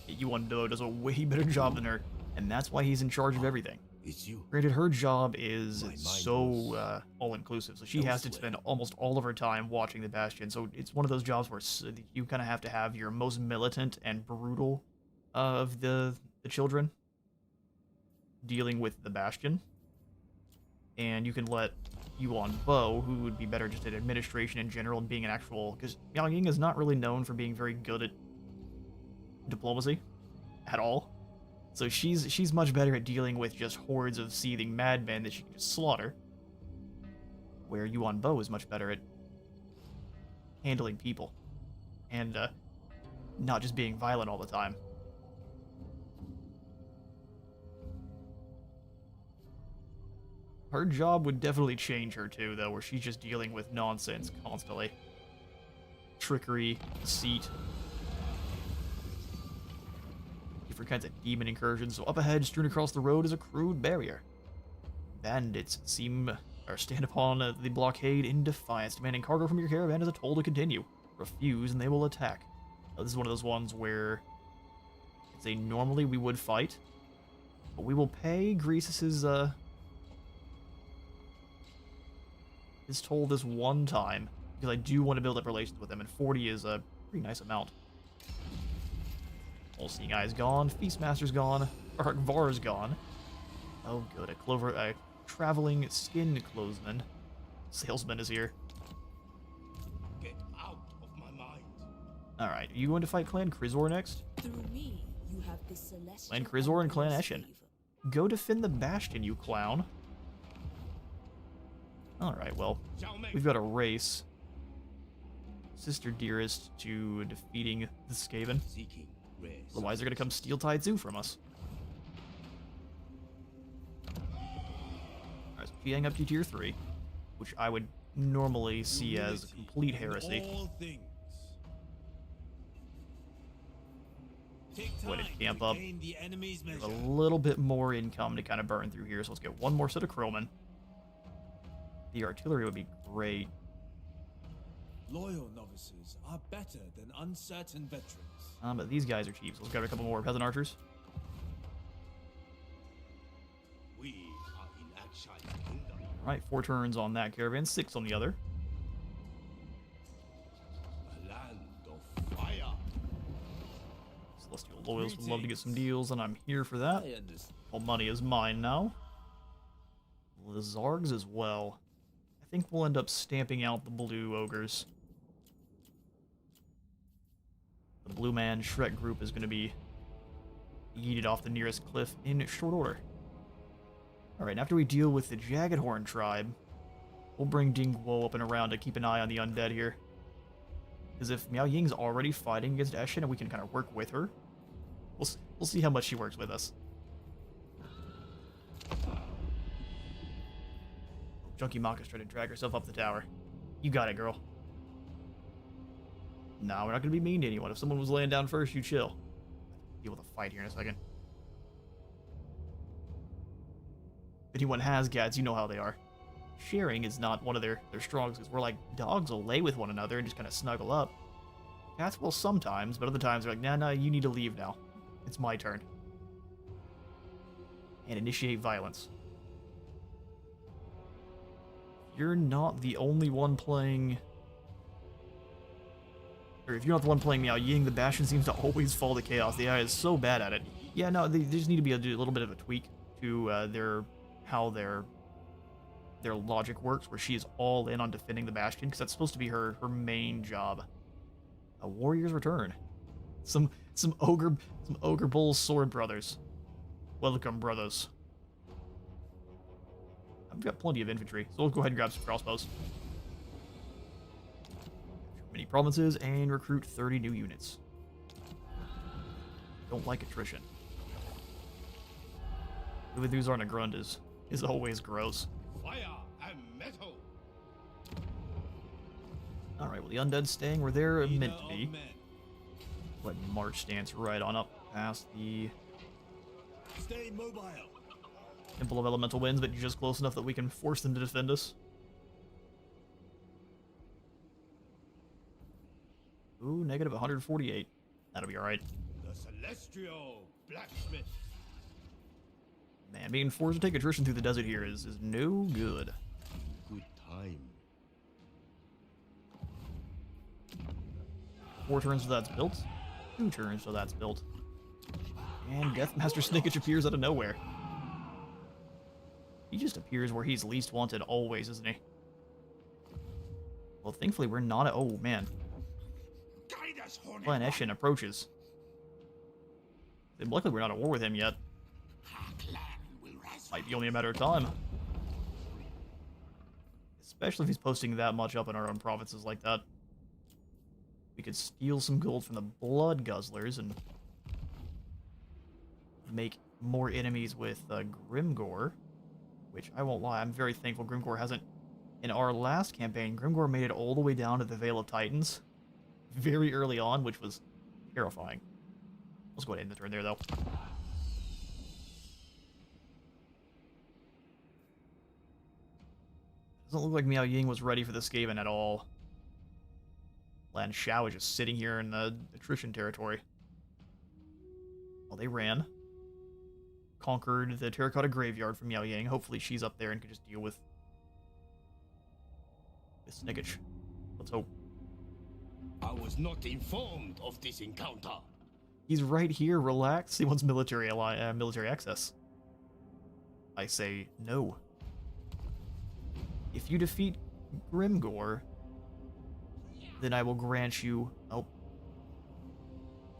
Yuan Do does a way better job than her, and that's why he's in charge of everything. It's you. Granted, her job is My mind so all-inclusive, so she has to spend almost all of her time watching the Bastion, so it's one of those jobs where you kind of have to have your most militant and brutal of the children dealing with the Bastion. And you can let Yuan Bo, who would be better just at administration in general and being an actual... Because Miao Ying is not really known for being very good at diplomacy at all. So she's much better at dealing with just hordes of seething madmen that she can just slaughter. Where Yuan Bo is much better at handling people. And not just being violent all the time. Her job would definitely change her too, though, where she's just dealing with nonsense constantly. Trickery, deceit. Different kinds of demon incursions. So up ahead, strewn across the road, is a crude barrier. Bandits stand upon the blockade in defiance, demanding cargo from your caravan as a toll to continue. Refuse and they will attack. Now, this is one of those ones where normally we would fight, but we will pay Greasus's his toll this one time, because I do want to build up relations with him, and 40 is a pretty nice amount. All-Seeing Eye's gone, Feastmaster's gone, Var's gone. Oh good, a traveling skin clothesman. Salesman is here. Get out of my mind. Alright, are you going to fight Clan Krizor next? Through me, you have the celestial Clan Krizor and Clan Emperor's Eshin. favor. Go defend the Bastion, you clown. Alright, well, Zhao Ming. we've got a race. Sister Dearest to defeating the Skaven. Seeking rare. Otherwise, they're going to come steal Tide Zoo from us. Alright, so Chiang up to tier 3, which I would normally see as a complete heresy. All things. Take Way to time camp up. gain the enemy's We have measure. a little bit more income to kind of burn through here, so let's get one more set of Crowmen. The artillery would be great. Loyal novices are better than uncertain veterans. But these guys are cheap, so let's grab a couple more peasant archers. We are in Akshai's kingdom. Alright, 4 turns on that caravan, 6 on the other. A land of fire. Celestial Loyals would love to get some deals, and I'm here for that. All money is mine now. The Zargs as well. I think we'll end up stamping out the blue ogres. The blue man Shrek group is going to be yeeted off the nearest cliff in short order. Alright, after we deal with the Jagged Horn tribe, we'll bring Ding Guo up and around to keep an eye on the undead here. Because if Miao Ying's already fighting against Eshin and we can kind of work with her, we'll see how much she works with us. Junkie Maka's trying to drag herself up the tower. You got it, girl. No, we're not going to be mean to anyone. If someone was laying down first, you chill. Deal with a fight here in a second. If anyone has cats, you know how they are. Sharing is not one of their strongs, because we're like, dogs will lay with one another and just kind of snuggle up. Cats will sometimes, but other times they're like, nah, you need to leave now. It's my turn. And initiate violence. You're not the only one playing... Or if you're not the one playing Miao Ying, the Bastion seems to always fall to chaos. The AI is so bad at it. Yeah, no, they just need to be able to do a little bit of a tweak to how their logic works, where she is all in on defending the Bastion, because that's supposed to be her main job. A warrior's return. Some ogre bull sword brothers. Welcome, brothers. I've got plenty of infantry, so we'll go ahead and grab some crossbows. Many provinces and recruit 30 new units. Don't like attrition. Moving through Zarnagrund is always gross. Fire and metal. Alright, well, the undead staying where they're meant to be. Let March stance right on up past the Stay mobile. Temple of Elemental Winds, but just close enough that we can force them to defend us. Ooh, negative 148. That'll be alright. The celestial blacksmith. Man, being forced to take attrition through the desert here is no good. Good time. 4 turns till that's built. 2 turns till that's built. And Deathmaster Snickage appears out of nowhere. He just appears where he's least wanted always, isn't he? Well, thankfully we're not at... Oh, man. Clan Eshin approaches. Luckily we're not at war with him yet. Might be only a matter of time. Especially if he's posting that much up in our own provinces like that. We could steal some gold from the Blood Guzzlers and make more enemies with Grimgore. Which, I won't lie, I'm very thankful Grimgore hasn't... In our last campaign, Grimgore made it all the way down to the Vale of Titans. Very early on, which was terrifying. Let's go ahead and end the turn there, though. Doesn't look like Miao Ying was ready for the Skaven at all. Lan Shao is just sitting here in the attrition territory. Well, they ran. Conquered the Terracotta Graveyard from Miao Ying. Hopefully she's up there and can just deal with Snickage. Let's hope. I was not informed of this encounter. He's right here, relax. He wants military access. I say no. If you defeat Grimgore, then I will grant you... Oh.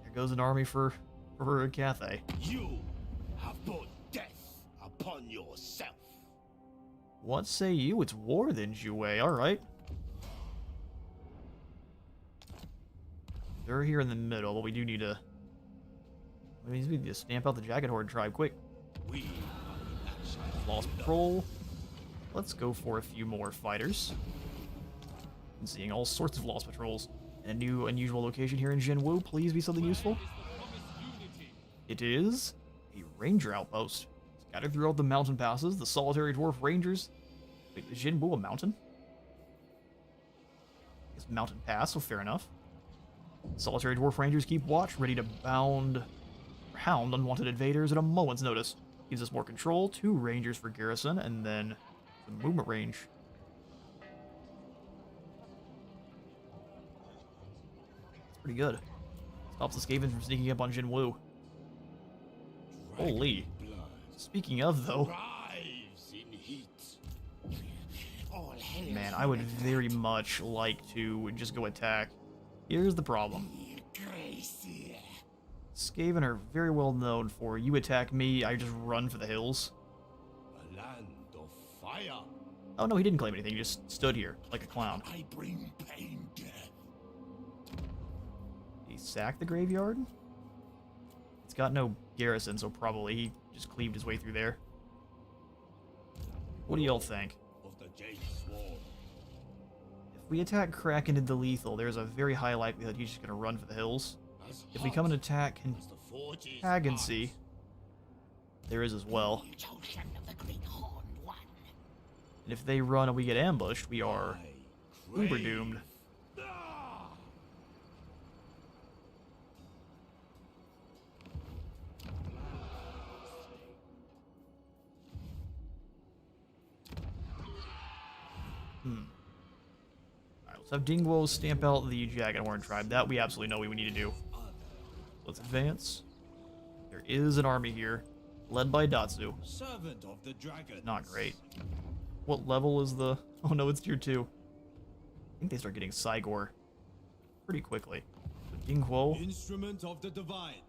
There goes an army for Cathay. You have brought death upon yourself. What say you? It's war then, Jouet. Alright. They're here in the middle, but we do need to... We need to stamp out the Jagged Horde tribe quick. We Lost Patrol. Let's go for a few more fighters. I'm seeing all sorts of Lost Patrols. And a new unusual location here in Jinwu. Please be something useful. It is a ranger outpost. Scattered throughout the mountain passes, the solitary dwarf rangers... Wait, is Jinwu a mountain? It's mountain pass, so fair enough. Solitary dwarf rangers keep watch, ready to hound unwanted invaders at a moment's notice. Gives us more control, 2 rangers for garrison, and then the movement range. It's pretty good. Stops the Skaven from sneaking up on Jinwu. Holy. Speaking of, though... Man, I would very much like to just go attack. Here's the problem. Skaven are very well known for, you attack me, I just run for the hills. A land of fire. Oh no, he didn't claim anything, he just stood here, like a clown. I bring pain, death. He sacked the graveyard? It's got no garrison, so probably he just cleaved his way through there. What do y'all think? Of the Jade Sword. If we attack Kraken into lethal, there's a very high likelihood he's just gonna run for the hills. If we come and attack Contagency, there is as well. And if they run and we get ambushed, we are uber doomed. Alright, let's have Dingwo stamp out the Jaggedhorn tribe. That we absolutely know what we need to do. Let's advance. There is an army here, led by Datsu. Servant of the dragon. Not great. What level is the... Oh no, it's tier 2. I think they start getting Cygor pretty quickly. So Dingwo, Instrument of the divine.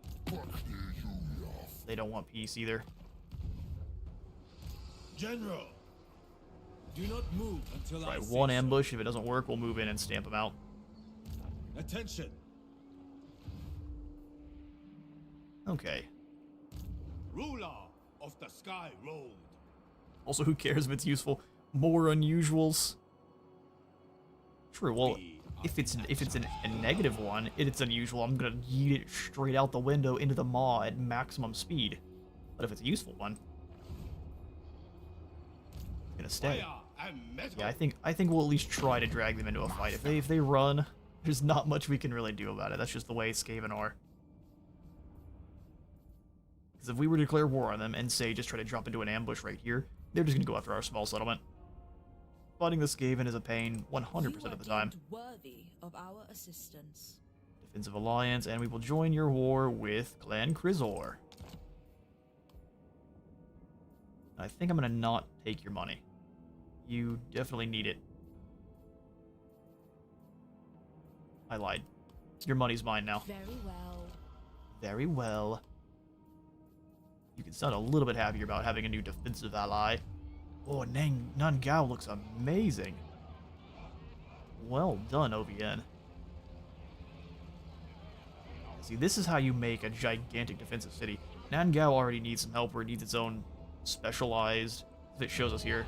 they don't want peace either. General. Do not move until Try I say one so. ambush. If it doesn't work, we'll move in and stamp them out. Attention. Okay. Ruler of the Sky Road. Also, who cares if it's useful? More unusuals. True. Well, if it's a negative one, it's unusual. I'm gonna yeet it straight out the window into the maw at maximum speed. But if it's a useful one, it's gonna stay. Fire and metal. Yeah, I think we'll at least try to drag them into a fight. If they run, there's not much we can really do about it. That's just the way Skaven are. Because if we were to declare war on them and say just try to drop into an ambush right here, they're just gonna go after our small settlement. Fighting the Skaven is a pain 100% of the time. Worthy of our assistance. Defensive alliance, and we will join your war with Clan Krizor. I think I'm gonna not take your money. You definitely need it. I lied. Your money's mine now. Very well. Very well. You can sound a little bit happier about having a new defensive ally. Oh, Nangao looks amazing. Well done, OVN. See, this is how you make a gigantic defensive city. Nangao already needs some help, or it needs its own specialized, as it shows us here.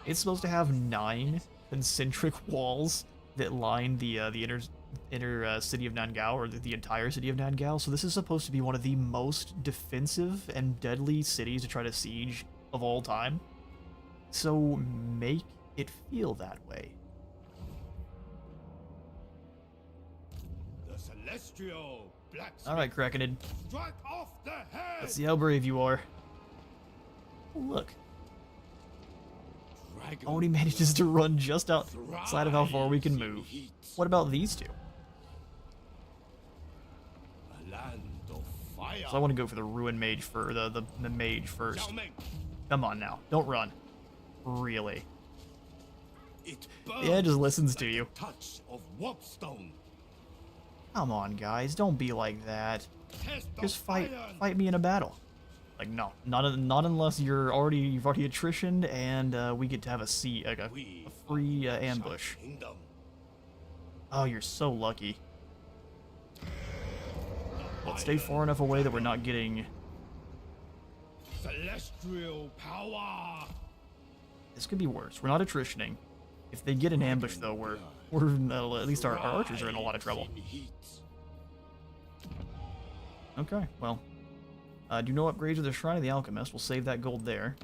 It's supposed to have 9 concentric walls that line the inner city of Nangao, or the entire city of Nangao. So this is supposed to be one of the most defensive and deadly cities to try to siege of all time. So make it feel that way. The celestial blacksmith. All right, Krakenid. Strike off the head. Let's see how brave you are. Look. Dragon Only manages to run just outside of how far we can move. What about these two? A land of fire. So I want to go for the Ruin Mage for the Mage first. Zhao Ming. Come on now, don't run. Really? It Yeah, it just burns listens to like you. a touch of warpstone. Come on, guys, don't be like that. Test of Just fight iron. me in a battle. Like no, not unless you've already attritioned and we get to have a We free are the ambush. Kingdom. Oh, you're so lucky. Let's stay far enough away that we're not getting. Celestial power. This could be worse. We're not attritioning. If they get an ambush, though, we're at least our archers are in a lot of trouble. Heat. Okay, well, do no upgrades to the Shrine of the Alchemist. We'll save that gold there.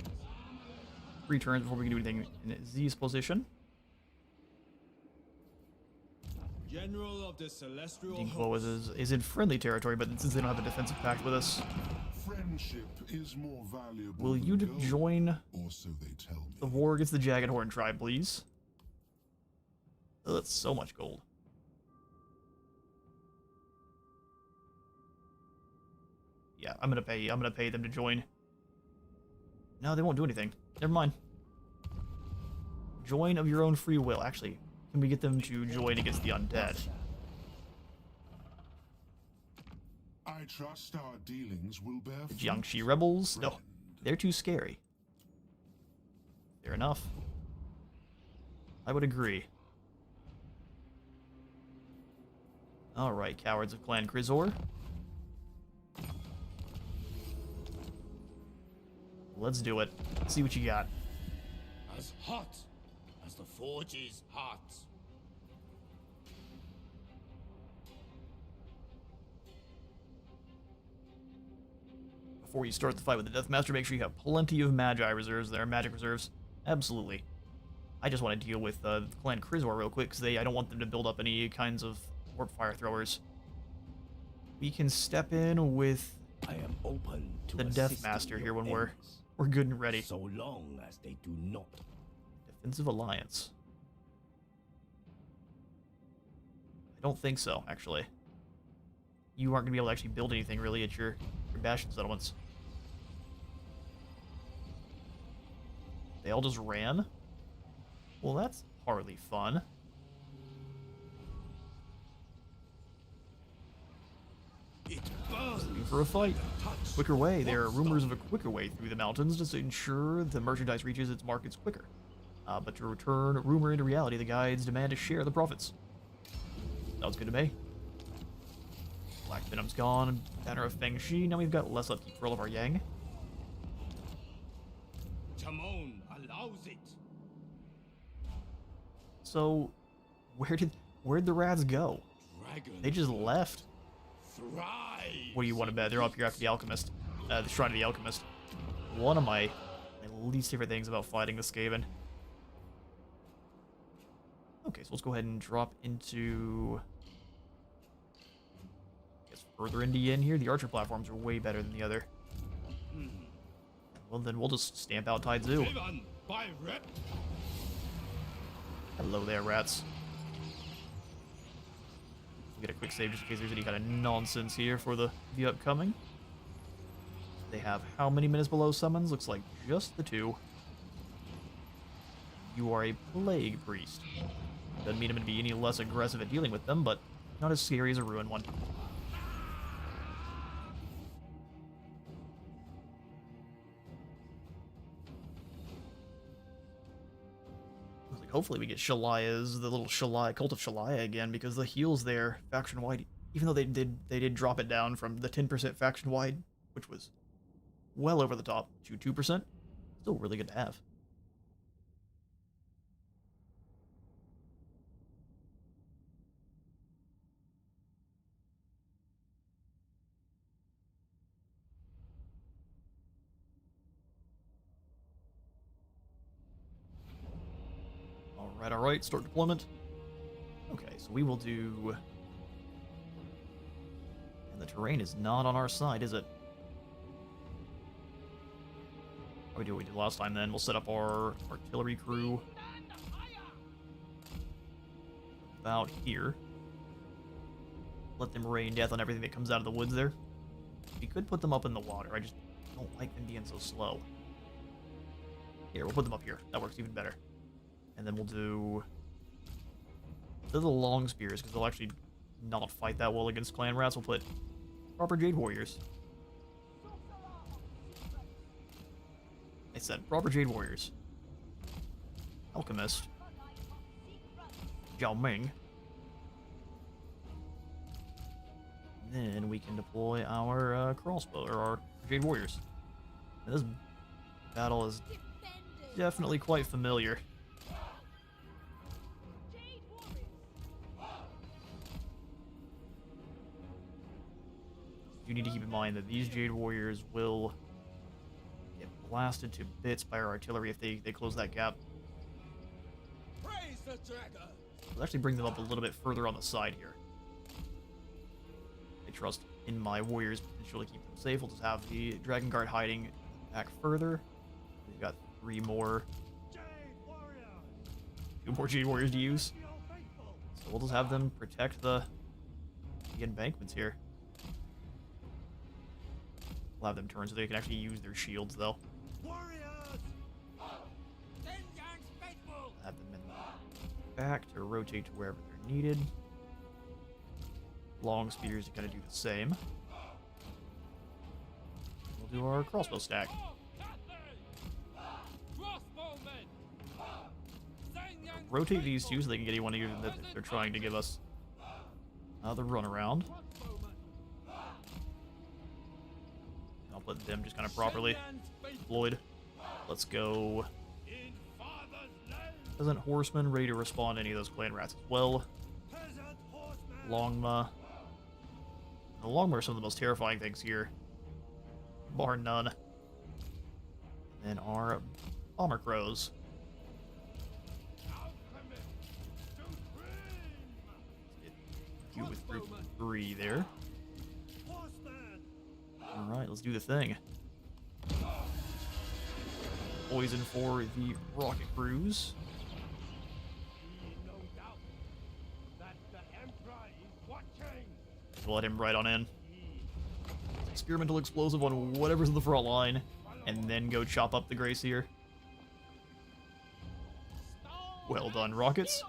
3 turns before we can do anything in Z's position. General of the celestial Dingwo host. is in friendly territory, but since they don't have a defensive pact with us, Friendship is more valuable. will you than gold, join or so they tell me. the war against the Jaggedhorn tribe, please? Oh, that's so much gold. Yeah, I'm gonna pay them to join. No, they won't do anything. Never mind. Join of your own free will. Actually, can we get them to join against the undead? I trust our dealings will bear The fruit, Jiangxi rebels? No, friend. they're too scary. Fair enough. I would agree. Alright, cowards of Clan Krizor. Let's do it. See what you got. As hot as the forge is hot. Before you start the fight with the Deathmaster, make sure you have plenty of Magi reserves there. Magic reserves. Absolutely. I just want to deal with Clan Krizor real quick, because I don't want them to build up any kinds of warp fire throwers. We can step in with I am open to the Death Master here when we're good and ready. so long as they do not. Defensive Alliance. I don't think so, actually. You aren't going to be able to actually build anything, really, at your Bastion settlements. They all just ran? Well, that's hardly fun. Looking for a fight. Quicker way. There are rumors of a quicker way through the mountains to ensure the merchandise reaches its markets quicker. But to return rumor into reality, the guides demand to share the profits. Sounds good to me. Black Venom's gone. Banner of Feng Shi. Now we've got less upkeep for all of our Yang. Timon allows it. So, where'd the rats go? Dragon They just left. thrive. What do you want to bet? They're up here after the Alchemist. The Shrine of the Alchemist. One of my least favorite things about fighting the Skaven. Okay, so let's go ahead and drop into... I guess further into Yin here. The Archer platforms are way better than the other. Well, then we'll just stamp out Tide Zoo. Driven by rep. Hello there, rats. We'll get a quick save just in case there's any kind of nonsense here for the upcoming. They have how many minutes below summons? Looks like just the 2. You are a Plague Priest. Doesn't mean I'm going to be any less aggressive at dealing with them, but not as scary as a Ruin one. Hopefully we get Shalaya's, the little Shalaya, Cult of Shalaya again, because the heals there, faction-wide, even though they did drop it down from the 10% faction-wide, which was well over the top, to 2%, still really good to have. Alright, start deployment. Okay, so we will do... And the terrain is not on our side, is it? Probably do what we did last time then. We'll set up our artillery crew about here. Let them rain death on everything that comes out of the woods there. We could put them up in the water, I just don't like them being so slow. Here, we'll put them up here. That works even better. And then we'll do the long spears, because they'll actually not fight that well against clan rats. We'll put proper Jade Warriors. I said proper Jade Warriors. Alchemist. Zhao Ming. And then we can deploy our crossbow, or our Jade Warriors. And this battle is definitely quite familiar. You need to keep in mind that these Jade Warriors will get blasted to bits by our artillery if they close that gap. Praise the dragon. Let's actually bring them up a little bit further on the side here. I trust in my warriors' potential to keep them safe. We'll just have the Dragon Guard hiding back further. We've got 3 more. 2 more Jade Warriors to use. So we'll just have them protect the embankments here. We'll have them turn so they can actually use their shields, though. Have them in the back to rotate to wherever they're needed. Long spears to kind of do the same. We'll do our crossbow stack. Rotate these 2 so they can get anyone even that they're trying to give us the runaround. I'll put them just kind of properly deployed. Let's go. Peasant Horseman ready to respond to any of those clan rats as well. Longma. The Longma are some of the most terrifying things here, bar none. And then our Bomber Crows. 2 with group 3 there. Alright, let's do the thing. Poison for the rocket crews. We'll let him right on in. Experimental explosive on whatever's in the front line, and then go chop up the Gracier. Well done, rockets.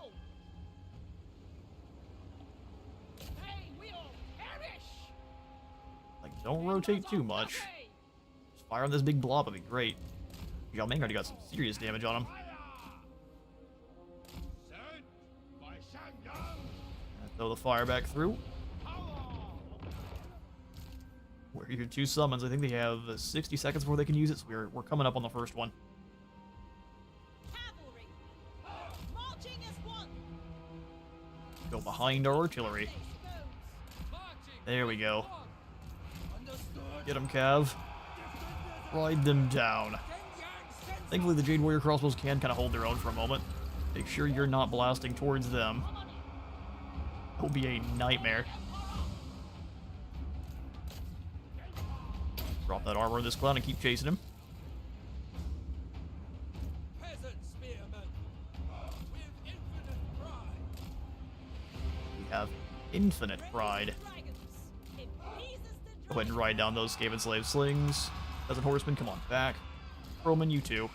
Like, don't rotate too much. Just fire on this big blob would be great. Zhao Ming already got some serious damage on him. Throw the fire back through. Where are your 2 summons? I think they have 60 seconds before they can use it, so we're coming up on the first one. Cavalry, marching as one. Go behind our artillery. There we go. Get them, Cav. Ride them down. Thankfully, the Jade Warrior crossbows can kind of hold their own for a moment. Make sure you're not blasting towards them. It'll be a nightmare. Drop that armor in this clown and keep chasing him. Peasant spearmen with infinite pride. We have infinite pride. Go ahead and ride down those Skaven slave slings. Peasant horsemen, come on back. Roman, you too.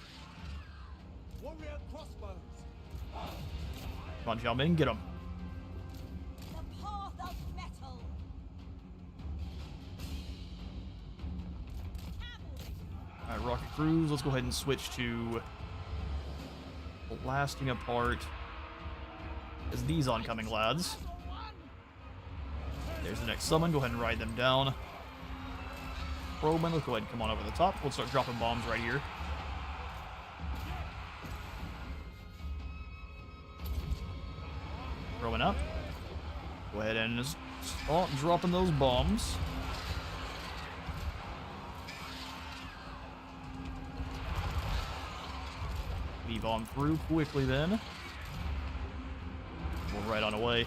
Warrior crossbows. Come on, Zhao Ming, get him. The path of metal. Alright, rocket crews, let's go ahead and switch to blasting apart as these oncoming lads. There's the next summon, go ahead and ride them down. Roman, let's go ahead and come on over the top. We'll start dropping bombs right here. Roman up. Go ahead and just start dropping those bombs. Weave on through quickly then. We're right on away.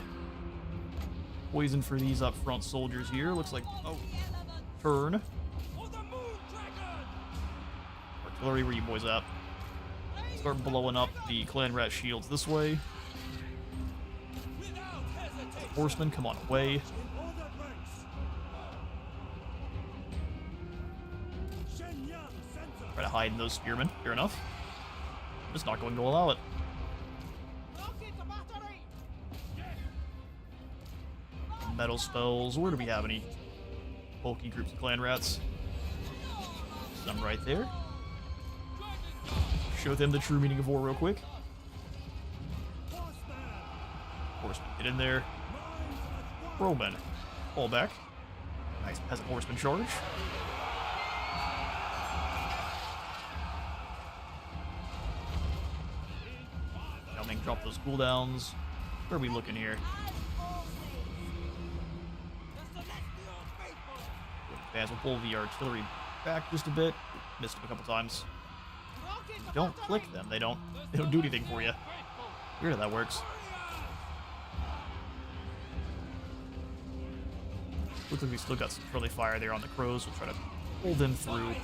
Poison for these up front soldiers here. Looks like, oh, turn. Artillery, where you boys at? Start blowing up the clan rat shields this way. Horsemen, come on away. Try to hide in those spearmen. Fair enough. I'm just not going to allow it. Metal spells. Where do we have any bulky groups of clan rats? Some right there. Show them the true meaning of war real quick. Horseman, get in there. Roman, fall back. Nice peasant horseman charge. Zhao Ming, drop those cooldowns. Where are we looking here? Advance, we'll pull the artillery back just a bit. Missed them a couple times. Don't click them. They don't do anything for you. Weird how that works. Looks like we still got some friendly fire there on the crows. We'll try to pull them through.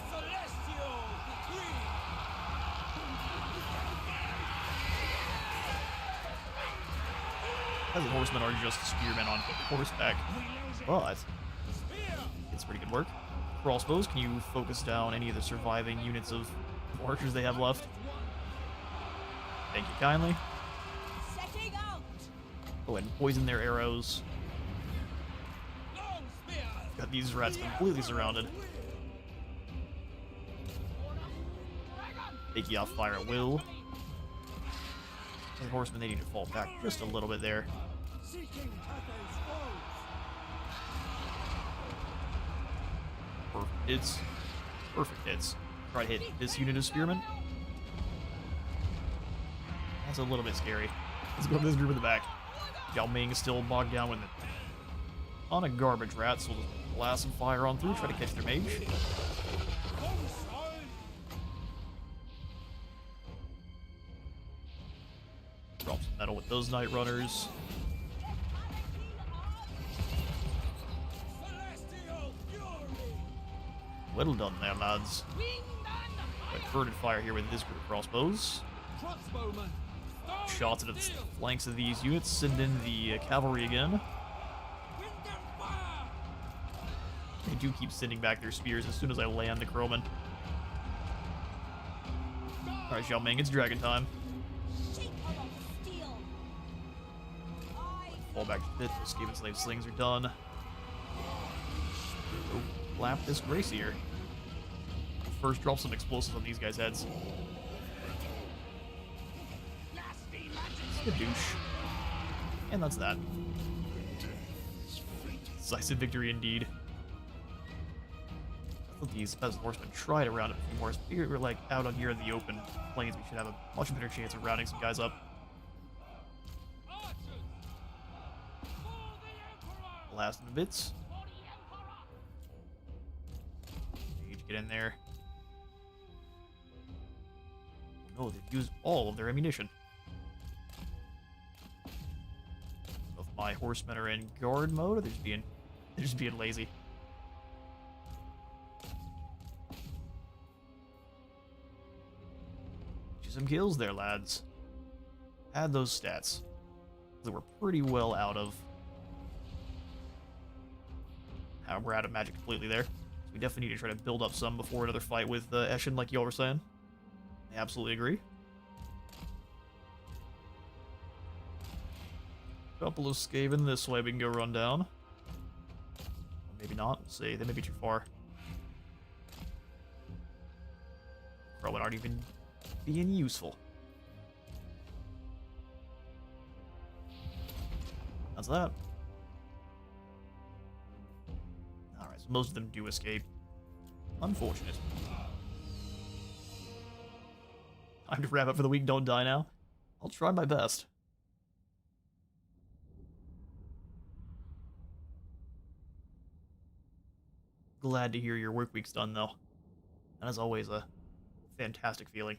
Peasant horsemen are just spearmen on horseback, but it's pretty good work. Crossbows, can you focus down any of the surviving units of archers they have left? Thank you kindly. Go ahead and poison their arrows. Got these rats completely surrounded. Take you off fire at will. The horsemen, they need to fall back just a little bit there. Perfect hits. Perfect hits. Try to hit this unit of spearmen. That's a little bit scary. Let's go to this group in the back. Zhao Ming is still bogged down with a ton of garbage rats, so we'll just blast some fire on through, try to catch their mage. Drop some metal with those night runners. Well done there, lads. Got converted fire here with this group of crossbows. Crossbowman! Shots into the flanks of these units. Send in the cavalry again. Wind and fire! They do keep sending back their spears as soon as I land the crowman. Alright, Zhao Ming, it's dragon time. Shaper of steel. Fall back to the pit. The Skaven Slave slings are done. Oh, lap this Gracier. First, drop some explosives on these guys' heads. Douche. And that's that. Decisive victory indeed. I thought these peasant horsemen tried to round up a few more. If we were like out on here in the open plains, we should have a much better chance of rounding some guys up. Last in the bits. Need to get in there. Oh no, they've used all of their ammunition. My horsemen are in guard mode, or they're just being lazy. Get some kills there, lads. Add those stats. That we're pretty well out of. We're out of magic completely there. So we definitely need to try to build up some before another fight with Eshin, like y'all were saying. I absolutely agree. Couple of Skaven this way we can go run down. Or maybe not. We'll see. They may be too far. Probably aren't even being useful. That's that. Alright, so most of them do escape. Unfortunate. Time to wrap up for the week. Don't die now. I'll try my best. Glad to hear your work week's done, though. That is always a fantastic feeling.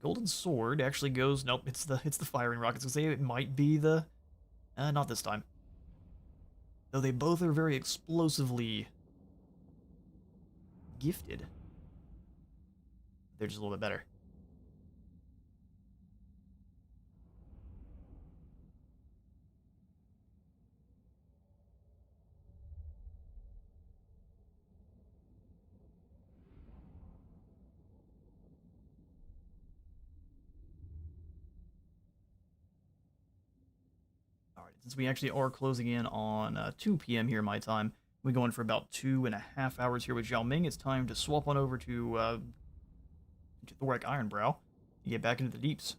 Golden Sword actually goes. Nope, it's the firing rockets. I was gonna say it might be the. Not this time. Though they both are very explosively gifted. They're just a little bit better. Since we actually are closing in on 2 p.m. here my time, we go in for about 2.5 hours here with Zhao Ming. It's time to swap on over to Thoric Ironbrow and get back into the deeps.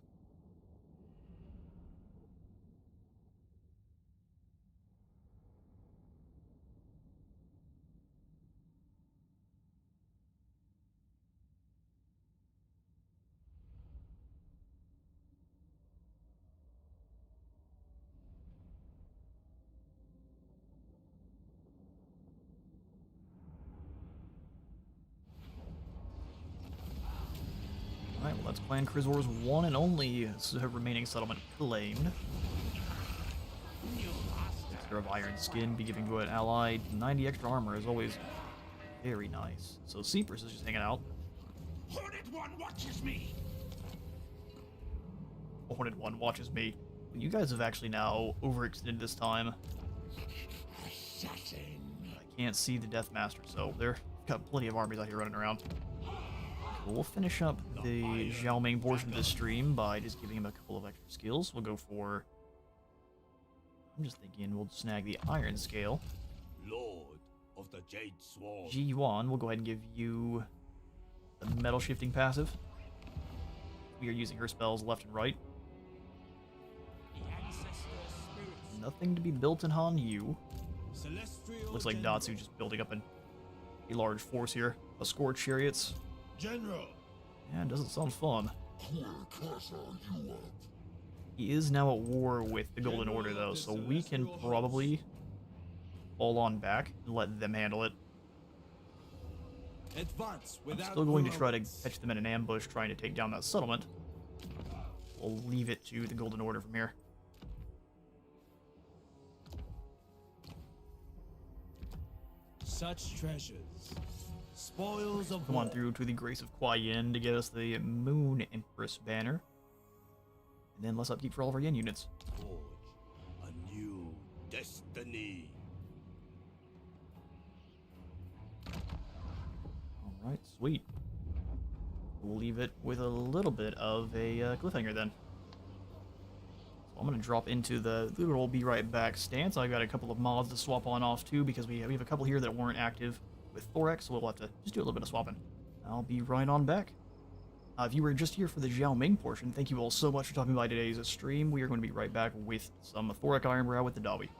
Alright, well that's Clan Krizor's one and only remaining settlement claimed. Extra of Iron Skin be giving to an ally. 90 extra armor is always very nice. So Cypress is just hanging out. Hornet One watches me. Hornet One watches me. Well, you guys have actually now overextended this time. Assassin. I can't see the Death Master, so they've got plenty of armies out here running around. We'll finish up the Zhao Ming portion of this stream by just giving him a couple of extra skills. We'll go for... I'm just thinking we'll snag the Iron Scale. Lord of the Jade Sword. Ji Yuan, we'll go ahead and give you the Metal Shifting passive. We are using her spells left and right. Nothing to be built in Han Yu. Looks like Datsu just building up a large force here. Escort chariots. General. Yeah, it doesn't sound fun. He is now at war with the Golden Order, though, so we can probably fall on back and let them handle it. Advance I'm still going to try to catch them in an ambush trying to take down that settlement. we'll leave it to the Golden Order from here. Such treasures, spoils of Come war. on through to the Grace of Kuai Yin to get us the Moon Empress banner. And then less upkeep for all of our Yen units. Forge a new destiny. Alright, sweet. We'll leave it with a little bit of a cliffhanger then. So I'm going to drop into the little be right back stance. I've got a couple of mods to swap on off too, because we have a couple here that weren't active with Thorax, so we'll have to just do a little bit of swapping. I'll be right on back. If you were just here for the Zhao Ming portion, thank you all so much for stopping by today's stream. We are going to be right back with some Thorax Ironbrow with the Dobby.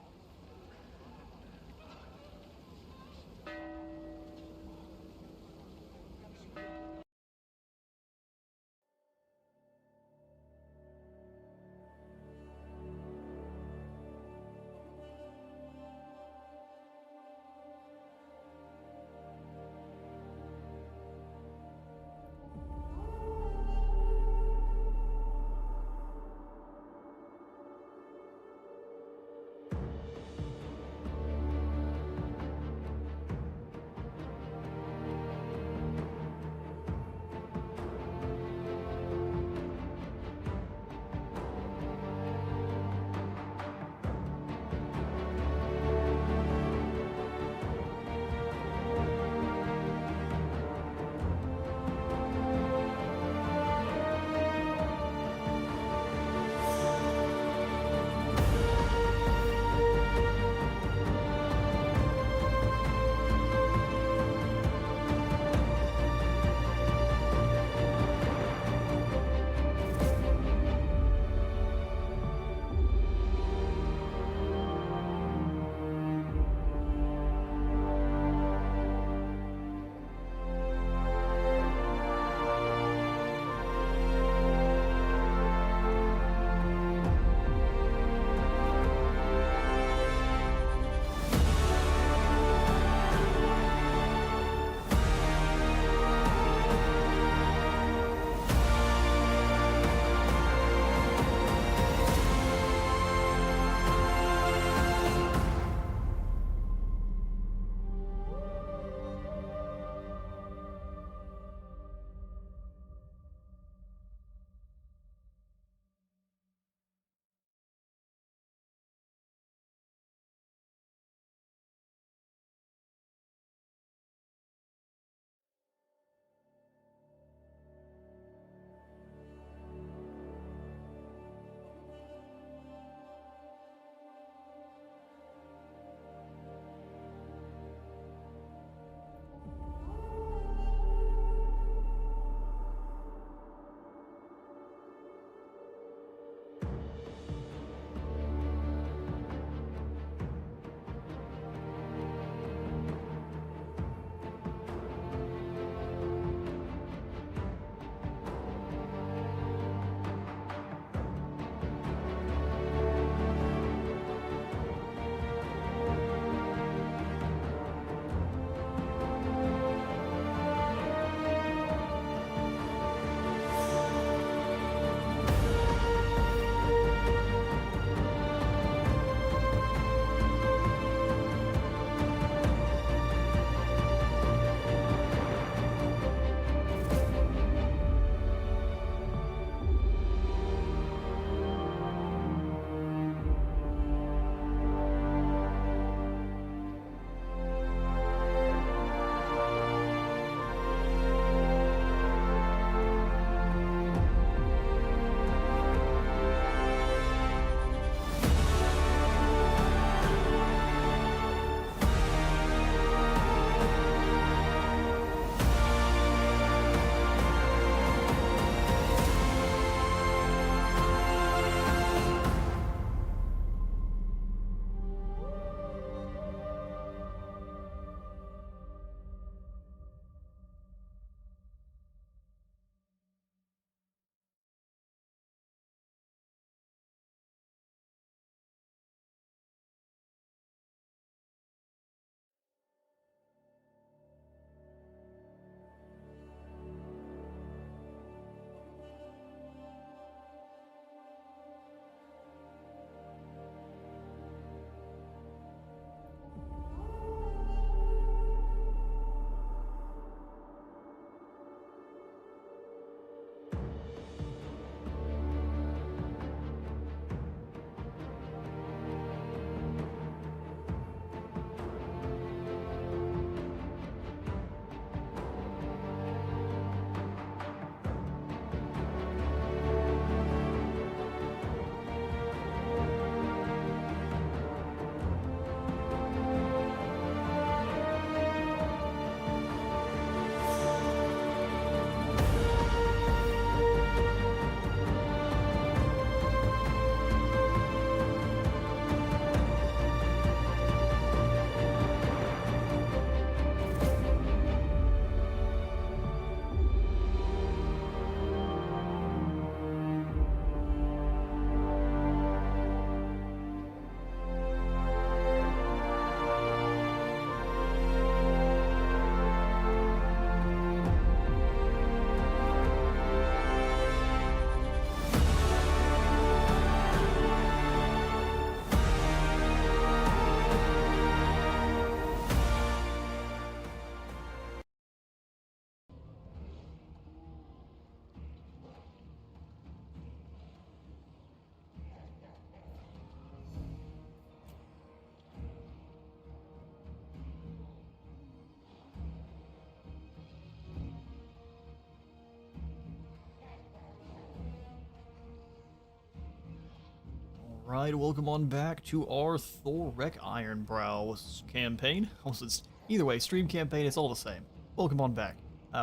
Alright, welcome on back to our Thorek Ironbrow campaign. Also, it's, either way, stream campaign, it's all the same. Welcome on back.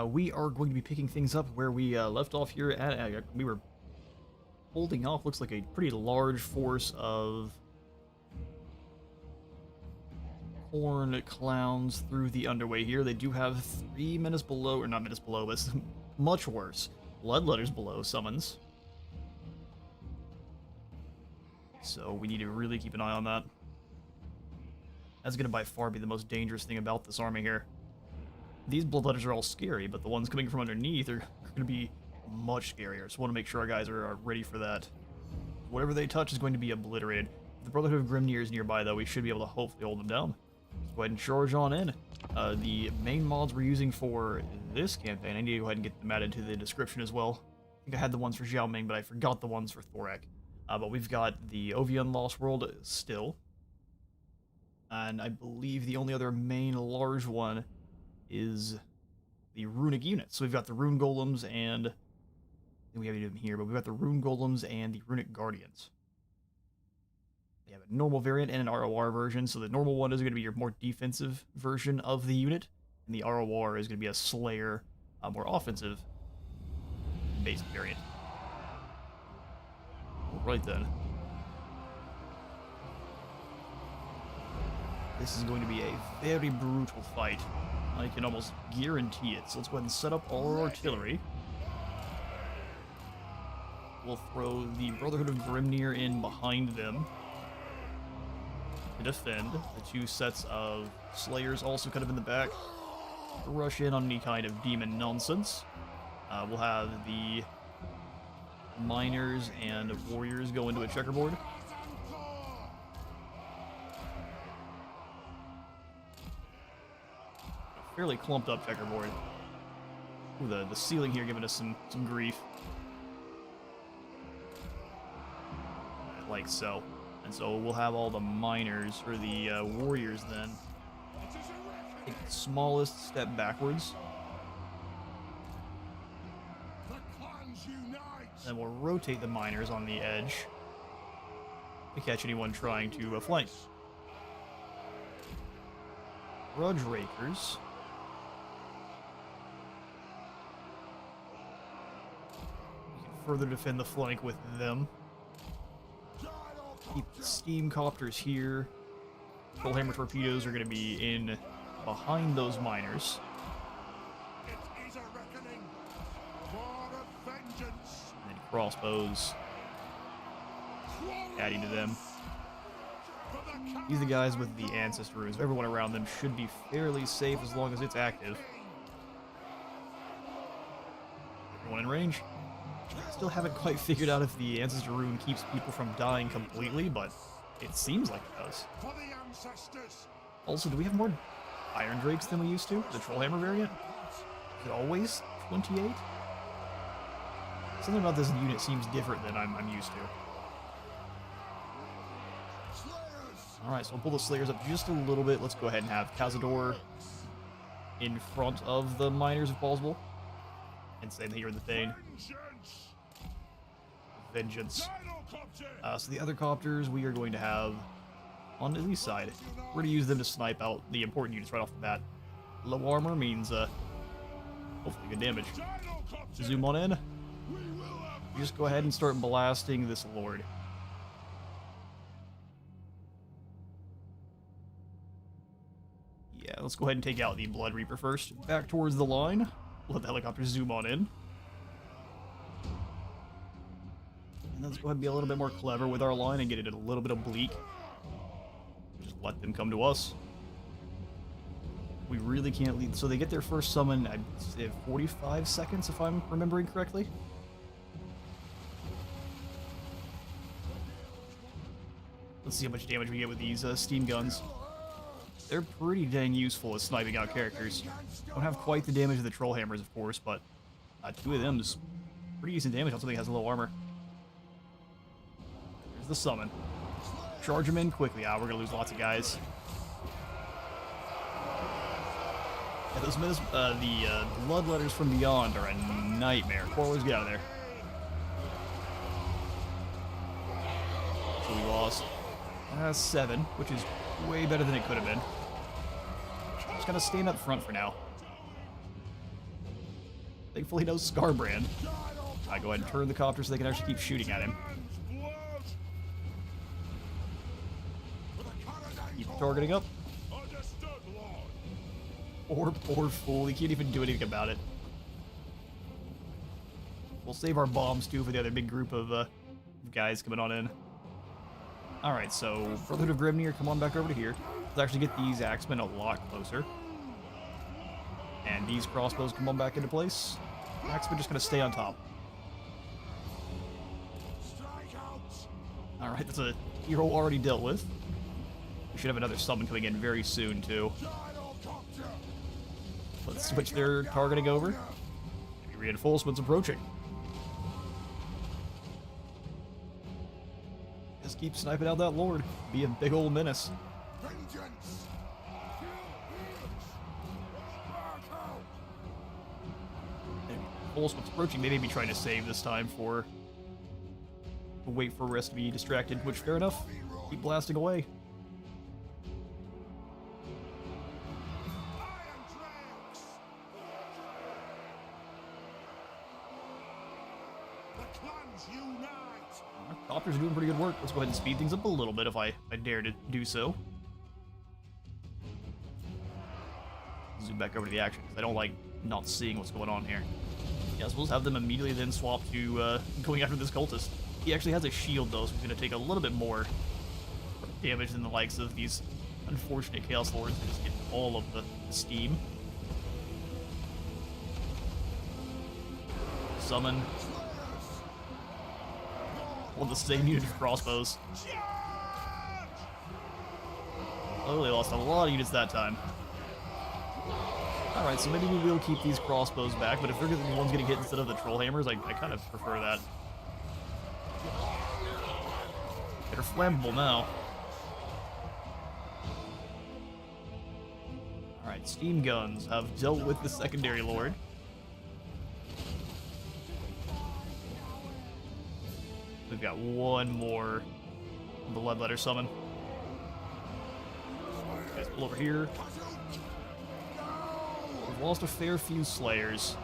We are going to be picking things up where we left off here at, we were holding off, looks like a pretty large force of horned clowns through the underway here. They do have 3 minutes below, or not minutes below, but much worse. Bloodletters below summons. So we need to really keep an eye on that. That's going to by far be the most dangerous thing about this army here. These bloodletters are all scary, but the ones coming from underneath are going to be much scarier. So we want to make sure our guys are ready for that. Whatever they touch is going to be obliterated. If the Brotherhood of Grimnir is nearby, though, we should be able to hopefully hold them down. Let's go ahead and charge on in. The main mods we're using for this campaign, I need to go ahead and get them added to the description as well. I think I had the ones for Zhao Ming, but I forgot the ones for Thorek. But we've got the OVN Lost World still. And I believe the only other main large one is the runic units. So we've got the rune golems and we haven't them here, but we've got the rune golems and the runic guardians. They have a normal variant and an ROR version. So the normal one is going to be your more defensive version of the unit, and the ROR is going to be a slayer, more offensive based variant. Right then. This is going to be a very brutal fight. I can almost guarantee it. So let's go ahead and set up all our artillery. We'll throw the Brotherhood of Grimnir in behind them to defend. The 2 sets of Slayers also kind of in the back to rush in on any kind of demon nonsense. We'll have the miners and warriors go into a checkerboard. A fairly clumped up checkerboard. Ooh, the ceiling here giving us some grief. Like so. And so we'll have all the miners, or the warriors then, take the smallest step backwards. Then we'll rotate the miners on the edge to catch anyone trying to flank. Grudge Rakers. We can further defend the flank with them. Keep the steam copters here. Trollhammer torpedoes are going to be in behind those miners. Crossbows adding to them. These are the guys with the ancestor runes. Everyone around them should be fairly safe as long as it's active. Everyone in range. Still haven't quite figured out if the ancestor rune keeps people from dying completely, but it seems like it does. Also, do we have more Iron Drakes than we used to? The Trollhammer variant? Is it always 28? Something about this unit seems different than I'm used to. Alright, so we'll pull the Slayers up just a little bit. Let's go ahead and have Cazador in front of the miners if possible. And same here with the Thane. Vengeance. So the other copters we are going to have on the east side. We're going to use them to snipe out the important units right off the bat. Low armor means hopefully good damage. Zoom on in. Just go ahead and start blasting this lord. Yeah, let's go ahead and take out the Blood Reaper first. Back towards the line. Let the helicopter zoom on in. And let's go ahead and be a little bit more clever with our line and get it a little bit oblique. Just let them come to us. We really can't lead. So they get their first summon, I'd say 45 seconds if I'm remembering correctly. Let's see how much damage we get with these steam guns. They're pretty dang useful as sniping out characters. Don't have quite the damage of the Trollhammers, of course, but 2 of them is pretty decent damage on something that has low armor. There's the summon. Charge them in quickly. We're gonna lose lots of guys. Yeah, those the Bloodletters from beyond are a nightmare. Quarlers, get out of there. So we lost 7, which is way better than it could have been. Just gotta stand up front for now. Thankfully, no Scarbrand. I go ahead and turn the copter so they can actually keep shooting at him. Keep targeting up. Poor fool. He can't even do anything about it. We'll save our bombs, too, for the other big group of guys coming on in. Alright, so Brotherhood of Grimnir, come on back over to here. Let's actually get these axemen a lot closer. And these crossbows come on back into place. Axemen just going to stay on top. Alright, that's a hero already dealt with. We should have another summon coming in very soon, too. Let's switch their targeting over. Maybe reinforcements approaching. Just keep sniping out that Lord. Be a big old menace. Reinforcements approaching. They may be trying to save this time for... wait for rest to be distracted, which fair enough. Keep blasting away. Our copters are doing pretty good work. Let's go ahead and speed things up a little bit if I dare to do so. Zoom back over to the action because I don't like not seeing what's going on here. Yeah, so we'll have them immediately then swap to going after this cultist. He actually has a shield though, so he's going to take a little bit more damage than the likes of these unfortunate Chaos Lords that just get all of the steam. Summon. Well, the same unit of crossbows. Oh, they lost a lot of units that time. Alright, so maybe we will keep these crossbows back, but if they're the ones getting hit instead of the troll hammers, I kind of prefer that. They're flammable now. Alright, steam guns have dealt with the secondary lord. We've got one more bloodletter summon. Guys, pull over here. We've lost a fair few slayers.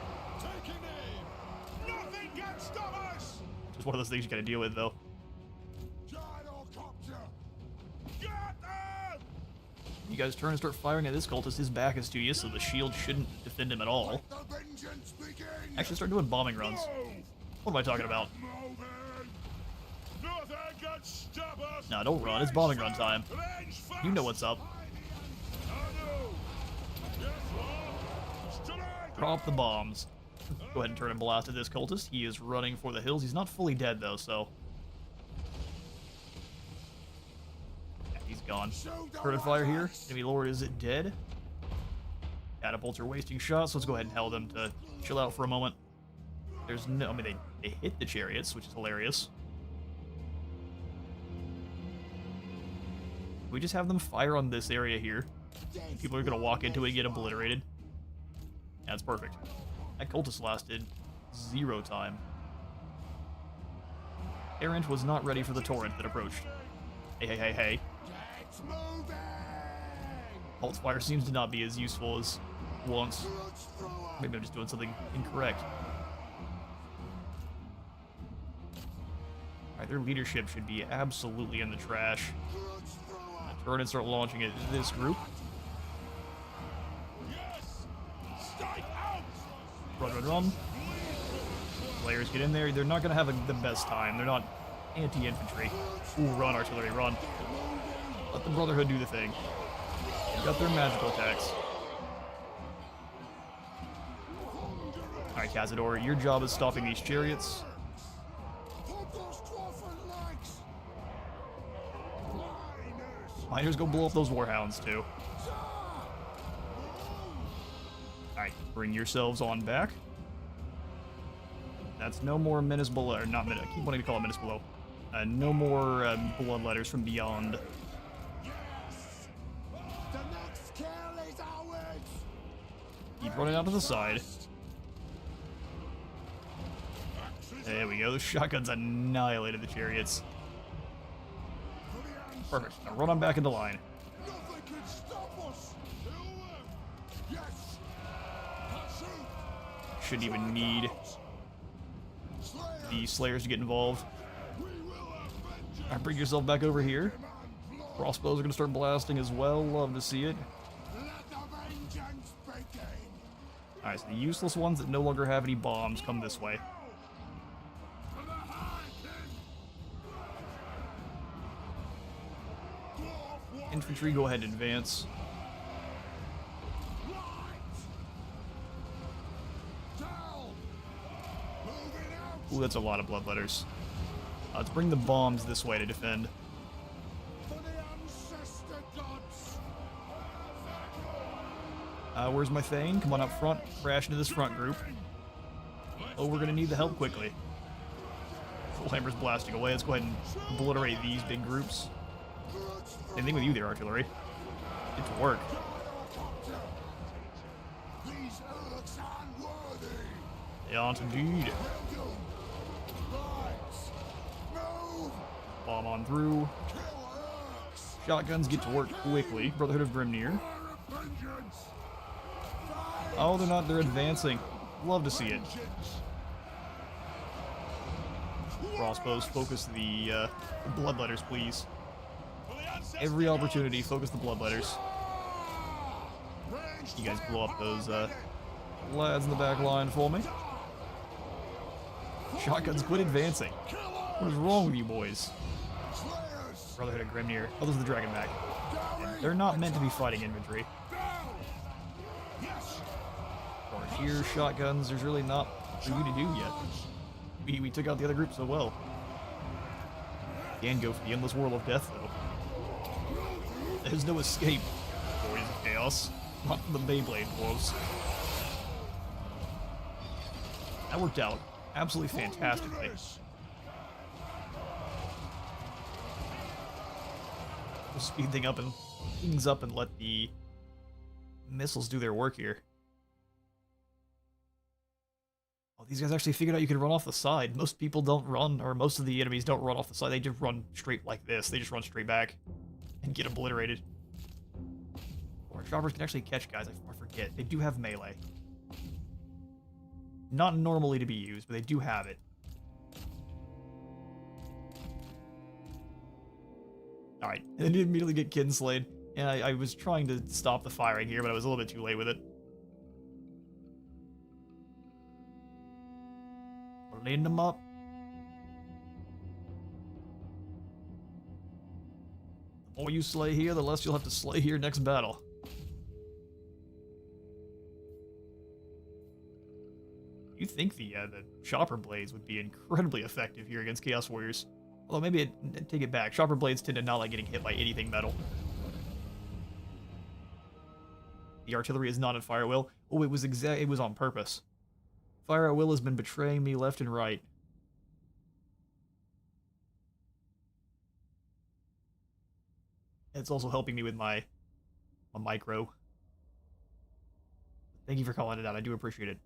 Just one of those things you gotta deal with, though. You guys turn and start firing at this cultist. His back is to you, so the shield shouldn't defend him at all. Actually, start doing bombing runs. What am I talking about? No, don't run. It's bombing run time. You know what's up. Drop the bombs. Go ahead and turn and blast at this cultist. He is running for the hills. He's not fully dead, though, so... yeah, he's gone. Turret fire here. Enemy Lord is dead. Catapults are wasting shots, so let's go ahead and tell them to chill out for a moment. There's no... I mean, they hit the chariots, which is hilarious. We just have them fire on this area here. People are going to walk into it and get obliterated. Yeah, that's perfect. That cultist lasted 0 time. Errant was not ready for the torrent that approached. Hey. Pulse fire seems to not be as useful as once. Maybe I'm just doing something incorrect. Alright, their leadership should be absolutely in the trash. Turn and start launching at this group. Run. Players get in there. They're not going to have the best time. They're not anti-infantry. Ooh, run, artillery, run. Let the Brotherhood do the thing. They've got their magical attacks. Alright, Cazador, your job is stopping these chariots. Miners, go blow up those warhounds, too. Alright, bring yourselves on back. That's no more menace below, or not menace, I keep wanting to call it menace below. No more bloodletters from beyond. Keep running out to the side. There we go, those shotguns annihilated the chariots. Perfect. Now run on back into line. Nothing can stop us! Kill them! Yes! Pursue! Shouldn't even need the Slayers to get involved. We will avenge Alright, bring yourself back over here. Crossbows are going to start blasting as well. Love to see it. Let the vengeance begin! Alright, so the useless ones that no longer have any bombs come this way. For the High King! Dwarf Infantry, go ahead and advance. down! Moving out! Ooh, that's a lot of bloodletters. Let's bring the bombs this way to defend. For the ancestor gods! Where's my Thane? Come on up front. Crash into this front group. Oh, we're gonna need the help quickly. Full hammer's blasting away. Let's go ahead and obliterate these big groups. Same thing with you there, artillery. Get to work. These Urks are unworthy! They aren't indeed. Move! Bomb on through. Kill Urks! Shotguns get to work quickly. Brotherhood of Grimnir. Vengeance! Oh, they're not. They're advancing. Love to see it. Crossbows, focus the bloodletters, please. Every opportunity, focus the bloodletters. You guys blow up those lads in the back line for me. Shotguns, quit advancing. What is wrong with you boys? Brotherhood of Grimnir. Oh, those are the Dragon back. They're not meant to be fighting infantry. Here, shotguns, there's really not for you to do yet. We took out the other group so well. Can go for the endless whirl of death, though. There's no escape, boys of chaos. Not from the Beyblade dwarves. That worked out absolutely fantastically. We'll speed things up and let the missiles do their work here. Oh, these guys actually figured out you can run off the side. Most people don't run, or most of the enemies don't run off the side. They just run straight like this. They just run straight back and get obliterated. Or choppers can actually catch guys. I forget. They do have melee. Not normally to be used, but they do have it. Alright, and then you immediately get kinslayed. And I was trying to stop the firing here, but I was a little bit too late with it. Clean them up. The more you slay here, the less you'll have to slay here next battle. You'd think the chopper blades would be incredibly effective here against Chaos Warriors. Although maybe take it back. Chopper blades tend to not like getting hit by anything metal. The artillery is not at Fire Will. Oh, it was on purpose. Fire at Will has been betraying me left and right. It's also helping me with my micro. Thank you for calling it out. I do appreciate it.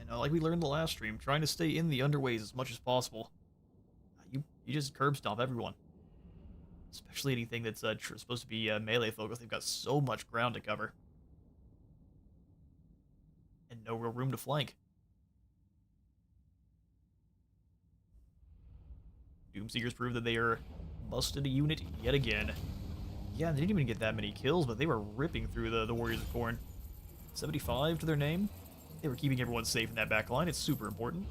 Like we learned in the last stream, trying to stay in the underways as much as possible. You just curb stomp everyone. Especially anything that's supposed to be melee focused. They've got so much ground to cover. And no real room to flank. Doomseekers prove that they are busted a unit yet again. Yeah, they didn't even get that many kills, but they were ripping through the Warriors of Khorne. 75 to their name. They were keeping everyone safe in that back line. It's super important.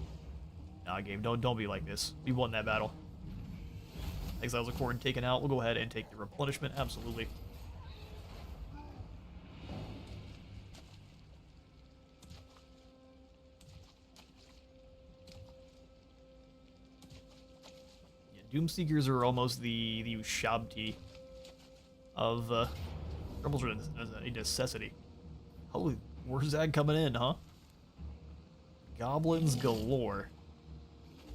Nah, game, don't be like this. We won that battle. Exiles of Khorne taken out. We'll go ahead and take the replenishment. Absolutely. Doomseekers are almost the Ushabti of Rebels are a necessity. Holy, Wurzag coming in, huh? Goblins galore.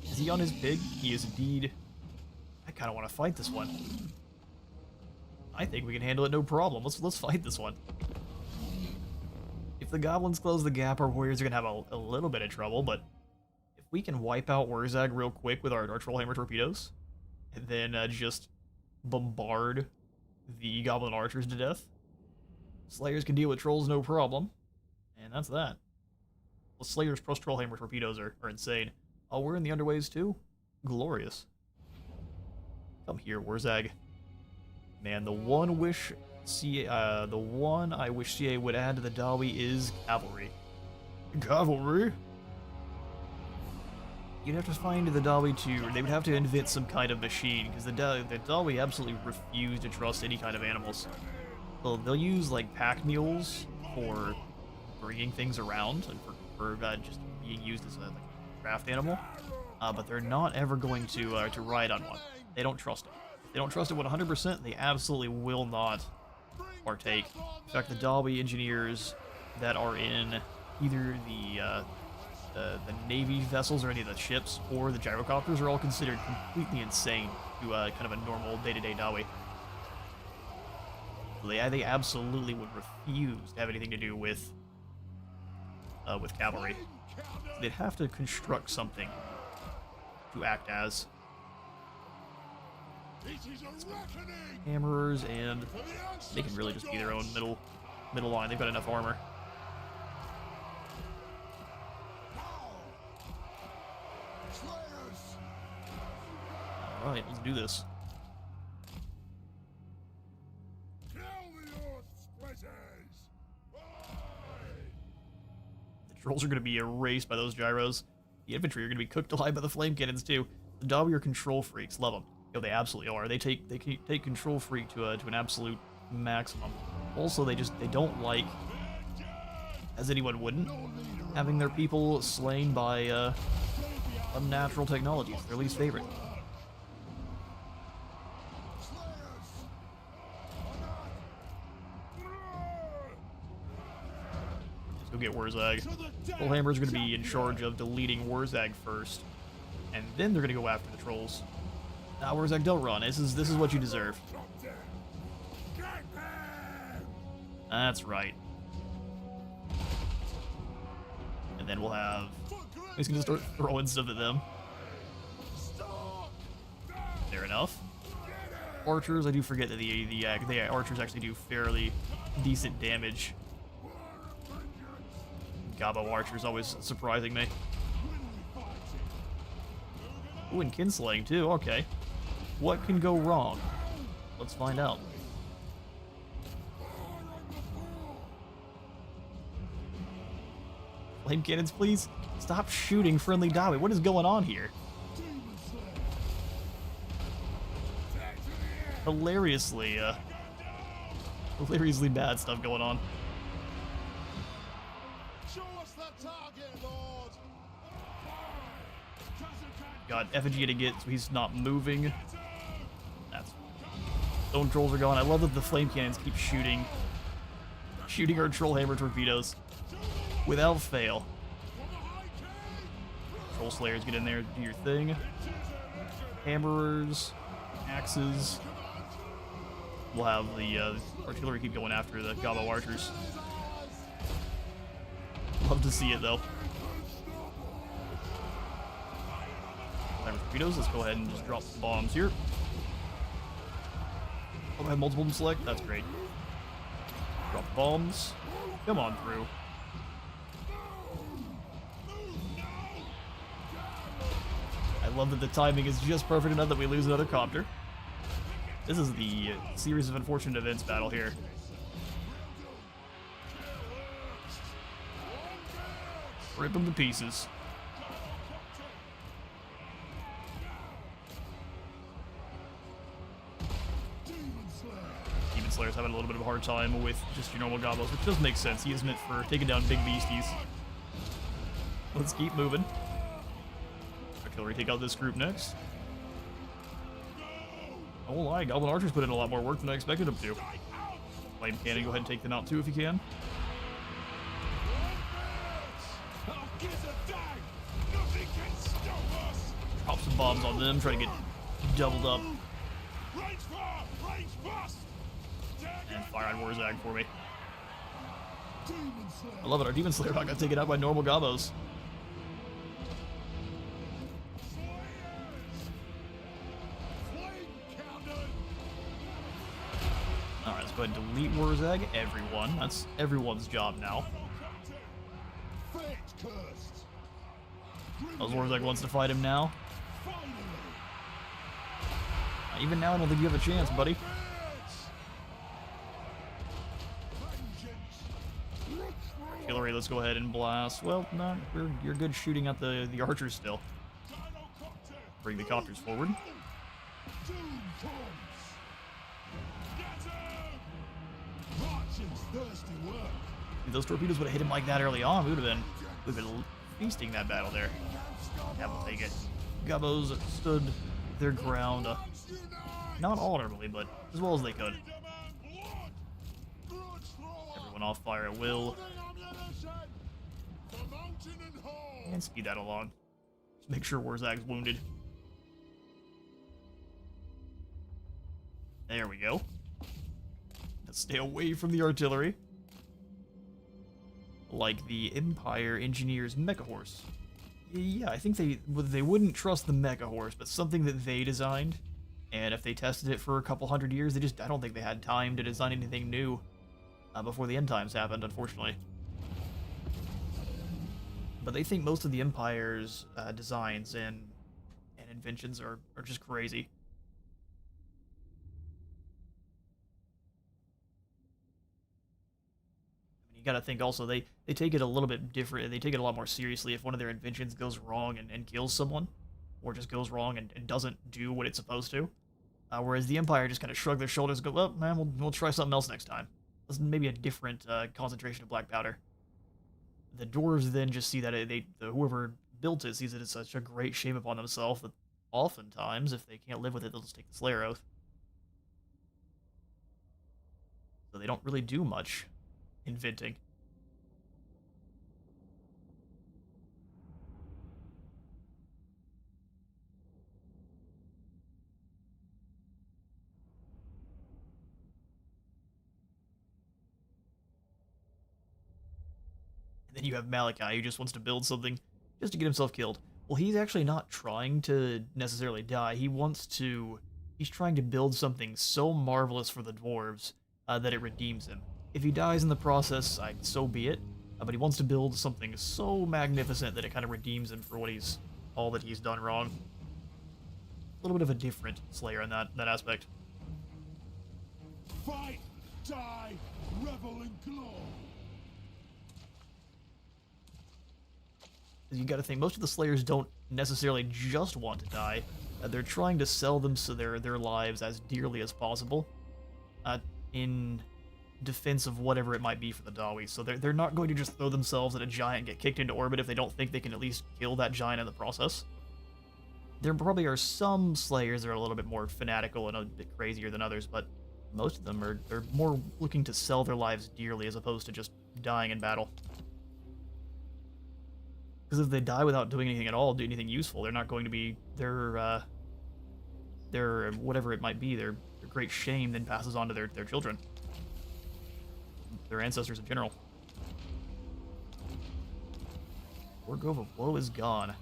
Is he on his pig? He is indeed. I kind of want to fight this one. I think we can handle it no problem. Let's fight this one. If the goblins close the gap, our warriors are gonna have a little bit of trouble, but if we can wipe out Wurzag real quick with our Trollhammer torpedoes, and then just bombard the goblin archers to death, Slayers can deal with trolls no problem, and that's that. Well, Slayers plus Trollhammer torpedoes are insane. Oh, we're in the underways too? Glorious. Come here, Wurzag. Man, the one I wish CA would add to the Dawi is cavalry. Cavalry? You'd have to find the Dawi to, they would have to invent some kind of machine, because the Dawi absolutely refuse to trust any kind of animals. So they'll use like pack mules for bringing things around and for just being used as a like, craft animal, but they're not ever going to ride on one. They don't trust it. If they don't trust it 100%, they absolutely will not partake. In fact, the Dawi engineers that are in either the Navy vessels or any of the ships or the gyrocopters are all considered completely insane to kind of a normal day-to-day Dawi. They absolutely would refuse to have anything to do with cavalry. They'd have to construct something to act as hammerers, and they can really just be their own middle line. They've got enough armor. All right, let's do this. The trolls are going to be erased by those gyros. The infantry are going to be cooked alive by the flame cannons too. The Dawi are control freaks. Love them. Yo, they absolutely are. They take control freak to an absolute maximum. Also, they don't like, as anyone wouldn't, having their people slain by unnatural technologies. Their least favorite. Let's go get Wurzag. Trollhammer's going to be in charge of deleting Wurzag first, and then they're going to go after the trolls. Now, Wurzag, don't run. This is what you deserve. That's right. And then we'll have... He's going to start throwing stuff at them. Fair enough. Archers, I do forget that the archers actually do fairly decent damage. Gabo archers always surprising me. Ooh, and kinslaying too, okay. What can go wrong? Let's find out. Flame cannons, please. Stop shooting friendly Dawi. What is going on here? Hilariously bad stuff going on. Got effigy to get, so he's not moving. That's stone trolls are gone. I love that the flame cannons keep shooting our Trollhammer torpedoes without fail. Troll Slayers, get in there, do your thing. Hammerers, axes. We'll have the artillery keep going after the Gabo archers. Love to see it though. Torpedoes. Let's go ahead and just drop the bombs here. Oh, I have multiple to select. That's great. Drop the bombs. Come on through. I love that the timing is just perfect enough that we lose another copter. This is the series of unfortunate events battle here. Rip them to pieces. Demon Slayer's having a little bit of a hard time with just your normal goblins, which does make sense. He is meant for taking down big beasties. Let's keep moving. Artillery take out this group next. Oh, lie, Goblin Archers put in a lot more work than I expected them to. Flame Cannon, go ahead and take them out too if you can. Drop some bombs on them, try to get doubled up. And fire on Warzag for me. I love it, our Demon Slayer not gonna take it out by normal Gobos. Alright, let's go ahead and delete Warzag. Everyone. That's everyone's job now. Warzag wants to fight him now. Even now, I don't think you have a chance, buddy. Artillery, let's go ahead and blast. Well, no, you're good shooting at the archers still. Bring the copters forward. If those torpedoes would have hit him like that early on, we would have been feasting that battle there. Yeah, we'll take it. Gobos stood their ground, not honorably, but as well as they could. Everyone off fire at will. And speed that along. Just make sure Warzag's wounded. There we go. Let's stay away from the artillery. Like the Empire Engineer's Mecha Horse. Yeah, I think they wouldn't trust the Mecha Horse, but something that they designed. And if they tested it for a couple hundred years, I don't think they had time to design anything new before the end times happened, unfortunately. But they think most of the Empire's designs and inventions are just crazy. You gotta think also, they take it a little bit different, they take it a lot more seriously if one of their inventions goes wrong and kills someone, or just goes wrong and doesn't do what it's supposed to. Whereas the Empire just kind of shrug their shoulders and go, well, man, we'll try something else next time. That's maybe a different concentration of black powder. The Dwarves then just see that whoever built it sees that it's such a great shame upon themselves that oftentimes, if they can't live with it, they'll just take the Slayer Oath. So they don't really do much inventing. And then you have Malachi, who just wants to build something just to get himself killed. Well, he's actually not trying to necessarily die. He's trying to build something so marvelous for the dwarves that it redeems him. If he dies in the process, so be it. But he wants to build something so magnificent that it kind of redeems him for all that he's done wrong. A little bit of a different Slayer in that aspect. Fight, die, revel in glory. You got to think most of the Slayers don't necessarily just want to die. They're trying to sell them so their lives as dearly as possible, in defense of whatever it might be for the Dawi. So they're not going to just throw themselves at a giant and get kicked into orbit if they don't think they can at least kill that giant in the process. There probably are some Slayers that are a little bit more fanatical and a bit crazier than others, but most of them are more looking to sell their lives dearly as opposed to just dying in battle. Because if they die without doing anything at all, do anything useful, they're not going to be their whatever it might be, their great shame then passes on to their children, their ancestors in general. Wargrove of Woe is gone.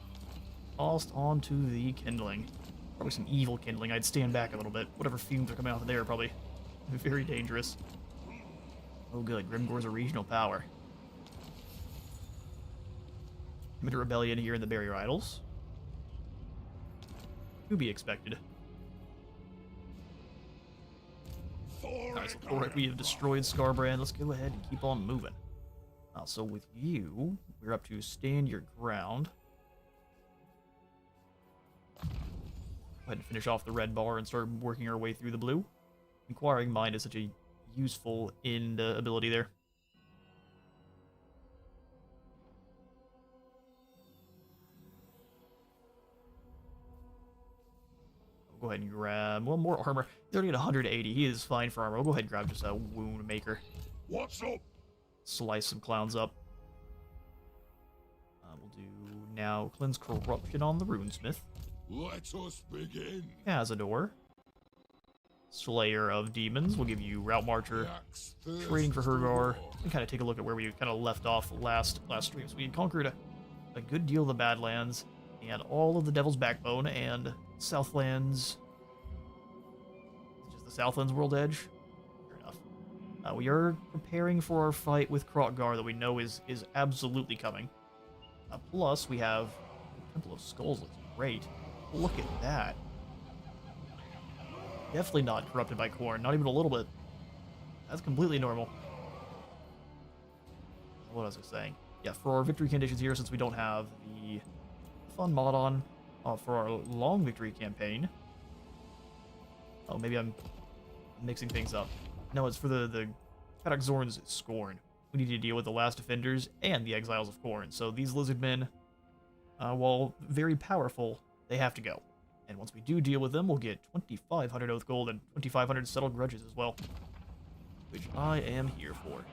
Tossed onto the kindling. Probably some evil kindling. I'd stand back a little bit. Whatever fumes are coming out of there are probably very dangerous. Oh good, Grimgore's a regional power. Commit a rebellion here in the Barrier Isles. To be expected. Alright, so alright, we have destroyed Scarbrand. Let's go ahead and keep on moving. So with you, we're up to stand your ground. Go ahead and finish off the red bar and start working our way through the blue. Inquiring Mind is such a useful ability there. Go go ahead and grab, well, more armor. He's already at 180. He is fine for armor. We'll go ahead and grab just a wound maker. What's up? Slice some clowns up. We'll do now cleanse corruption on the runesmith. Let us begin. Cazador. Slayer of Demons. We'll give you Route Marcher. Trading for Hergar. And kind of take a look at where we kind of left off last stream. So we had conquered a good deal of the Badlands and all of the Devil's Backbone and Southlands. Just the Southlands World Edge. Fair enough. We are preparing for our fight with Krotgar that we know is absolutely coming. Plus, we have Temple of Skulls. Looks great. Look at that. Definitely not corrupted by Khorne, not even a little bit. That's completely normal. What was I saying? Yeah, for our victory conditions here, since we don't have the fun mod on for our long victory campaign. Oh, maybe I'm mixing things up. No, it's for the Kadak Zorn's Scorn. We need to deal with the Last Defenders and the Exiles of Khorne. So these lizardmen, while very powerful, they have to go. And once we do deal with them, we'll get 2,500 Oath Gold and 2,500 Settled Grudges as well. Which I am here for.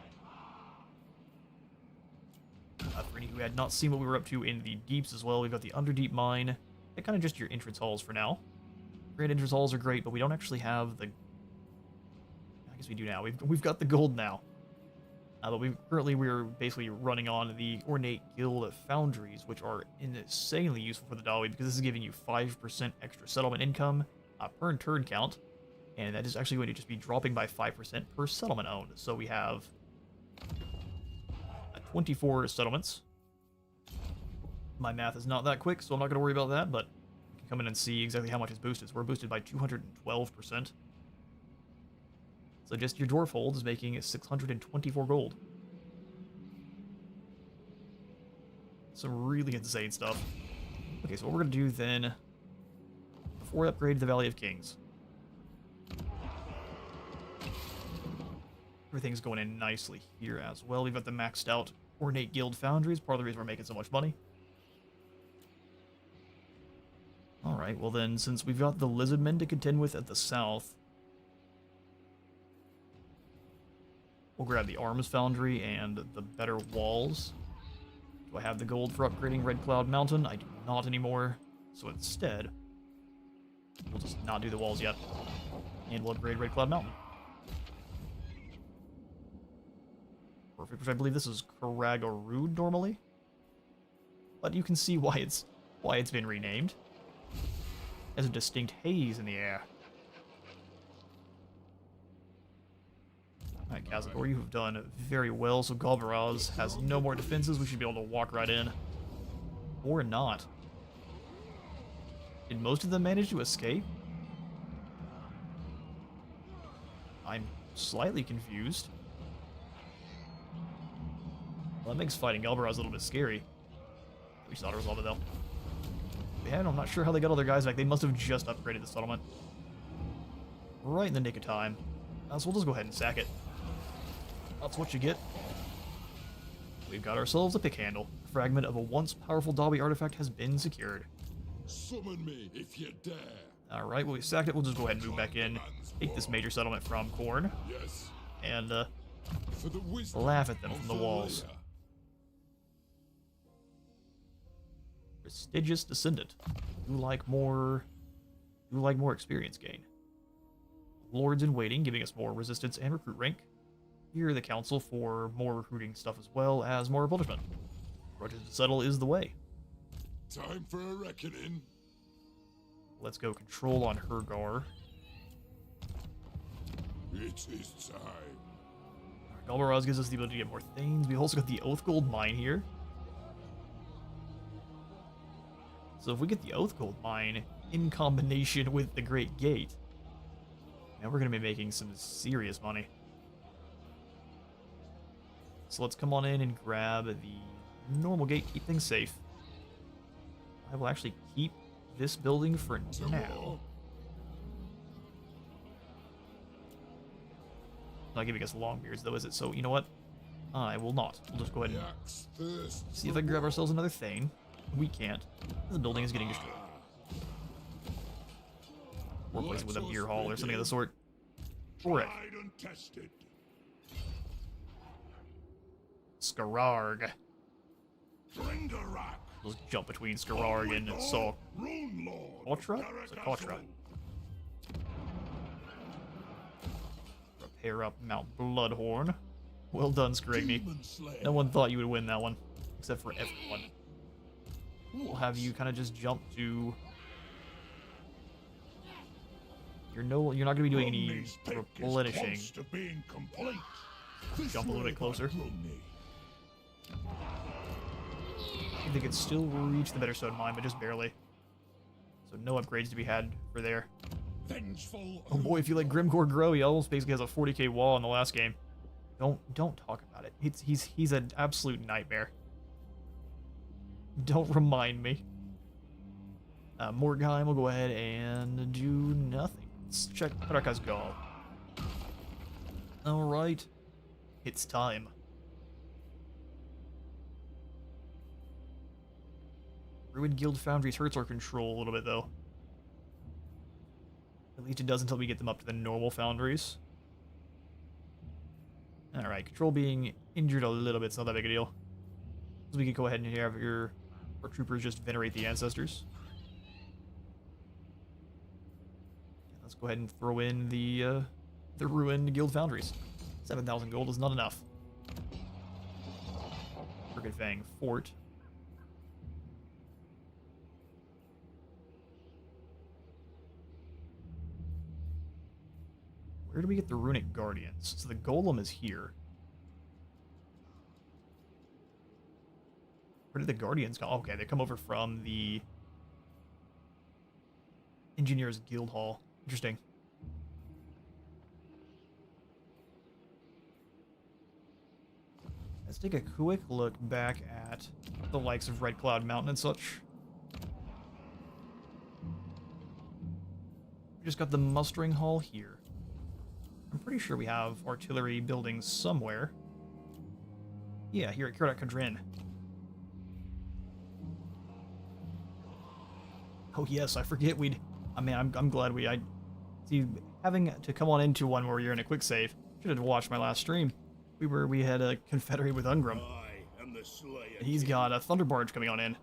For any who had not seen what we were up to in the deeps as well, we've got the Underdeep Mine. They're kind of just your entrance halls for now. Grand entrance halls are great, but we don't actually have the... I guess we do now. We've got the gold now. But we're basically running on the Ornate Guild Foundries, which are insanely useful for the Dawi, because this is giving you 5% extra settlement income per turn count, and that is actually going to just be dropping by 5% per settlement owned. So we have 24 settlements. My math is not that quick, so I'm not going to worry about that, but you can come in and see exactly how much is boosted. So we're boosted by 212%. So just your dwarf hold is making 624 gold. Some really insane stuff. Okay, so what we're going to do then, before we upgrade the Valley of Kings. Everything's going in nicely here as well. We've got the maxed out Ornate Guild Foundries, part of the reason we're making so much money. Alright, well then, since we've got the Lizardmen to contend with at the south, we'll grab the Arms Foundry and the Better Walls. Do I have the gold for upgrading Red Cloud Mountain? I do not anymore. So instead, we'll just not do the walls yet. And we'll upgrade Red Cloud Mountain. Perfect, which I believe this is Karagarud normally. But you can see why it's been renamed. There's a distinct haze in the air. Alright, Cazador, you have done very well, so Galbaraz has no more defenses. We should be able to walk right in. Or not. Did most of them manage to escape? I'm slightly confused. Well, that makes fighting Galbaraz a little bit scary. We should auto-resolve it, though. Yeah, I'm not sure how they got all their guys back. They must have just upgraded the settlement. Right in the nick of time. So we'll just go ahead and sack it. That's what you get. We've got ourselves a pick handle. A fragment of a once powerful Dawi artifact has been secured. Summon me if you dare. Alright, well, we sacked it. We'll just go ahead and move back in. Take this major settlement from Khorne. Yes. And For the wisdom laugh at them of from the walls. Valia. Prestigious Descendant. You like more experience gain. Lords in Waiting, giving us more resistance and recruit rank. Here, the Council for more recruiting stuff as well as more replenishment. Grudges to settle is the way. Time for a reckoning. Let's go control on Hergar. It is time. Galbaraz gives us the ability to get more things. We've also got the Oath Gold Mine here. So if we get the Oath Gold Mine in combination with the Great Gate, now we're going to be making some serious money. So let's come on in and grab the normal gate, keep things safe. I will actually keep this building for now. Not giving us long beards though, is it? So you know what? I will not. We'll just go ahead and see if I can grab ourselves another Thane. We can't. The building is getting destroyed. Or replace it with a beer hall or something of the sort. Correct. Tried and tested. Skararg. Dringarak. Let's jump between Skararg and Saw. Rune Lord. Kotra? It's a Kotra. Repair up Mount Bloodhorn. Well done, Skrigny. No one thought you would win that one. Except for everyone. We'll have you kind of just jump to... You're not going to be doing any replenishing. Jump a little bit closer. I think they could still reach the Better Stone Mine, but just barely. So no upgrades to be had for there. Oh boy, if you let Grimcore grow, he almost basically has a 40k wall in the last game. Don't talk about it. He's an absolute nightmare. Don't remind me. Mordheim will go ahead and do nothing. Let's check Karaka's Gall. Alright. It's time. Ruined Guild Foundries hurts our control a little bit, though. At least it does until we get them up to the normal foundries. Alright, control being injured a little bit, it's not that big a deal. So we can go ahead and have our troopers just venerate the ancestors. Let's go ahead and throw in the ruined guild foundries. 7,000 gold is not enough. Crooked Fang Fort. Where do we get the runic guardians? So the golem is here. Where did the guardians come? Okay, they come over from the Engineers Guild Hall. Interesting. Let's take a quick look back at the likes of Red Cloud Mountain and such. We just got the mustering hall here. I'm pretty sure we have artillery buildings somewhere. Yeah, here at Kirat Kadrin. Oh yes, I forget we'd... I mean, I'm glad I see, having to come on into one where you're in a quick save. Should have watched my last stream. We had a confederate with Ungrim. And he's got a Thunder Barge coming on in.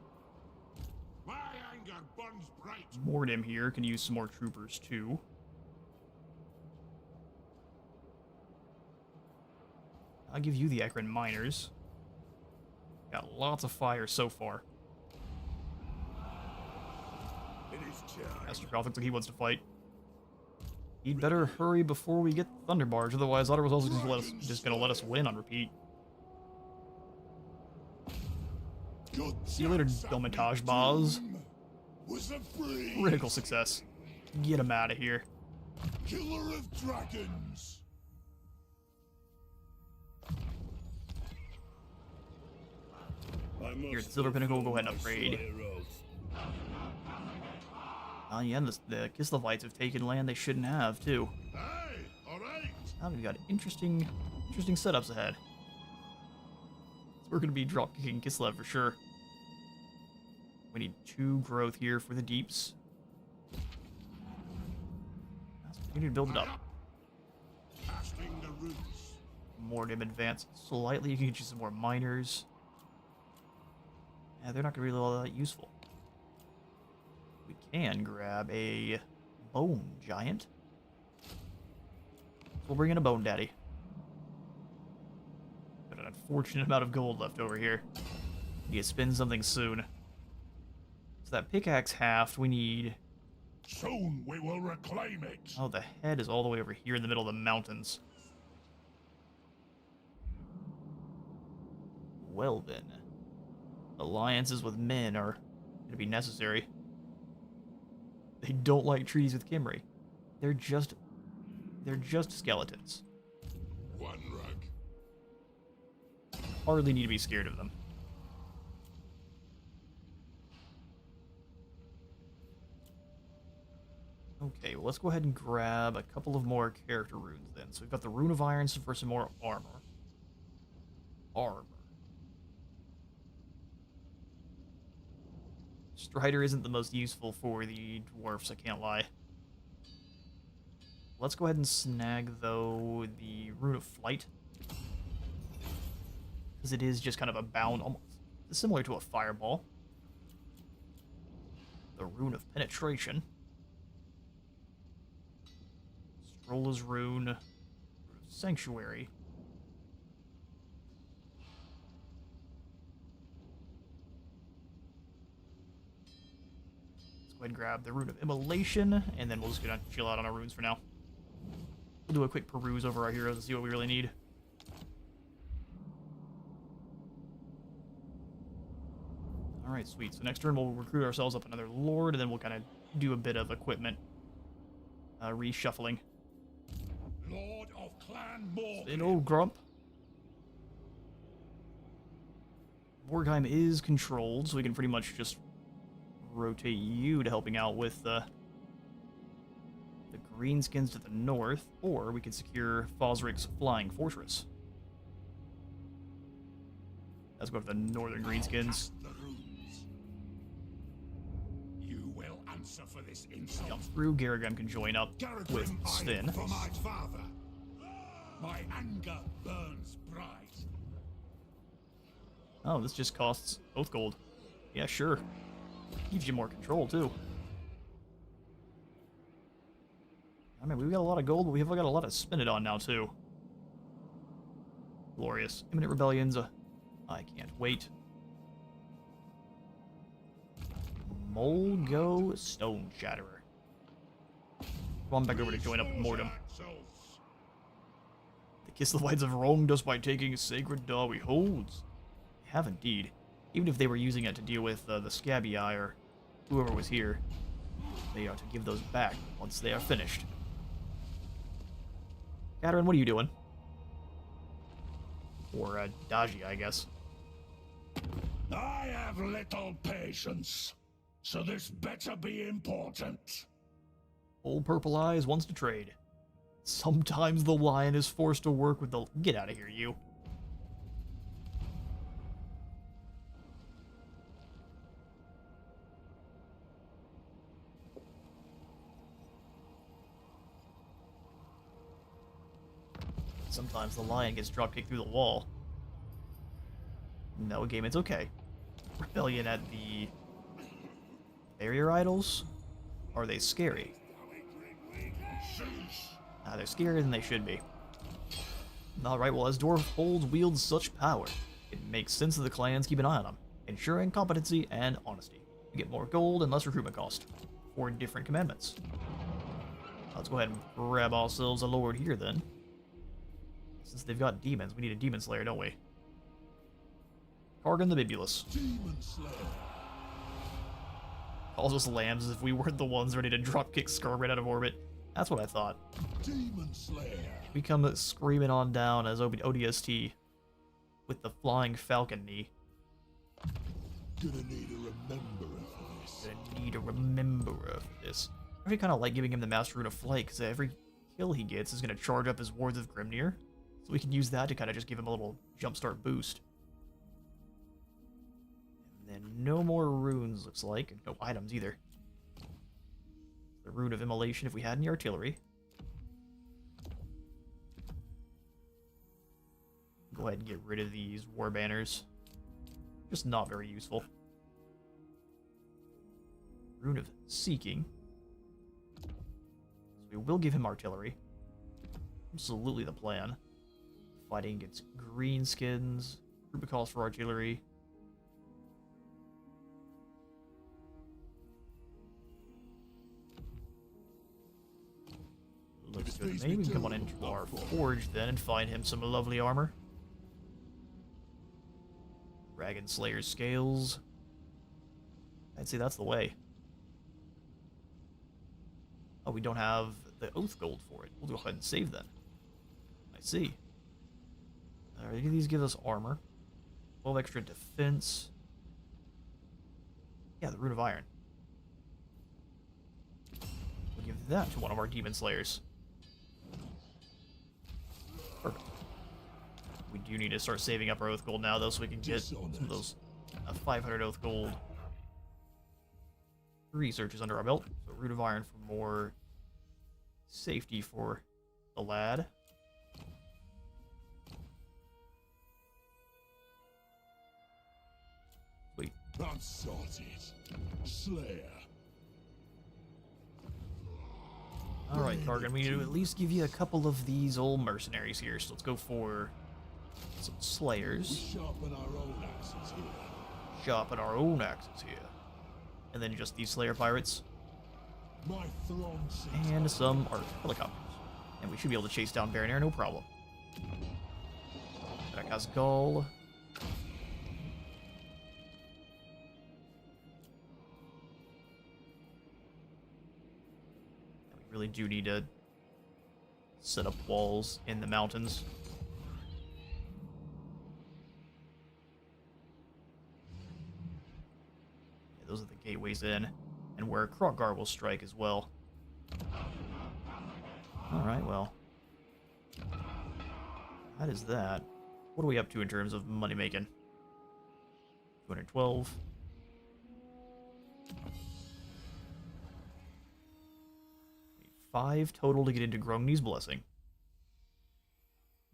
My anger burns bright. Mordheim here can use some more troopers too. I'll give you the Ekron Miners. Got lots of fire so far. Astrogoth looks like he wants to fight. He'd better hurry before we get Thunder Barge, otherwise Otter was also just gonna let us win on repeat. See you later, Domitage Boz. Critical success. Get him out of here. Killer of dragons. Here at the Silver Pinnacle, we'll go ahead and upgrade. Yeah, the Kislevites have taken land they shouldn't have, too. Hey, all right. Now we've got interesting setups ahead. So we're going to be drop-kicking Kislev for sure. We need 2 growth here for the deeps. We need to build it up. Casting the roots. Mordheim advance slightly. You can get you some more miners. Yeah, they're not going to be all that useful. We can grab a Bone Giant. So we'll bring in a Bone Daddy. Got an unfortunate amount of gold left over here. Need to spin something soon. So that pickaxe halved, we need... Soon we will reclaim it. Oh, the head is all the way over here in the middle of the mountains. Well then. Alliances with men are going to be necessary. They don't like treaties with Kimri. They're just skeletons. One rug. Hardly need to be scared of them. Okay, well, let's go ahead and grab a couple of more character runes then. So we've got the Rune of Iron for some more armor. Strider isn't the most useful for the dwarfs, I can't lie. Let's go ahead and snag, though, the Rune of Flight. Because it is just kind of a bound, almost similar to a fireball. The Rune of Penetration. Strolla's Rune. Rune of Sanctuary. Let's go ahead and grab the Rune of Immolation, and then we'll just gonna chill out on our runes for now. We'll do a quick peruse over our heroes and see what we really need. Alright, sweet. So next turn we'll recruit ourselves up another Lord, and then we'll kind of do a bit of equipment reshuffling. Lord of Clan Morgan. An old grump. Borgheim is controlled, so we can pretty much just rotate you to helping out with the Greenskins to the north, or we can secure Fosric's Flying Fortress. Let's go to the northern Greenskins. The runes. You will answer for this insult. Jump through. Garagam can join up with Garagrim, I Sven. live for my father. My anger burns bright. Oh, this just costs Oath Gold. Yeah, sure. Gives you more control, too. I mean, we've got a lot of gold, but we've got a lot to spend it on now, too. Glorious. Imminent Rebellions. I can't wait. Molgo Stone Shatterer. Come on back over to join up with Mordem. The Kiss the Whites of Rome just by taking sacred Dawi holds. They have indeed. Even if they were using it to deal with the Scabby Eye or whoever was here, they are to give those back once they are finished. Catherine, what are you doing? Or Daji, I guess. I have little patience, so this better be important. Old Purple Eyes wants to trade. Sometimes the lion is forced to work with the... Get out of here, you. Sometimes the lion gets dropkicked through the wall. No, game, it's okay. Rebellion at the barrier idols? Are they scary? They're scarier than they should be. Alright, well, as Dwarf holds wields such power, it makes sense that the clans keep an eye on them, ensuring competency and honesty. You get more gold and less recruitment cost for different commandments. Let's go ahead and grab ourselves a lord here, then. Since they've got demons, we need a demon slayer, don't we? Kargan the Bibulus. Demon Slayer. Calls us lambs as if we weren't the ones ready to dropkick Scar right out of orbit. That's what I thought. Demon Slayer. We come screaming on down as ODST with the flying falcon knee. Gonna need a rememberer for this. Gonna need a rememberer for this. I actually kind of like giving him the Master Rune of Flight, because every kill he gets is going to charge up his Wards of Grimnir. So we can use that to kind of just give him a little jumpstart boost. And then no more runes, looks like. No items either. The Rune of Immolation if we had any artillery. Go ahead and get rid of these war banners. Just not very useful. Rune of Seeking. So we will give him artillery. Absolutely the plan. Fighting against greenskins. Group of calls for artillery. Looks good to me. We can come on into our forge then and find him some lovely armor. Dragon Slayer's scales. I'd say that's the way. Oh, we don't have the Oath Gold for it. We'll go ahead and save then. I see. Alright, these give us armor. 12 extra defense. Yeah, the Rune of Iron. We'll give that to one of our Demon Slayers. Perfect. We do need to start saving up our Oath Gold now, though, so we can get some of those 500 Oath Gold researches under our belt. So Rune of Iron for more safety for the lad. Wait. That's sorted. Slayer. Alright, Kargan, we need to at least give you a couple of these old mercenaries here, so let's go for some We slayers. sharpen our own axes here. Sharpen our own axes here. And then just these slayer pirates. My throne sits And some helicopters. And we should be able to chase down Baron Air, no problem. Back has Gull. We really do need to set up walls in the mountains. Yeah, those are the gateways in, and where Krogar will strike as well. Alright, well. That is that. What are we up to in terms of money making? 212. Five total to get into Grongni's Blessing.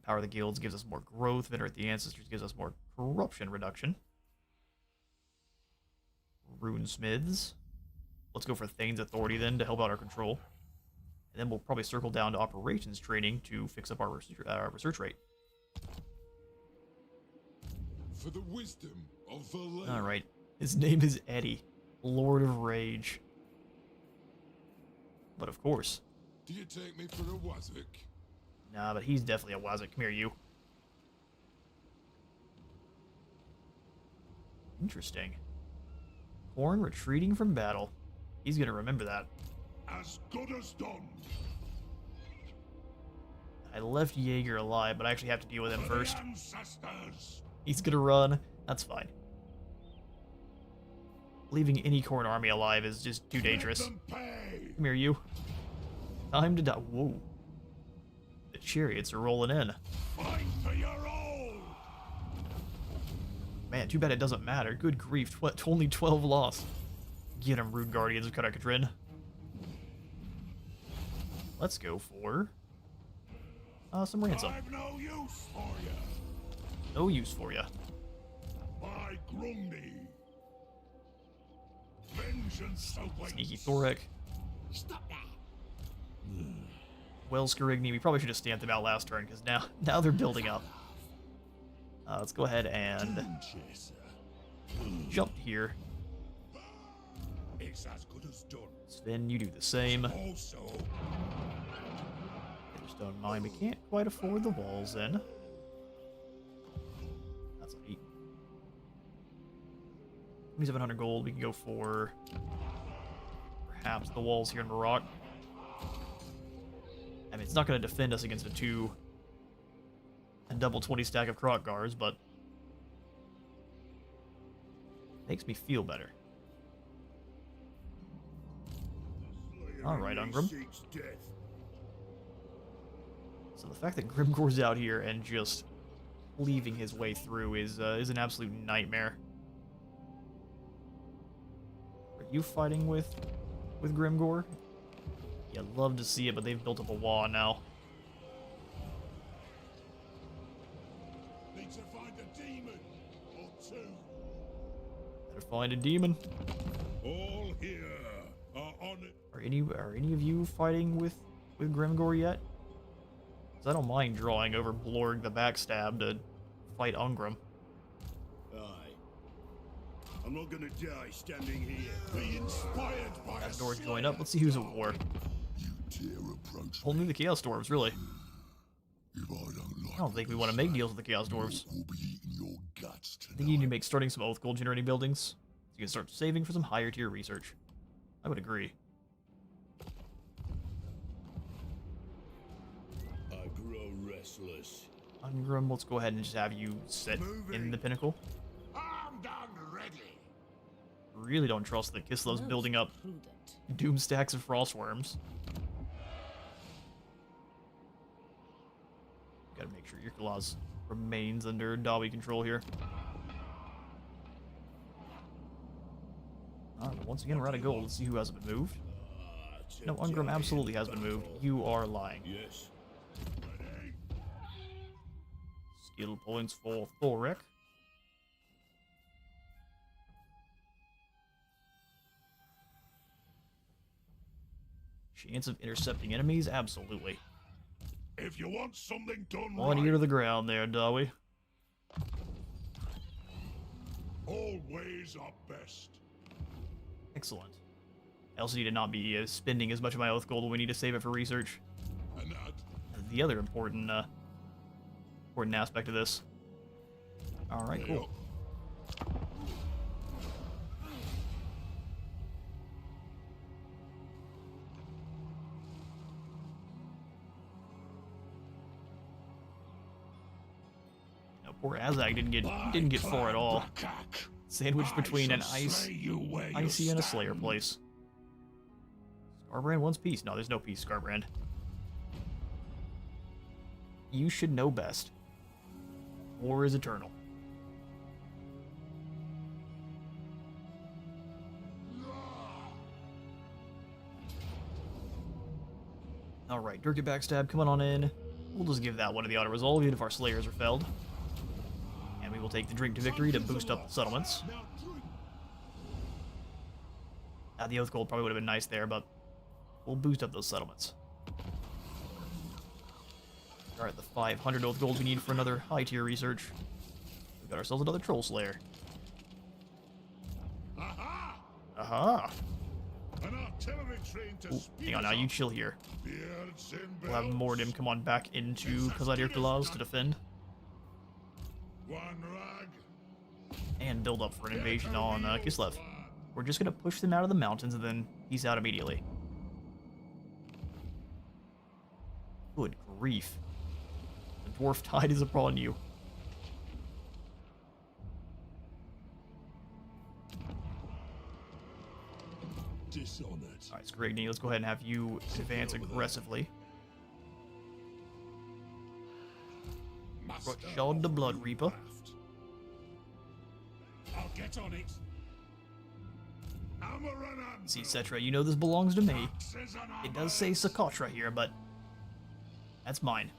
Power of the Guilds gives us more growth. Venerate the Ancestors gives us more corruption reduction. Runesmiths. Let's go for Thane's Authority then to help out our control. And then we'll probably circle down to Operations Training to fix up our research rate. for the wisdom of the land. Alright. His name is Eddie, Lord of Rage. But of course. Do you take me for a Wazak? Nah, but he's definitely a Wazak. Come here, you. Interesting. Horn retreating from battle. He's gonna remember that. As good as done. I left Jaeger alive, but I actually have to deal with him For the first. ancestors. He's gonna run. That's fine. Leaving any Khorne army alive is just too dangerous. Let them pay. Come here, you. Time to die. Whoa. The chariots are rolling in. Fight for your own. Man, too bad it doesn't matter. Good grief. What? Only 12 lost. Get him, Rude Guardians of Karakatrin. Let's go for some ransom. I've no use for you. No use for ya. My Grumney. Vengeance awaits. Sneaky Thorek. Stop that. Well, Scarigny, we probably should have stamped them out last turn, because now they're building up. Let's go ahead and Chaser. jump here. It's as good as done. Sven, you do the same. Also, Just don't mind, we can't quite afford the walls in. That's an 8. 2,700 gold, we can go for perhaps the walls here in Maroc. I mean, it's not going to defend us against a 2 and double 20 stack of Croc guards, but makes me feel better. Alright, Ungram. seeks death. So the fact that Grimgor's out here and just leaving his way through is an absolute nightmare. Are you fighting with Grimgor? Yeah, I'd love to see it, but they've built up a wall now. Need to find a demon or two. Better find a demon. All here are on it. Are any of you fighting with Grimgor yet? Because I don't mind drawing over Blorg the Backstab to fight Ungram. Aye. I'm not gonna die standing here. Be inspired by That a door join up. Let's see who's at war. You dare approach Only the Chaos Dwarves, really. if I don't like I don't think we want to make deals with the Chaos Dwarves. We'll be eating your guts I think you need to make starting some Oath Gold generating buildings, so you can start saving for some higher tier research. I would agree. I grow restless. Ungram, let's go ahead and just have you sit in the pinnacle. I'm done ready. Really don't trust that Kislev's building up Prudent. doom stacks of frostworms. Gotta make sure Yurkala's remains under Dawi control here. Alright, once again, we're out of gold. Let's see who hasn't been moved. No, Ungram absolutely has been moved. You are lying. Yes. Ready? Skill points for Thorek. Chance of intercepting enemies? Absolutely. If you want something done One ear to the ground there, Dawi. all ways are best. Excellent. I also need to not be spending as much of my oath gold. We need to save it for research. And that The other important aspect of this. All right, cool. No, poor Azag didn't get far at all. Sandwiched between an icy and a Slayer place. Scarbrand wants peace. No, there's no peace, Scarbrand. You should know best. War is eternal. Alright, Dirk Backstab, come on in. We'll just give that one to the auto resolve, even if our Slayers are felled. And we will take the drink to victory to boost up the settlements. The Oath Gold probably would have been nice there, but we'll boost up those settlements. Alright, the 500 Oath Gold we need for another high-tier research. We've got ourselves another Troll Slayer. Aha! An artillery train to Hang on now, you chill here. We'll have Mordim come on back into Kazadir Kilaz to defend. One rag. And build up for an invasion on Kislev. We're just gonna push them out of the mountains and then peace out immediately. Good grief. The dwarf tide is upon you. Dishonored. Alright, Scrigny, let's go ahead and have you advance aggressively. Rutshard the Blood Reaper. I'll get on it. See, Cetra, you know this belongs to me. It does say Socotra here, but that's mine.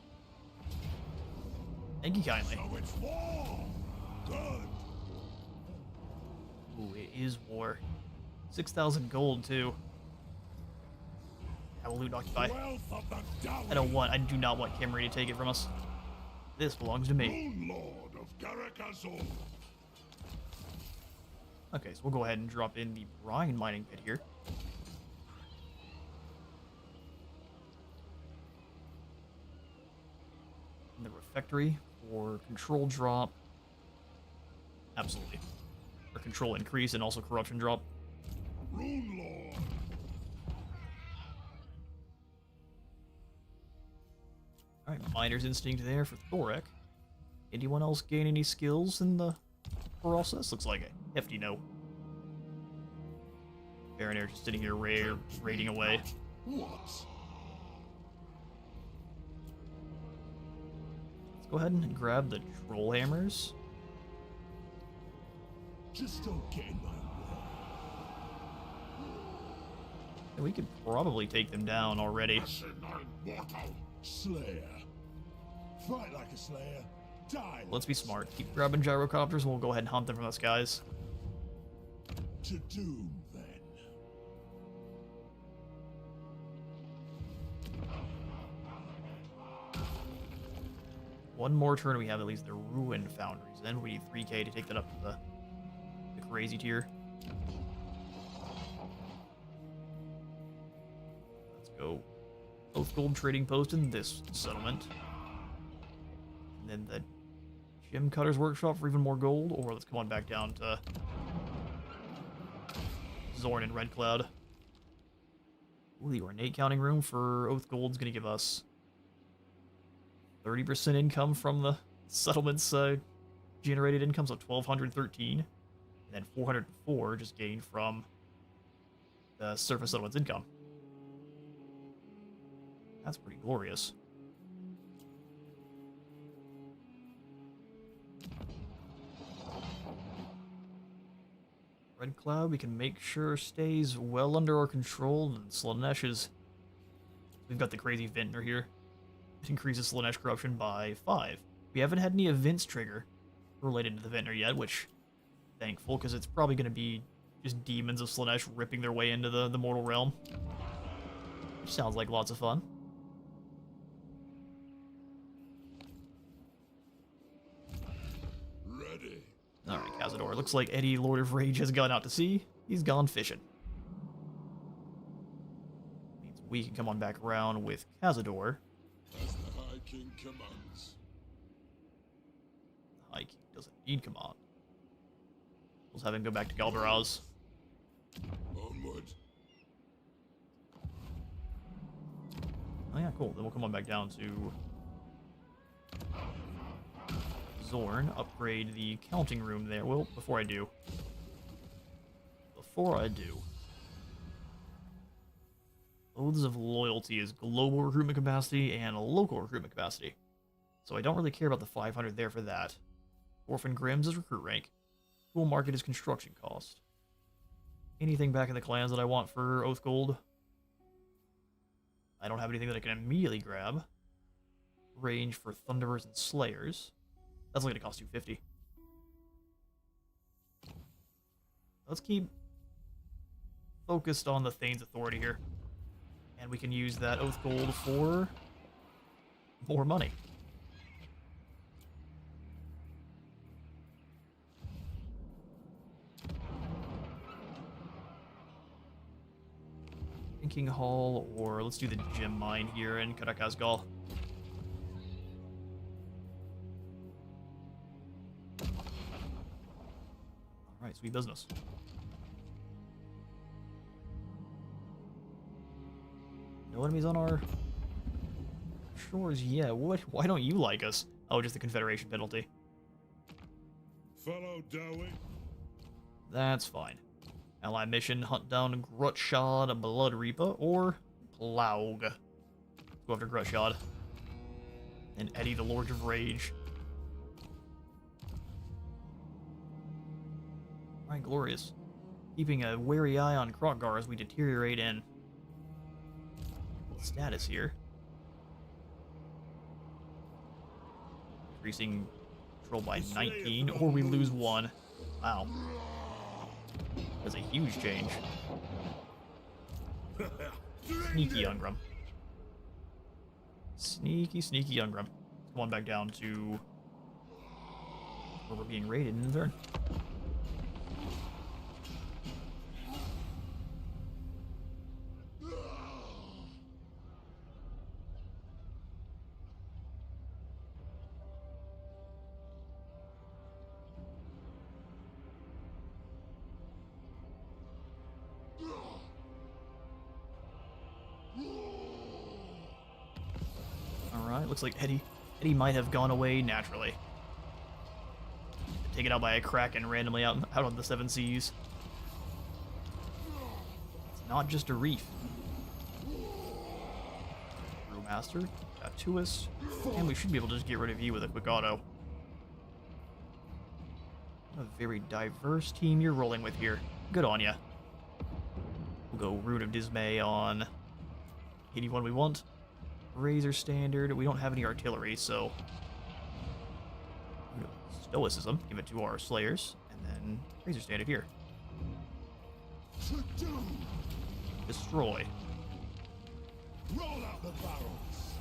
Thank you kindly. So it's war. Good. Ooh, it is war. 6,000 gold, too. I will loot occupy. I do not want Kimmery to take it from us. This belongs to me. Moon Lord of Garakazor. Okay, so we'll go ahead and drop in the brine mining pit here. And the refectory for control drop. Absolutely. For control increase and also corruption drop. Rune Lord. Alright, Miner's Instinct there for Thorek. Anyone else gain any skills in the process? Looks like a hefty no. Baronair just sitting here raiding away. What? Let's go ahead and grab the Troll Hammers. Just don't get in my way. And we could probably take them down already. Slayer. Fight like a slayer. Die. Let's be smart. Keep grabbing gyrocopters and we'll go ahead and hunt them from the skies. To doom, then. One more turn, we have at least the Ruined Foundries. Then we need 3k to take that up to the crazy tier. Let's go. Oath Gold Trading Post in this settlement. And then the Gem Cutter's Workshop for even more gold. Or let's come on back down to Zorn and Red Cloud. Ooh, the Ornate Counting Room for Oath Gold's gonna give us 30% income from the settlements generated income, so 1,213. And then 404 just gained from the surface settlements income. That's pretty glorious. Red Cloud, we can make sure stays well under our control, and Slaanesh is... We've got the crazy Vintner here. It increases Slaanesh corruption by 5. We haven't had any events trigger related to the Vintner yet, which... Thankful, because it's probably going to be just demons of Slaanesh ripping their way into the mortal realm. Which sounds like lots of fun. Ready. Alright, Cazador. Looks like Eddie, Lord of Rage, has gone out to sea. He's gone fishing. Means we can come on back around with Cazador. As the High King commands. The High King doesn't need command. Let's have him go back to Galbaraz. Onward. Oh yeah, cool. Then we'll come on back down to Zorn, upgrade the counting room there. Well, before I do, Oaths of Loyalty is global recruitment capacity and local recruitment capacity. So I don't really care about the 500 there for that. Orphan Grimm's is recruit rank. Tool market is construction cost. Anything back in the clans that I want for Oath Gold? I don't have anything that I can immediately grab. Range for Thunderers and Slayers. That's only going to cost 250. Let's keep focused on the Thane's Authority here. And we can use that Oath Gold for more money. Thinking Hall, or let's do the gem mine here in Karakazgal. Alright, sweet business. No enemies on our shores yet. What? Why don't you like us? Oh, just the Confederation penalty. Follow Dowie. That's fine. Ally mission, hunt down Grutshod, Blood Reaper, or Plaug. Go after Grutshod. And Eddie, the Lord of Rage. Alright, glorious. Keeping a wary eye on Krotgar as we deteriorate in status here. Increasing control by 19, or we lose 1. Wow. That's a huge change. Sneaky Ungrum. Sneaky, sneaky Ungrum. Come on back down to where we're being raided in the turn. Looks like Eddie might have gone away naturally. Taken out by a kraken randomly out on the 7 seas. It's not just a reef. Brewmaster, Tattooist, and we should be able to just get rid of you with a quick auto. What a very diverse team you're rolling with here. Good on ya. We'll go Rune of Dismay on anyone we want. Razor Standard. We don't have any artillery, so Stoicism. Give it to our Slayers, and then Razor Standard here. Destroy. Roll out the barrels.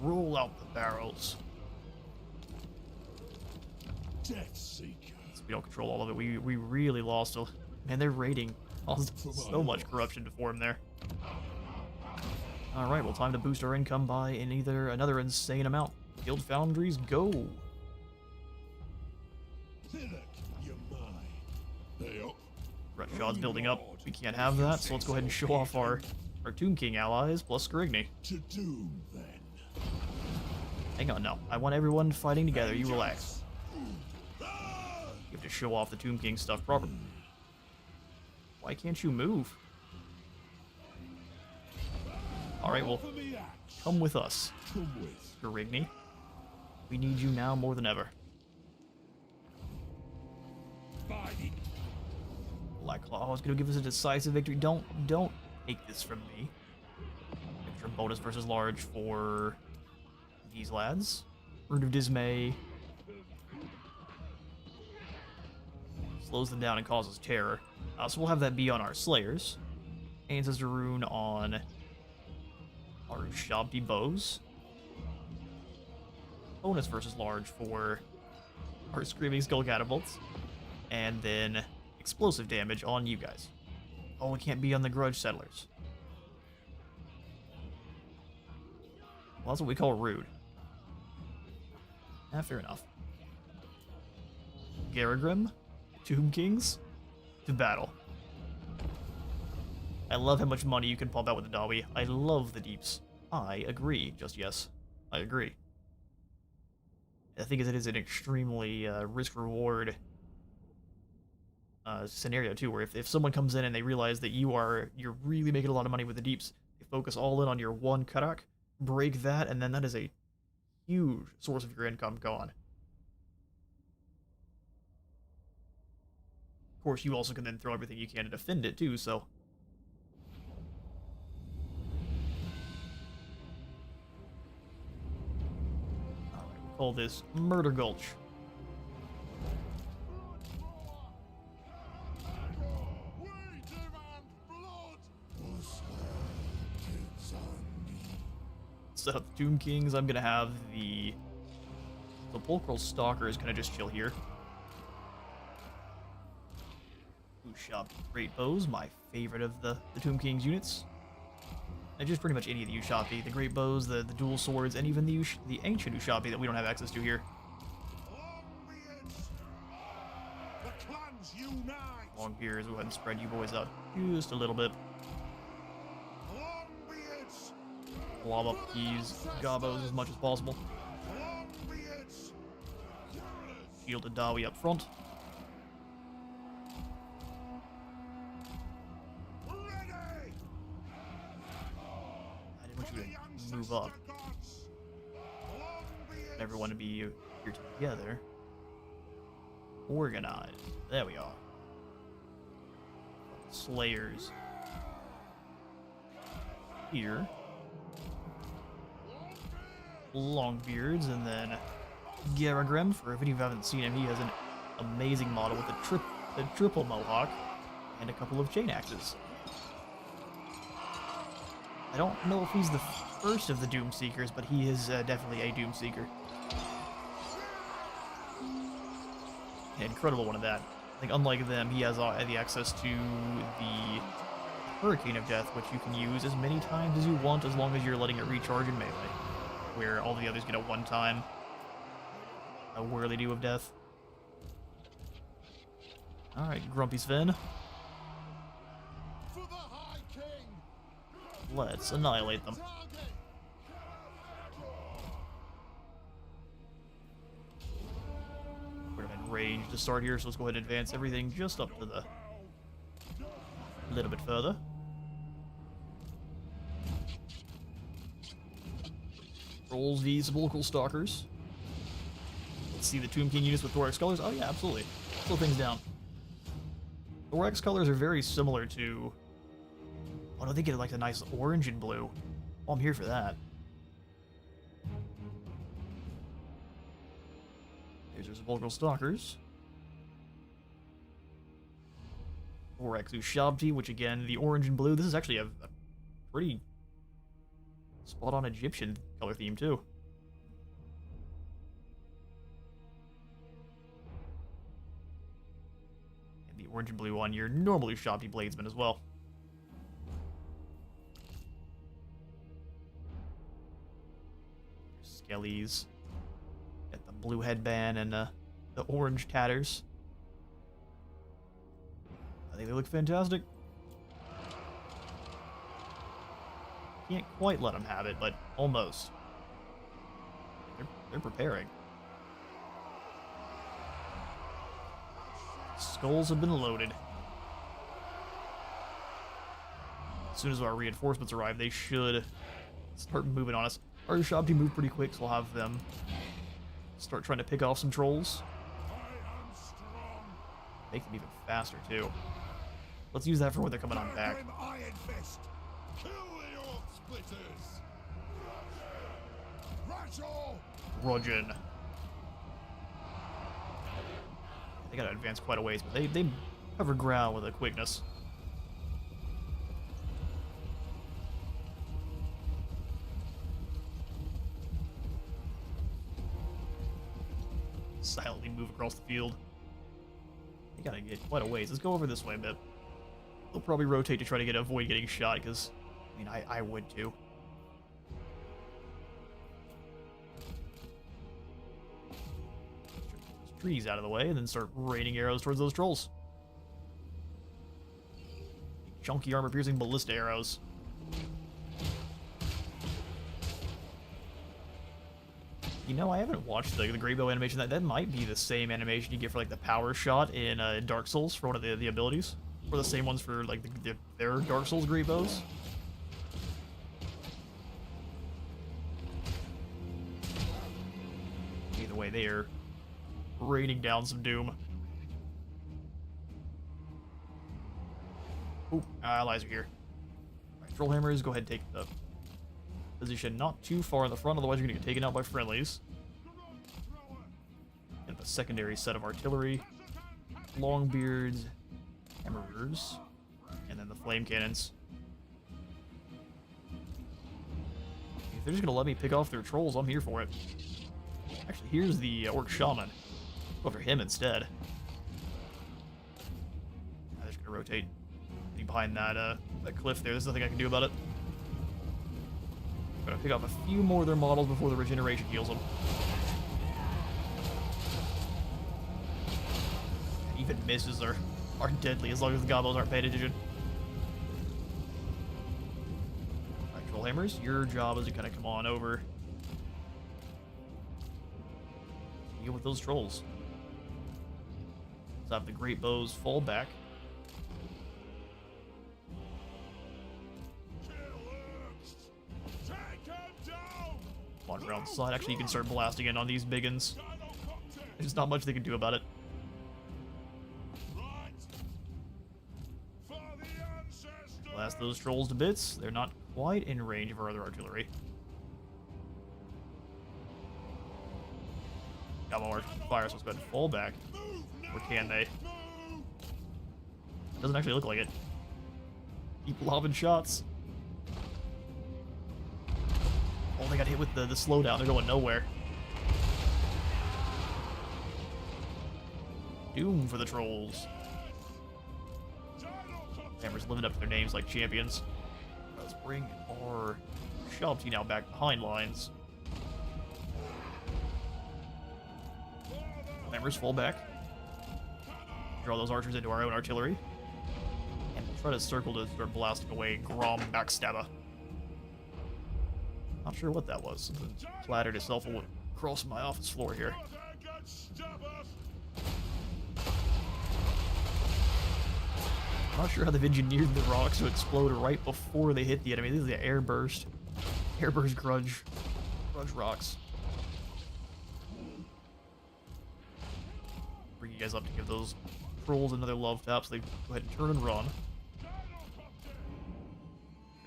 Roll out the barrels. Death Seeker. So we don't control all of it. We really lost a... Man, they're raiding. Caused so much corruption to form there. Alright, well, time to boost our income by another insane amount. Guild Foundries, go! Grutshot's building up. We can't have that, so let's go ahead and show off our Tomb King allies, plus Scarigny. To doom, then. Hang on, no. I want everyone fighting together. You relax. You have to show off the Tomb King stuff properly. Why can't you move? Alright, well, come with us, Scarigny. We need you now more than ever. Black Claw is going to give us a decisive victory. Don't take this from me. Extra bonus versus large for these lads. Root of Dismay slows them down and causes terror. So we'll have that be on our Slayers. Ancestor Rune on our Shabti Bows. Bonus versus large for our Screaming Skull Catapults. And then explosive damage on you guys. Oh, it can't be on the Grudge Settlers. Well, that's what we call rude. Fair enough. Garagrim, Tomb Kings, to battle. I love how much money you can pump out with the Dawi. I love the deeps. I agree. Just yes. I agree. I think it is an extremely risk-reward scenario too, where if someone comes in and they realize that you're really making a lot of money with the deeps, they focus all in on your one Karak, break that, and then that is a huge source of your income gone. Of course, you also can then throw everything you can to defend it too, so. Alright, we'll call this Murder Gulch. Set up the Tomb Kings. I'm gonna have the Sepulchral Stalker is gonna just chill here. Ushab Great Bows, my favorite of the Tomb Kings units. And just pretty much any of the Ushapi, the Great Bows, the dual swords, and even the ancient Ushapi that we don't have access to here. Long beards, go ahead and spread you boys out just a little bit. Blob up these gobos as much as possible. Shielded Dawi up front. I didn't want you to move up. Everyone to be here together. Organized. There we are. Slayers. Here. Longbeards, and then Garagrim. For if any of you haven't seen him, he has an amazing model with a triple mohawk and a couple of chain axes. I don't know if he's the first of the Doom Seekers, but he is definitely a Doom Seeker. An incredible one of that. I think unlike them, he has the access to the Hurricane of Death, which you can use as many times as you want, as long as you're letting it recharge in melee. Where all the others get a one-time whirly-do of death. Alright, Grumpy Sven. Let's annihilate them. We're in range to start here, so let's go ahead and advance everything just up to the little bit further. Rolls the Sepulchral Stalkers. Let's see the Tomb King units with Thorax colors. Oh yeah, absolutely. Slow things down. Thorax colors are very similar to... Oh no, they get like a nice orange and blue. Oh, I'm here for that. There's our Sepulchral Stalkers. Thorax Ushabti, which again, the orange and blue. This is actually a pretty spot-on Egyptian color theme, too. And the orange and blue on your normal Ushabti Bladesman as well. Skellies. Got the blue headband and the orange tatters. I think they look fantastic. Can't quite let them have it, but almost. They're preparing. Skulls have been loaded. As soon as our reinforcements arrive, they should start moving on us. Our Shabti move pretty quick, so we'll have them start trying to pick off some trolls. Make them even faster, too. Let's use that for when they're coming on back. Him, Iron Fist! Kill the orc splitters! Rattle! Rudgeon. They gotta advance quite a ways, but they cover ground with a quickness. Silently move across the field. They gotta get quite a ways. Let's go over this way a bit. They'll probably rotate to try to avoid getting shot, because, I mean, I would too. Trees out of the way, and then start raining arrows towards those trolls. Chunky armor-piercing ballista arrows. You know, I haven't watched the Great Bow animation. That might be the same animation you get for like the power shot in Dark Souls for one of the abilities, or the same ones for like their Dark Souls Great Bows. Either way, they are raining down some doom. Oh, allies are here. Alright, troll hammers, go ahead and take the position not too far in the front, otherwise you're gonna get taken out by friendlies. And a secondary set of artillery, longbeards, hammerers, and then the flame cannons. If they're just gonna let me pick off their trolls, I'm here for it. Actually, here's the orc shaman. Go for him instead. I'm just gonna rotate behind that cliff there. There's nothing I can do about it. I'm gonna pick off a few more of their models before the regeneration heals them. Even misses are deadly as long as the goblins aren't paying attention. Alright, troll hammers, your job is to kind of come on over. Deal with those trolls. Let's have the great bows fall back. Come on, around the side. Actually, you can start blasting in on these biggins. There's not much they can do about it. Blast those trolls to bits. They're not quite in range of our other artillery. Got more fire, so let's go ahead and fall back. Or can they? Doesn't actually look like it. Keep lobbing shots. Oh, they got hit with the slowdown. They're going nowhere. Doom for the trolls. Hammers living up to their names like champions. Let's bring our Shabti now back behind lines. Hammers fall back. Draw those archers into our own artillery. And we'll try to circle to start blasting away Grom Backstabber. Not sure what that was. Something splattered itself across my office floor here. Not sure how they've engineered the rocks to explode right before they hit the enemy. This is the airburst. Airburst grudge rocks. Bring you guys up to give those trolls another love tap, so they go ahead and turn and run. Try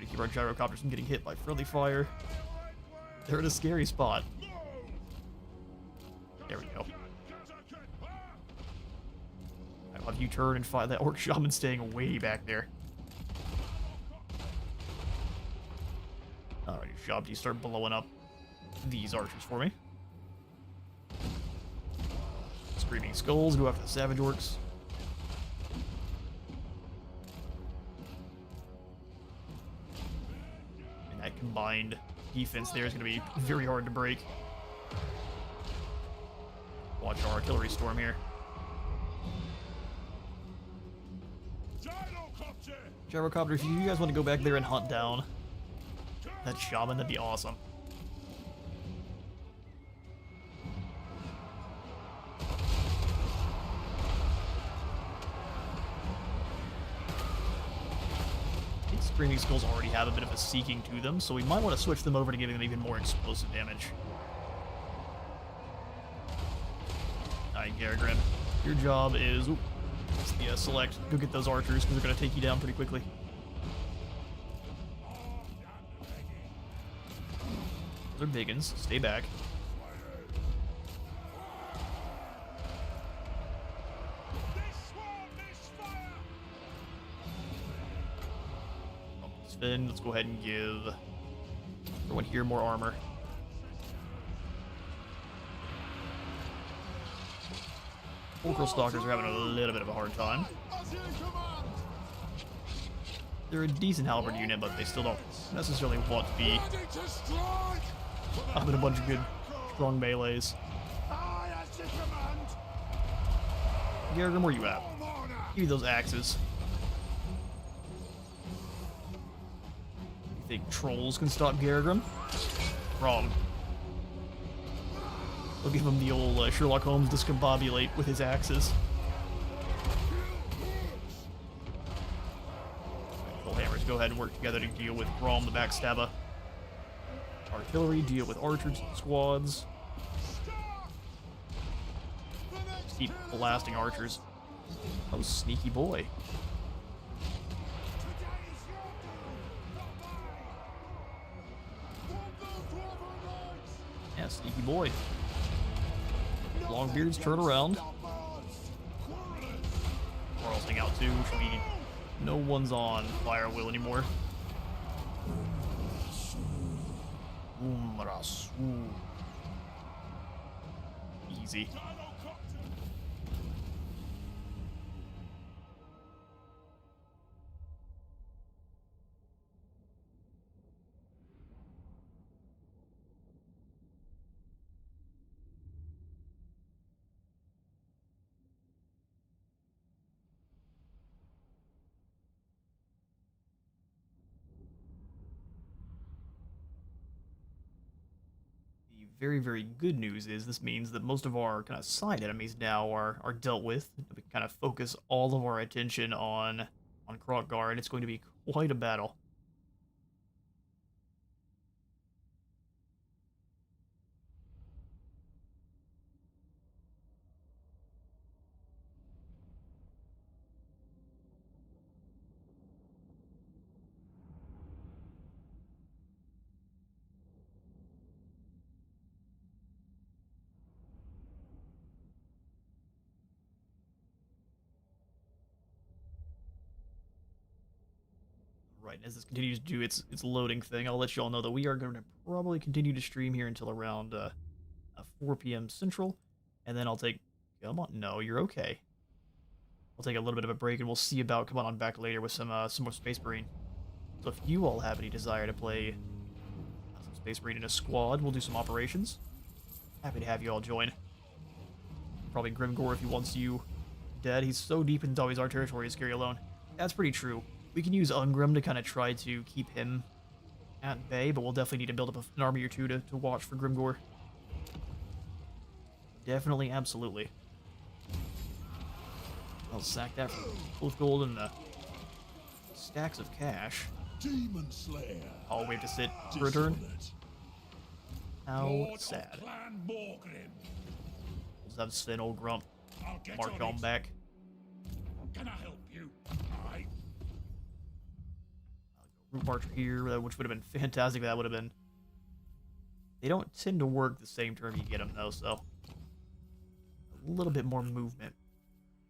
to keep our gyrocopters from getting hit by friendly fire. They're in a scary spot. There we go. I'll have you turn and fight that orc shaman staying way back there. Alrighty, Shabti, start blowing up these archers for me. Screaming skulls, go after the savage orcs. And that combined defense there is going to be very hard to break. Watch our artillery storm here. Gyrocopter, if you guys want to go back there and hunt down that shaman, that'd be awesome. These screaming skulls already have a bit of a seeking to them, so we might want to switch them over to giving them even more explosive damage. Alright, Garagrim, your job is That's the select. Go get those archers, because they're going to take you down pretty quickly. They're biggins. Stay back. Spin. Let's go ahead and give everyone here more armor. Orcal Stalkers are having a little bit of a hard time. They're a decent halberd unit, but they still don't necessarily want to be having a bunch of good, strong melees. Garrigan, where you at? Give me those axes. You think trolls can stop Garrigan? Wrong. We'll give him the old Sherlock Holmes discombobulate with his axes. Hammers, go ahead and work together to deal with Grom the Backstabber. Artillery, deal with archer squads. Just keep blasting archers. Oh, sneaky boy. Yeah, sneaky boy. Longbeards, turn around. Carl's hang out too, which means no one's on Fire Will anymore. Easy. Very, very good news is this means that most of our kind of side enemies now are dealt with. We can kind of focus all of our attention on Kroggar, and it's going to be quite a battle. Right, as this continues to do its loading thing, I'll let you all know that we are going to probably continue to stream here until around 4 p.m. Central, and then I'll take... Come on, no, you're okay. I'll take a little bit of a break, and we'll see about coming on back later with some more Space Marine. So if you all have any desire to play some Space Marine in a squad, we'll do some operations. Happy to have you all join. Probably Grimgore if he wants you dead. He's so deep into always our territory to scare you alone. That's pretty true. We can use Ungrim to kind of try to keep him at bay, but we'll definitely need to build up an army or two to watch for Grimgore. Definitely, absolutely. I'll sack that for both gold and stacks of cash. Demon Slayer. Oh, we have to sit for a turn? How sad. Let's have Sven old Grump march on back. Can I help you? Root Marcher here, which would have been fantastic. That would have been... They don't tend to work the same turn you get them, though, so... A little bit more movement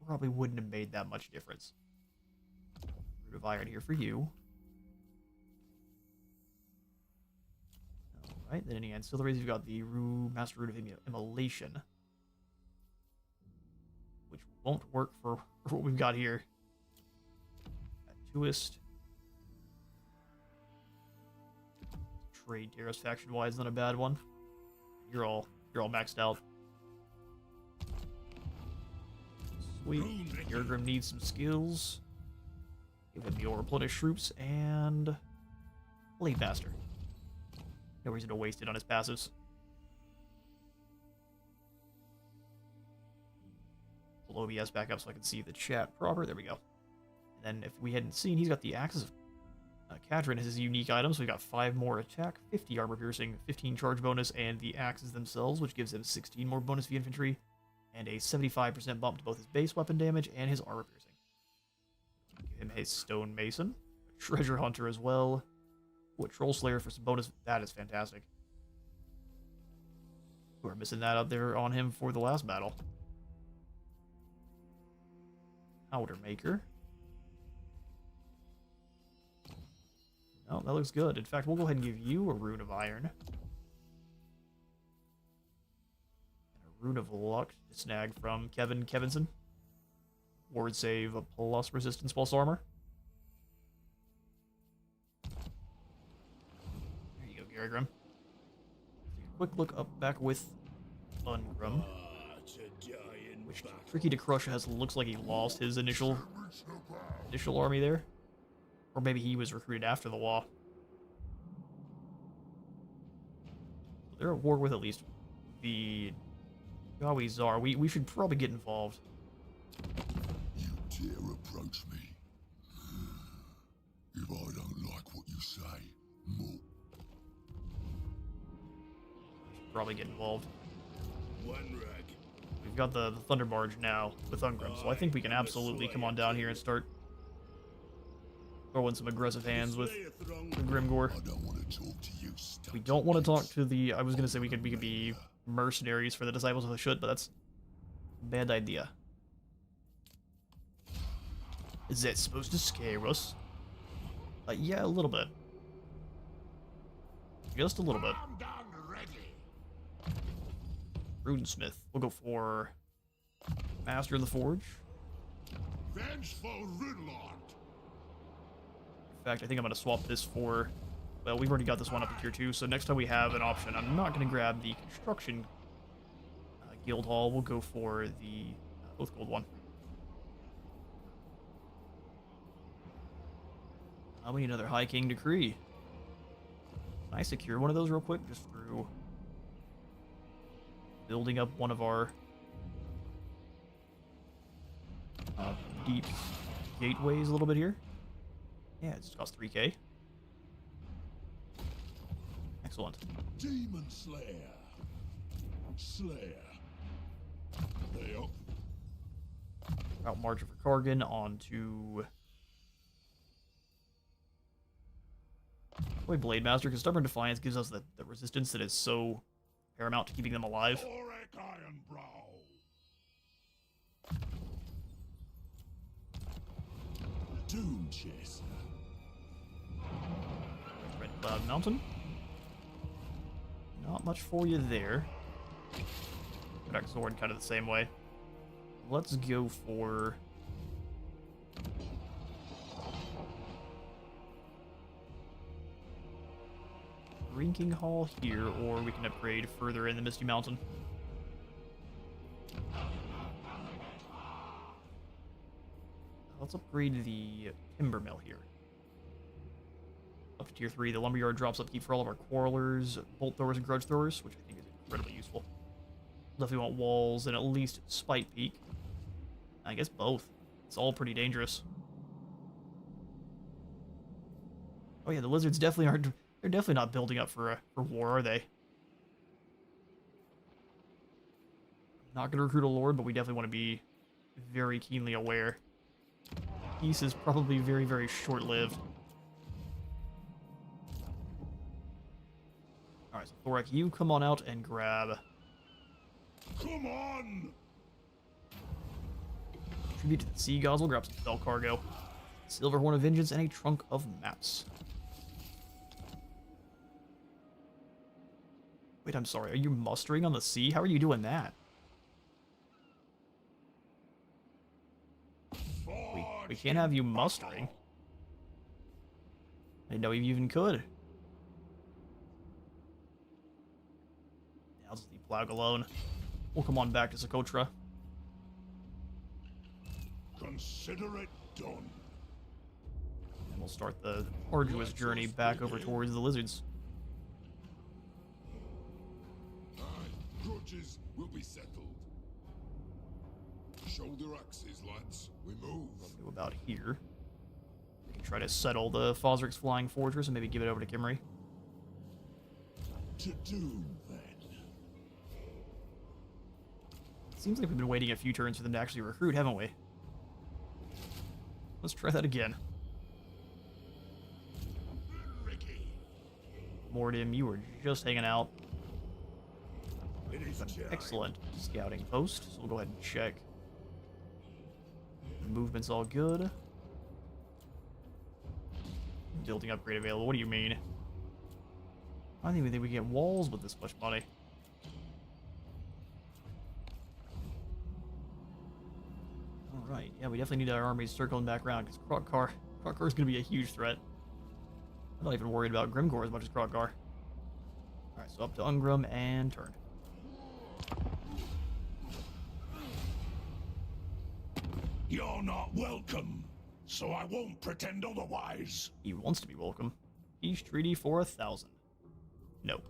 probably wouldn't have made that much difference. Root of Iron here for you. Alright, then any ancillaries, you've got the Master Root of Immolation. Which won't work for what we've got here. Twist. Trade Terrace faction wise, not a bad one. You're all maxed out. Sweet. Urgrim needs some skills. Give him your replenish troops and Blade Master. No reason to waste it on his passives. Pull OBS back up so I can see the chat proper. There we go. And then if we hadn't seen, he's got the Axis of Cadrin as his unique item, so we got 5 more attack, 50 armor piercing, 15 charge bonus, and the axes themselves, which gives him 16 more bonus via infantry, and a 75% bump to both his base weapon damage and his armor piercing. Give him a Stone Mason, a Treasure Hunter as well. Ooh, a Troll Slayer for some bonus. That is fantastic. We're missing that out there on him for the last battle. Powder Maker. Oh, that looks good. In fact, we'll go ahead and give you a Rune of Iron. And a Rune of Luck to snag from Kevin Kevinson. Ward save plus resistance plus armor. There you go, Garrigrim. Quick look up back with Ungrim. Which, tricky to crush, as looks like he lost his initial army there. Or maybe he was recruited after the war. They're at war with at least the Gawi Czar. We should probably get involved. You dare approach me? If I don't like what you say, more. Probably get involved. One rag. We've got the Thunder Barge now with Ungrim, so I think we can absolutely come on down here and start throwing some aggressive hands with Grimgor. I don't want to talk to you. We don't want to talk to the... I was going to say we could be mercenaries for the Disciples of the Should, but that's a bad idea. Is that supposed to scare us? Yeah, a little bit. Just a little bit. Rudensmith. We'll go for Master of the Forge. Vengeful Runelord. In fact, I think I'm going to swap this for... Well, we've already got this one up in tier 2, so next time we have an option, I'm not going to grab the Construction Guild Hall. We'll go for the Oath Gold one. We need another High King Decree. Can I secure one of those real quick? Just through building up one of our deep gateways a little bit here. Yeah, it just costs 3k. Excellent. Demon Slayer. Slayer. They up. Out March for Kargan onto Blade Master, because Stubborn Defiance gives us the resistance that is so paramount to keeping them alive. Auric Ironbrow. Doom Chaser. Red Cloud Mountain. Not much for you there. Kodak Sword kind of the same way. Let's go for Drinking Hall here, or we can upgrade further in the Misty Mountain. Let's upgrade the Timber Mill here. Up to tier 3, the Lumberyard drops upkeep for all of our Quarrelers, Bolt Throwers, and Grudge Throwers, which I think is incredibly useful. Definitely want walls and at least Spite Peak. I guess both. It's all pretty dangerous. Oh yeah, the Lizards definitely aren't... They're definitely not building up for war, are they? Not going to recruit a Lord, but we definitely want to be very keenly aware. Peace is probably very, very short-lived. Alright, so Thorak, you come on out and grab... Come on! Tribute to the Sea Gods. We'll grab some spell cargo. Silver Horn of Vengeance and a Trunk of Maps. Wait, I'm sorry. Are you mustering on the sea? How are you doing that? We can't have you mustering. I didn't know you even could. Now just leave Plague alone. We'll come on back to Socotra. Consider it done. And we'll start the arduous journey back over towards the Lizards. Grudges will be settled. Shoulder axes, lads. We move. We'll go about here. We can try to settle the Fosric's Flying Fortress and maybe give it over to Kimry. To doom, then. Seems like we've been waiting a few turns for them to actually recruit, haven't we? Let's try that again. Mortem, you were just hanging out. Excellent scouting post, so we'll go ahead and check. Movement's all good. Building upgrade available. What do you mean? I don't even think we get walls with this much money. Alright, yeah, we definitely need our armies circling back around because Krokkar is going to be a huge threat. I'm not even worried about Grimgor as much as Krokkar. Alright, so up to Ungrim and turn. You're not welcome, so I won't pretend otherwise. He wants to be welcome. Peace treaty for 1,000. No.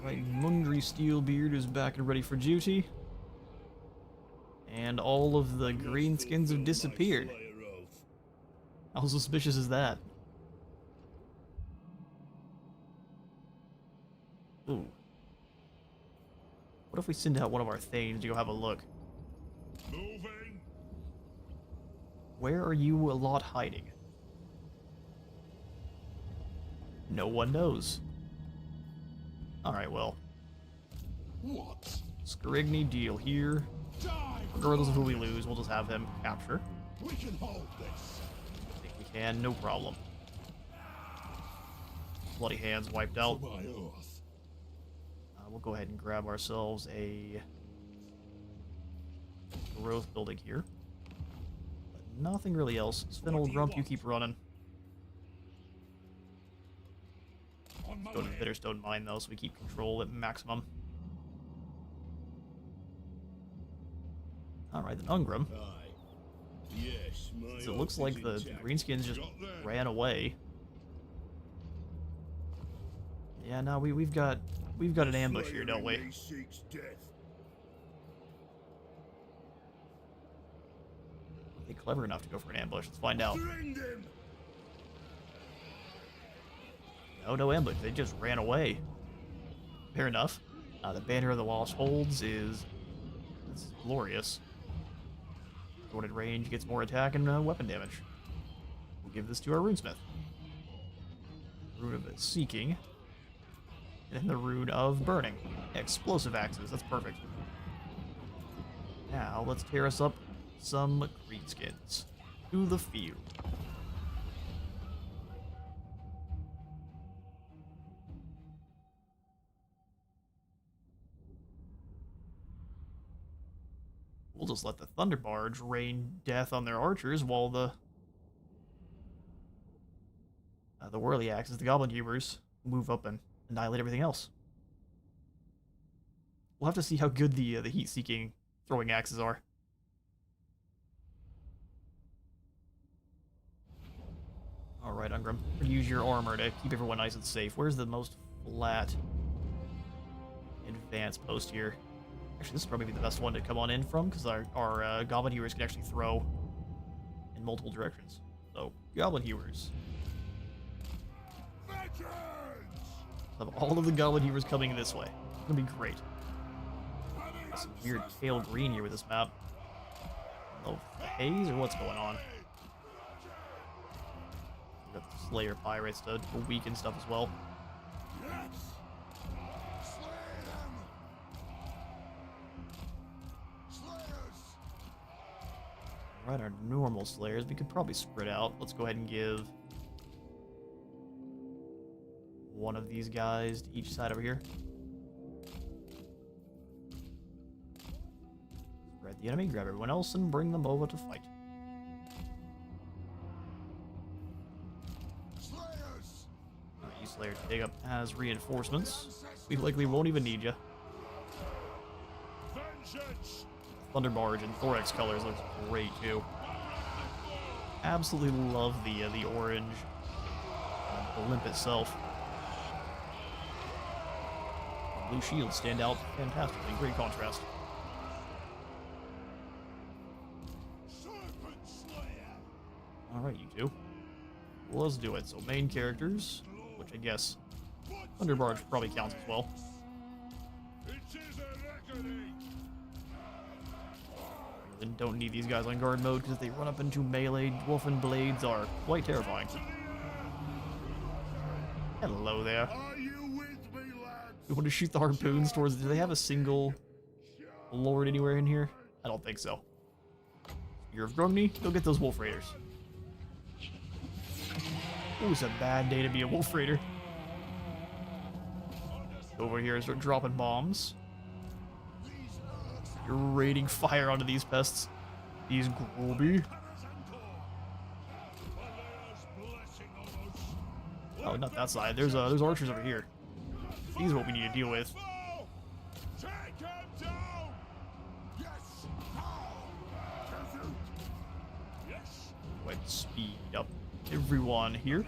Right, Mundry Steelbeard is back and ready for duty. And all of the greenskins have disappeared. How suspicious is that? Ooh. What if we send out one of our Thanes to go have a look? Moving. Where are you a lot hiding? No one knows. Alright, well. What? Scarigny deal here. Regardless of who we lose, we'll just have him capture. We can hold this. I think we can, no problem. Bloody hands wiped out. For my oath. We'll go ahead and grab ourselves a growth building here. But nothing really else. Spindle Grump, you keep running. Go to the Bitterstone Mine though, so we keep control at maximum. Alright, then Ungrim. Yes, So it looks like the greenskins just ran away. Yeah, no, we've got an ambush here, don't we? Are they clever enough to go for an ambush? Let's find out. No ambush. They just ran away. Fair enough. The Banner of the Lost Holds is glorious. Shorted range gets more attack and weapon damage. We'll give this to our runesmith. Rune of Seeking. And the Rune of Burning. Explosive axes. That's perfect. Now, let's tear us up some greenskins. To the field. We'll just let the Thunderbarge rain death on their archers while the Whirly Axes, the Goblin Hubers, move up and annihilate everything else. We'll have to see how good the heat-seeking throwing axes are. Alright, Ungrim. Use your armor to keep everyone nice and safe. Where's the most flat advanced post here? Actually, this is probably the best one to come on in from, because our Goblin Hewers can actually throw in multiple directions. So, Goblin Hewers. Have all of the Goblin Hewers coming this way. It's gonna be great. Some weird pale green here with this map. Oh, the haze or what's going on? We've got the Slayer Pirates to weaken stuff as well. Alright, our normal Slayers, we could probably spread out. Let's go ahead and give one of these guys to each side over here. Spread the enemy, grab everyone else, and bring them over to fight. Alright, you Slayer take up as reinforcements. We likely won't even need you. Thunderbarge and Thorax colors looks great too. Absolutely love the orange The limp itself. Blue shields stand out fantastically. Great contrast. Alright, you two. Well, let's do it. So, main characters, which I guess Underbarge probably counts as well. And don't need these guys on guard mode because if they run up into melee, dwarfen blades are quite terrifying. Hello there. We want to shoot the harpoons towards. Do they have a single lord anywhere in here? I don't think so. Spear of Grumney, go get those wolf raiders. Oh, it's a bad day to be a wolf raider. Go over here and start dropping bombs. You're raining fire onto these pests. These Groby. Oh, not that side. There's archers over here. These are what we need to deal with. Go ahead and speed up everyone here.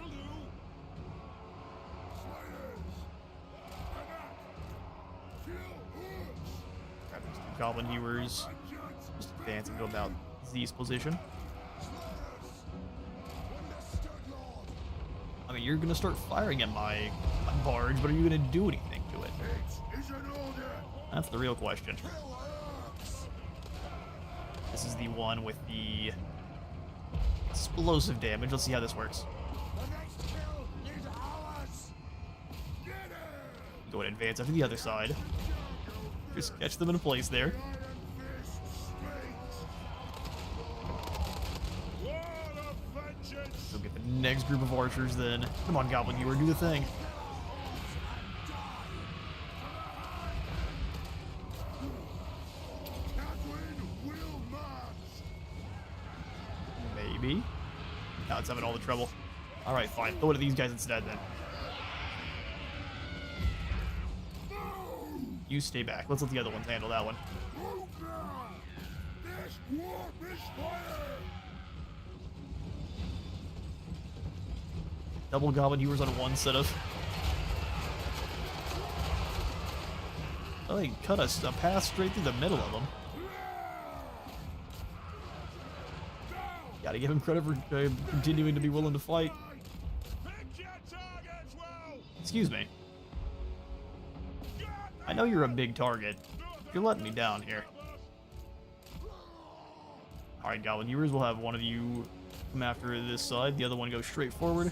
Grab these two goblin hewers. Just advance and go about Z's position. I mean, you're gonna start firing at my barge, but are you gonna do anything to it? That's the real question. This is the one with the explosive damage. Let's see how this works. Go ahead and advance up to the other side. Just catch them in place there. Go get the next group of archers then. Come on, Goblin Hewer, do the thing. Maybe. Now it's having all the trouble. Alright, fine. Throw it at these guys instead then. You stay back. Let's let the other ones handle that one. Double Goblin Hewers on one set of... Oh, they cut us a path straight through the middle of them. Gotta give him credit for continuing to be willing to fight. Excuse me. I know you're a big target. You're letting me down here. Alright, Goblin Hewers, we'll have one of you come after this side. The other one goes straight forward.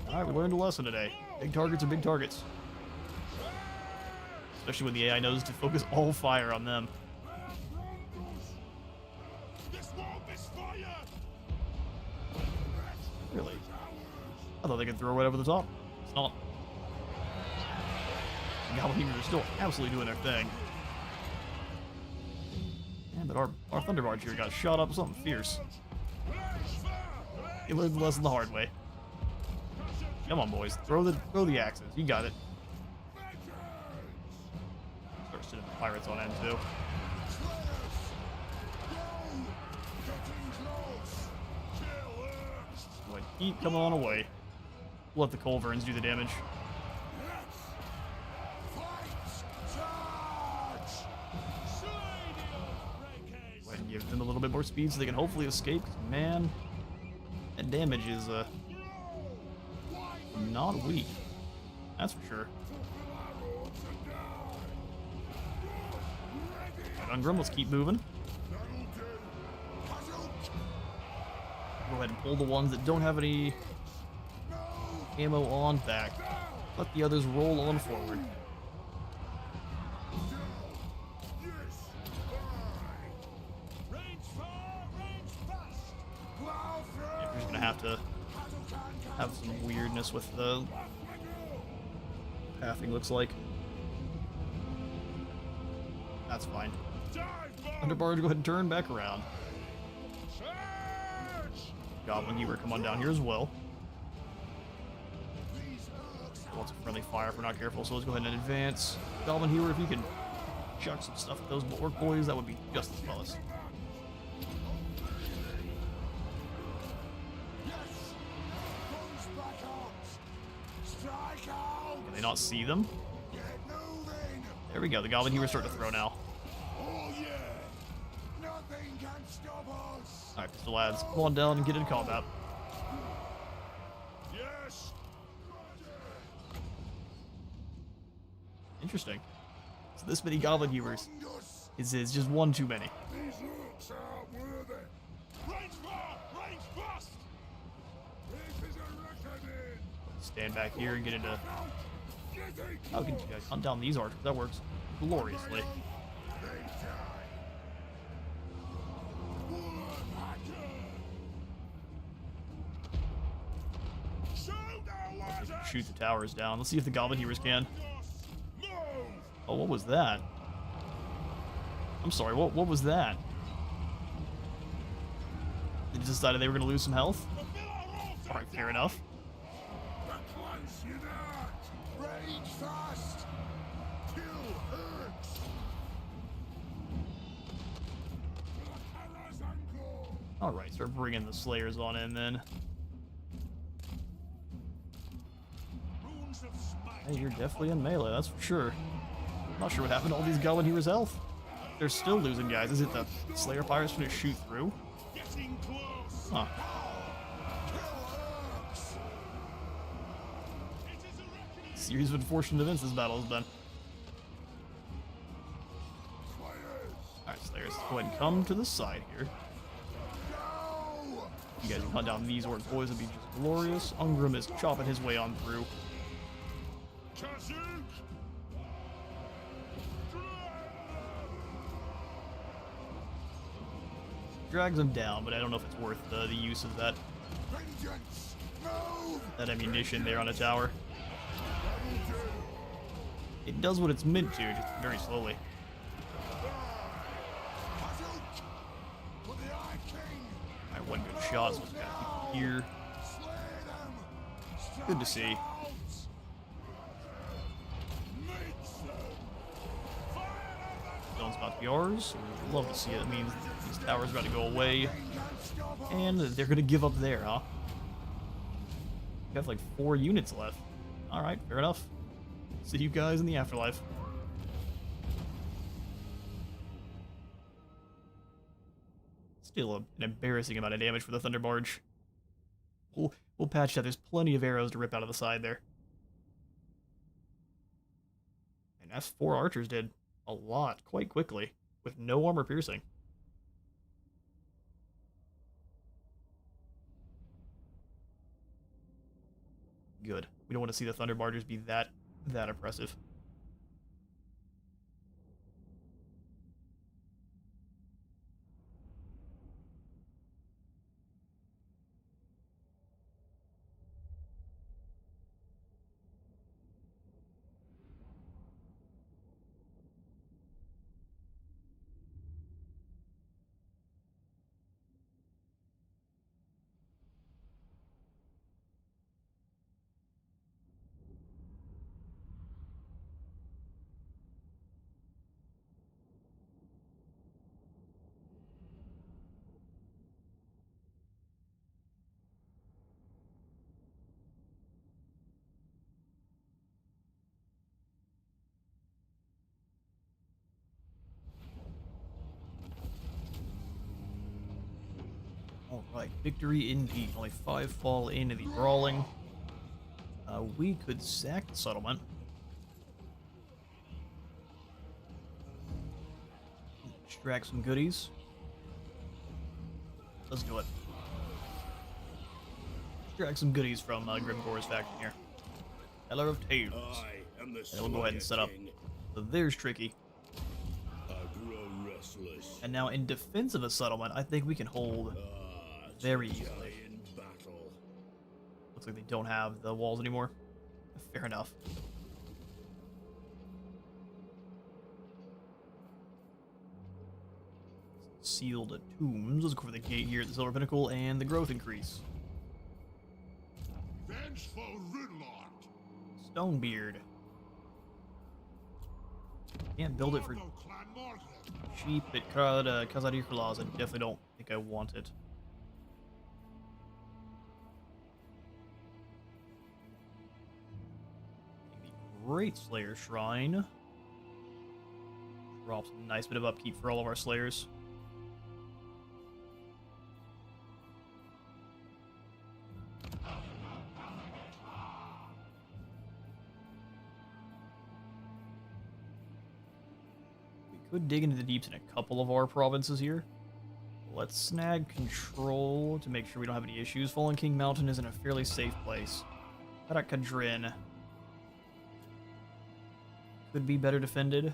Alright, we learned a lesson today. Big targets are big targets. Especially when the AI knows to focus all fire on them. Really? I thought they could throw right over the top. It's not. The Goblin Hewers are still absolutely doing their thing. Man, but our Thunderbarge here got shot up with something fierce. He learned the lesson the hard way. Come on, boys. Throw the axes. You got it. Start sending the pirates on end, too. Go ahead, keep coming on away. We'll let the Culverins do the damage. Go ahead and give them a little bit more speed so they can hopefully escape. Man, that damage is, not weak. That's for sure. Right, Ungrim, let's keep moving. Go ahead and pull the ones that don't have any ammo on back. Let the others roll on forward. Yeah, we're just gonna have to have some weirdness with the pathing, looks like. That's fine. Underbarge, go ahead and turn back around. Goblin Hewer, come on down here as well. Lots of friendly fire if we're not careful, so let's go ahead and advance. Goblin Hewer, if you can chuck some stuff at those orc boys, that would be just as well as. they not see them? There we go. The Goblin Heroes start to throw now. Oh yeah! Nothing can stop us! Alright, pistol lads, come on down and get into combat. Yes! Interesting. So this many Goblin Heroes is just one too many. These looks are worthy. Range fire! Range fast! This is a reckoning! Stand back here and get into... Getting How can you guys hunt down these archers? That works gloriously. Shoot the towers down. Let's see if the Goblin Heroes can. Oh, what was that? I'm sorry, what was that? They just decided they were going to lose some health? Alright, fair enough. Rage fast! Kill hurts! Alright, start bringing the Slayers on in then. Hey, you're definitely in melee, that's for sure. Not sure what happened to all these Goblin Heroes' health. They're still losing guys. Is it the Slayer Pirates gonna shoot through? Huh. Series of unfortunate events this battle has been. Alright, Slayers, go ahead and come to the side here. You guys can hunt down these orc boys, would be just glorious. Ungrim is chopping his way on through. Drags him down, but I don't know if it's worth the use of that ammunition there on a tower. It does what it's meant to, just very slowly. Alright, one good shot, so it's gotta keep it here. Good to see. Zone's about to be ours. Love to see it. It means these towers are about to go away. And they're gonna give up there, huh? We have like 4 units left. Alright, fair enough. See you guys in the afterlife. Still an embarrassing amount of damage for the Thunder Barge. We'll patch that. There's plenty of arrows to rip out of the side there. And that's 4 archers did a lot quite quickly with no armor piercing. Good. We don't want to see the Thunder Bargers be that oppressive. Alright, victory indeed. Only 5 fall into the brawling. We could sack the settlement. Extract some goodies. Let's do it. Extract some goodies from Grimgore's faction here. Teller of Tales. And we'll go ahead and set up. So there's Tricky. And now in defense of a settlement, I think we can hold very easily. Looks like they don't have the walls anymore. Fair enough. Sealed tombs. Let's go for the gate here at the Silver Pinnacle and the growth increase. Stonebeard. Can't build it for cheap at Kazadi Kurlaz. I definitely don't think I want it. Great Slayer Shrine. Drops a nice bit of upkeep for all of our Slayers. We could dig into the deeps in a couple of our provinces here. Let's snag control to make sure we don't have any issues. Fallen King Mountain is in a fairly safe place. Kadrin could be better defended,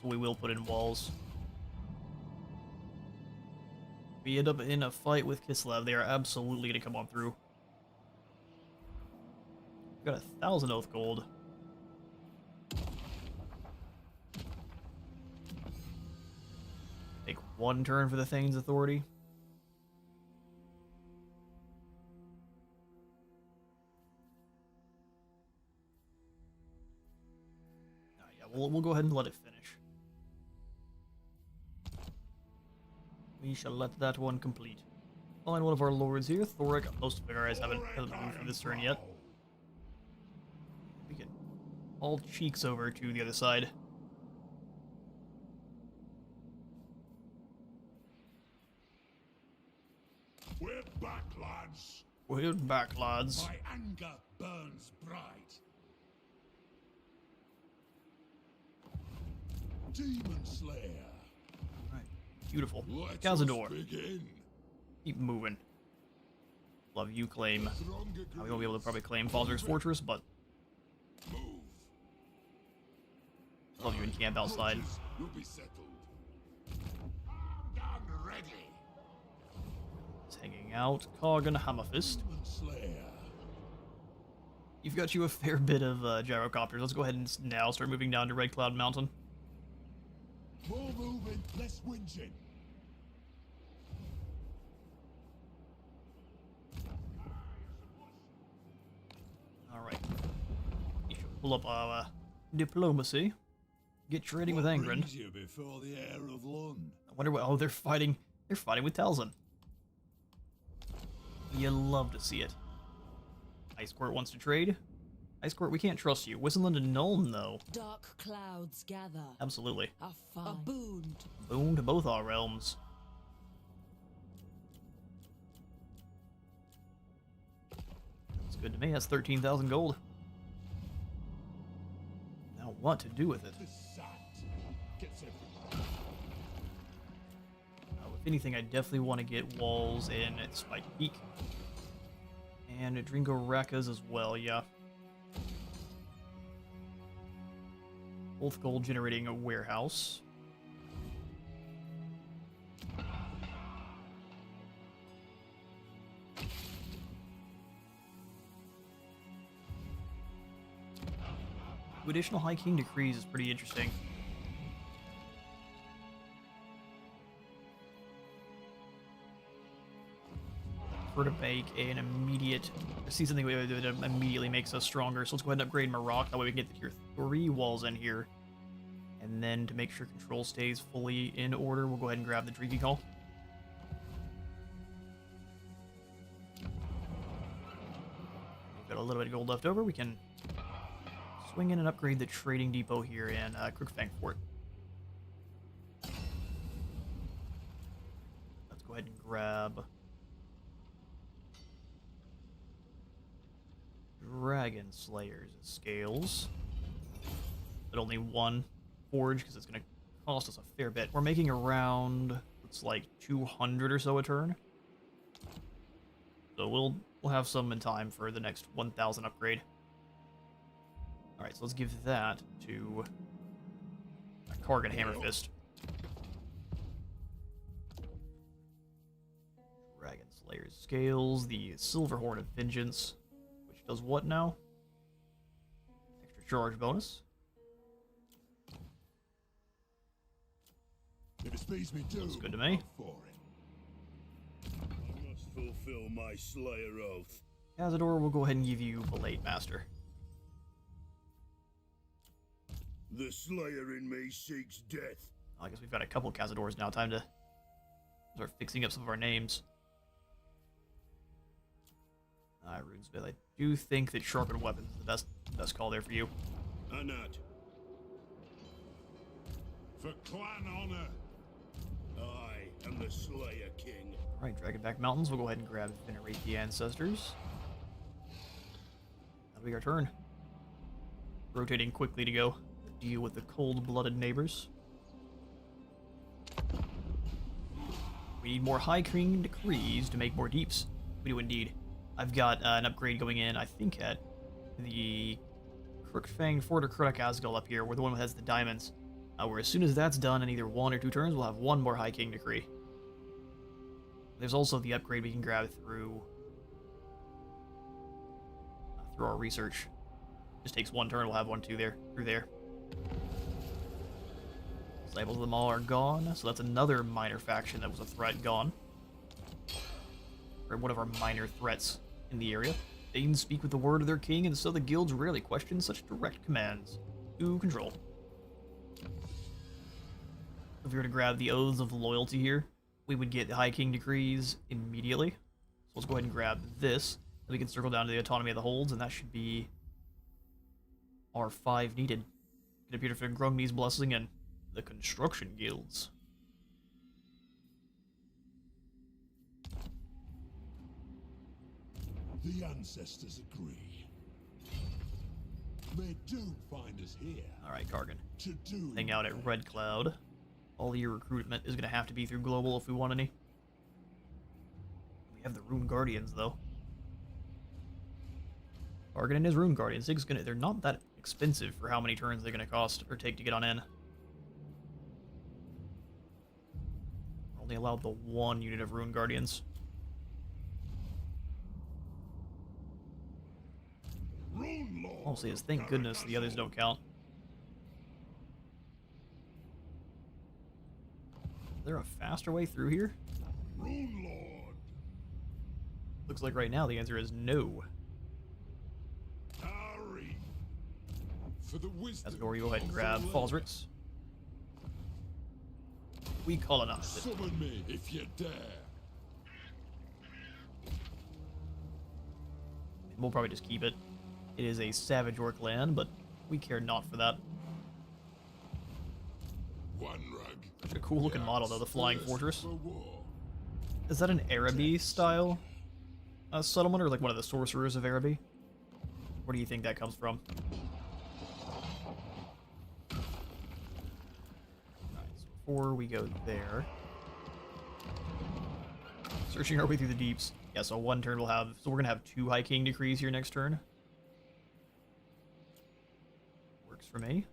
so we will put in walls. If we end up in a fight with Kislev, they are absolutely going to come on through. We've got 1,000 oath gold. Take one turn for the Thane's Authority. Yeah, we'll go ahead and let it finish. We shall let that one complete. Find one of our lords here. Thoric. Most of our guys haven't moved for this turn yet. We get all cheeks over to the other side. We're back, lads. We're back, lads. My anger burns bright. Demon Slayer. Right. Beautiful. Let Cazador. us begin. Keep moving. Love you claim. We won't be able to probably claim Falzer's Fortress, but Move. love you in camp outside. You'll be settled. Armed and ready. Just hanging out. Coggan Hammerfist. Demon Slayer. You've got you a fair bit of gyrocopters. Let's go ahead and now start moving down to Red Cloud Mountain. More moving, less whinging. Alright. You should pull up diplomacy. Get trading with Angren. Brings you before the heir of Lund? I wonder what. Oh, they're fighting. They're fighting with Talzin. You love to see it. Ice Court wants to trade. Ice Court, we can't trust you. Whistleland and Nuln, though. Dark clouds gather. Absolutely. A boon. Boon to both our realms. That's good to me. That's 13,000 gold. Now what to do with it? This sand gets everywhere. If anything, I definitely want to get walls in at Spike Peak. And at Dringo Rakas as well, yeah. Both gold generating a warehouse. Two additional High King decrees is pretty interesting. To make an immediate, see something that immediately makes us stronger. So let's go ahead and upgrade Maroc. That way we can get the tier 3 walls in here. And then to make sure control stays fully in order, we'll go ahead and grab the Dreaky Call. We've got a little bit of gold left over. We can swing in and upgrade the trading depot here in Crookfang Fort. Let's go ahead and grab Dragon Slayers scales, but only one forge because it's going to cost us a fair bit. We're making around, it's like 200 or so a turn, so we'll have some in time for the next 1,000 upgrade. All right, so let's give that to Kargan Hammerfist. Dragon Slayers scales, the Silverhorn of Vengeance. Does what now? Extra charge bonus. If it speeds me too, Looks good to me. for it. I must fulfill my Slayer oath. Cazador will go ahead and give you Blade Master. The Slayer in me seeks death. I guess we've got a couple Cazadors now. Time to start fixing up some of our names. Runesmith. I do think that Sharpened Weapons is the best call there for you. Anat. For clan honor, I am the Slayer King. Alright, Dragonback Mountains. We'll go ahead and grab Venerate the Ancestors. That'll be our turn. Rotating quickly to go deal with the cold-blooded neighbors. We need more High King Decrees to make more deeps. We do indeed. I've got an upgrade going in, I think, at the Crookfang Fort or Kronak Asgal up here. We're the one that has the diamonds. Where as soon as that's done in either 1 or 2 turns, we'll have 1 more High King Decree. There's also the upgrade we can grab through our research. Just takes 1 turn, we'll have 1 through there. Labels of them all are gone, so that's another minor faction that was a threat gone. Or one of our minor threats in the area. Danes speak with the word of their king, and so the guilds rarely question such direct commands. To control. If we were to grab the Oaths of Loyalty here, we would get the High King Decrees immediately. So let's go ahead and grab this. We can circle down to the Autonomy of the Holds, and that should be our 5 needed. Get Peter for Grungni's Blessing and the Construction Guilds. The ancestors agree. They do find us here. Alright, Kargan. To do Hang out at Red Cloud. All your recruitment is going to have to be through Global if we want any. We have the Rune Guardians, though. Kargan and his Rune Guardians. They're not that expensive for how many turns they're going to cost or take to get on in. Only allowed the 1 unit of Rune Guardians. Mostly is thank goodness the others don't count. Is there a faster way through here? Rune Lord. Looks like right now the answer is no. Hurry. For the wisdom. That's where you go ahead and grab Falsrix. We colonize it. Summon me if you dare. We'll probably just keep it. It is a savage orc land, but we care not for that. One rug. Such a cool looking model though, the Flying First Fortress. for war. Is that an Araby style settlement, or like one of the sorcerers of Araby? Where do you think that comes from? Alright, so before we go there... Searching our way through the deeps. Yeah, so 1 turn we'll have... So we're going to have 2 High King Decrees here next turn. Works for me.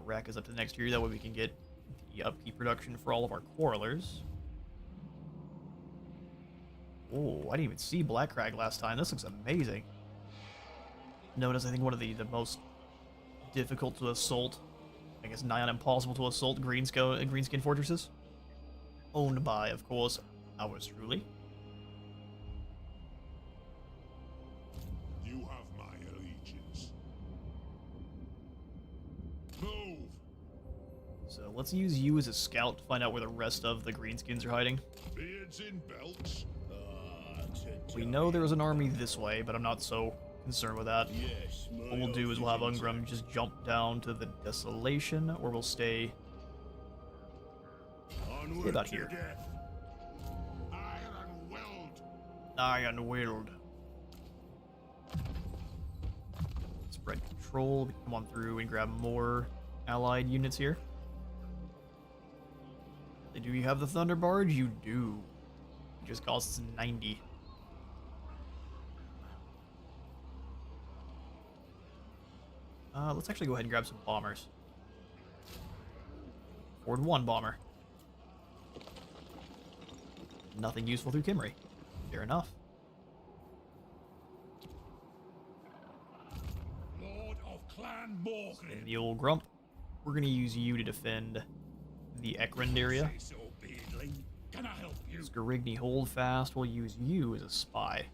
Rack is up to next year, that way we can get the upkeep production for all of our Quarrelers. Oh, I didn't even see Black Crag last time. This looks amazing. Notice, I think, one of the most difficult to assault, I guess nigh on impossible to assault greenskin fortresses. Owned by, of course, ours truly. You have my allegiance. Move. So let's use you as a scout to find out where the rest of the greenskins are hiding. Beards in belts. We know there was an army this way, but I'm not so concerned with that. Yes, What we'll do is we'll have Ungrum just jump down to the Desolation, or we'll stay about here. Iron Willed. Spread control. We can come on through and grab more allied units here. Do you have the Thunder Barge? You do. It just costs 90. Let's actually go ahead and grab some bombers. Ford 1 bomber. Nothing useful through Kimry. Fair enough. Lord of Clan Morgan. And the old Grump. We're going to use you to defend the Ekrend area. So beardling. Can I help you? Scarigny Holdfast. We'll use you as a spy.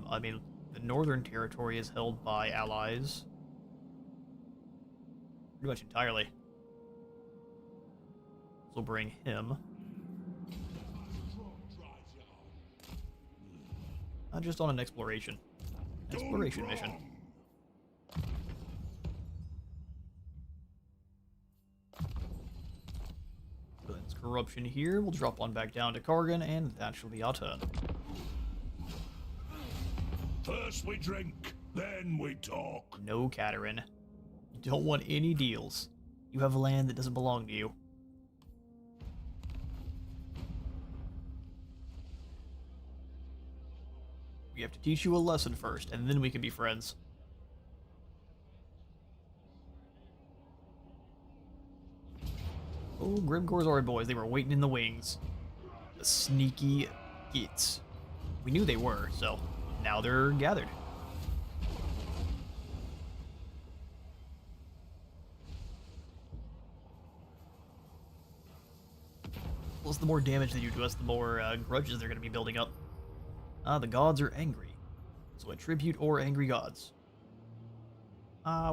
I mean, the Northern Territory is held by allies. Pretty much entirely. So we'll bring him. Not just on an exploration. exploration mission. Cleanse corruption here. We'll drop one back down to Kargan, and that shall be our turn. First we drink, then we talk. No, Katerin. You don't want any deals. You have land that doesn't belong to you. We have to teach you a lesson first, and then we can be friends. Oh, Grimcor's our boys. They were waiting in the wings. The sneaky gits. We knew they were, so now they're gathered. Plus, the more damage they do to us, the more grudges they're going to be building up. The gods are angry. So a tribute or angry gods.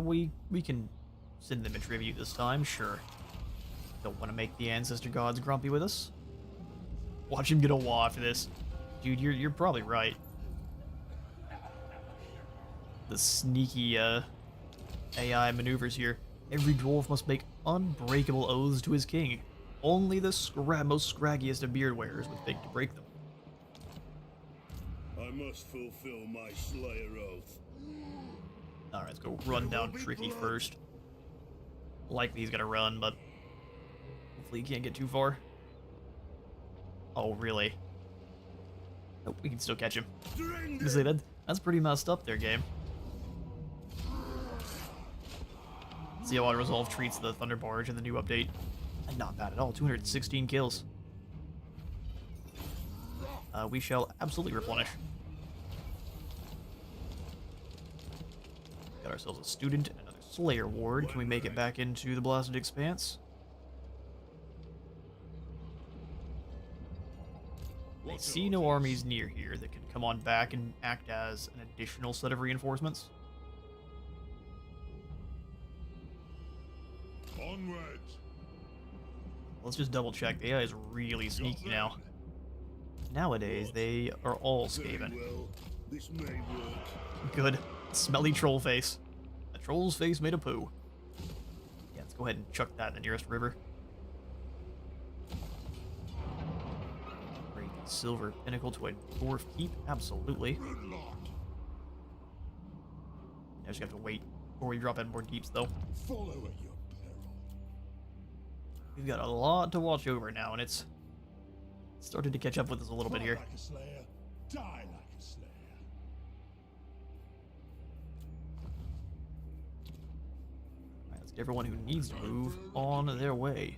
We can send them a tribute this time, sure. Don't want to make the ancestor gods grumpy with us. Watch him get a wah after this. Dude, you're probably right. The sneaky AI maneuvers here. Every dwarf must make unbreakable oaths to his king. Only the most scraggiest of beard wearers would think to break them. I must fulfill my Slayer oath. Alright, let's go run down Tricky first. Likely he's gonna run, but hopefully he can't get too far. Oh, really? Nope, we can still catch him. That's pretty messed up there, game. See how Auto Resolve treats the Thunder Barge in the new update. Not bad at all, 216 kills. We shall absolutely replenish. Got ourselves a student and another Slayer ward. Can we make it back into the Blasted Expanse? I see no armies near here that can come on back and act as an additional set of reinforcements. Onwards. Let's just double check. The AI is really sneaky now. Nowadays, they are all Skaven. Well, this may work. Good. Smelly troll face. A troll's face made of poo. Yeah, let's go ahead and chuck that in the nearest river. Raid the Silver Pinnacle to a dwarf keep? Absolutely. I just have to wait before we drop in more deeps, though. Follow at your peril. We've got a lot to watch over now, and it's started to catch up with us a little bit here. Like a slayer, die like a slayer. Alright, let's get everyone who needs to move on their way.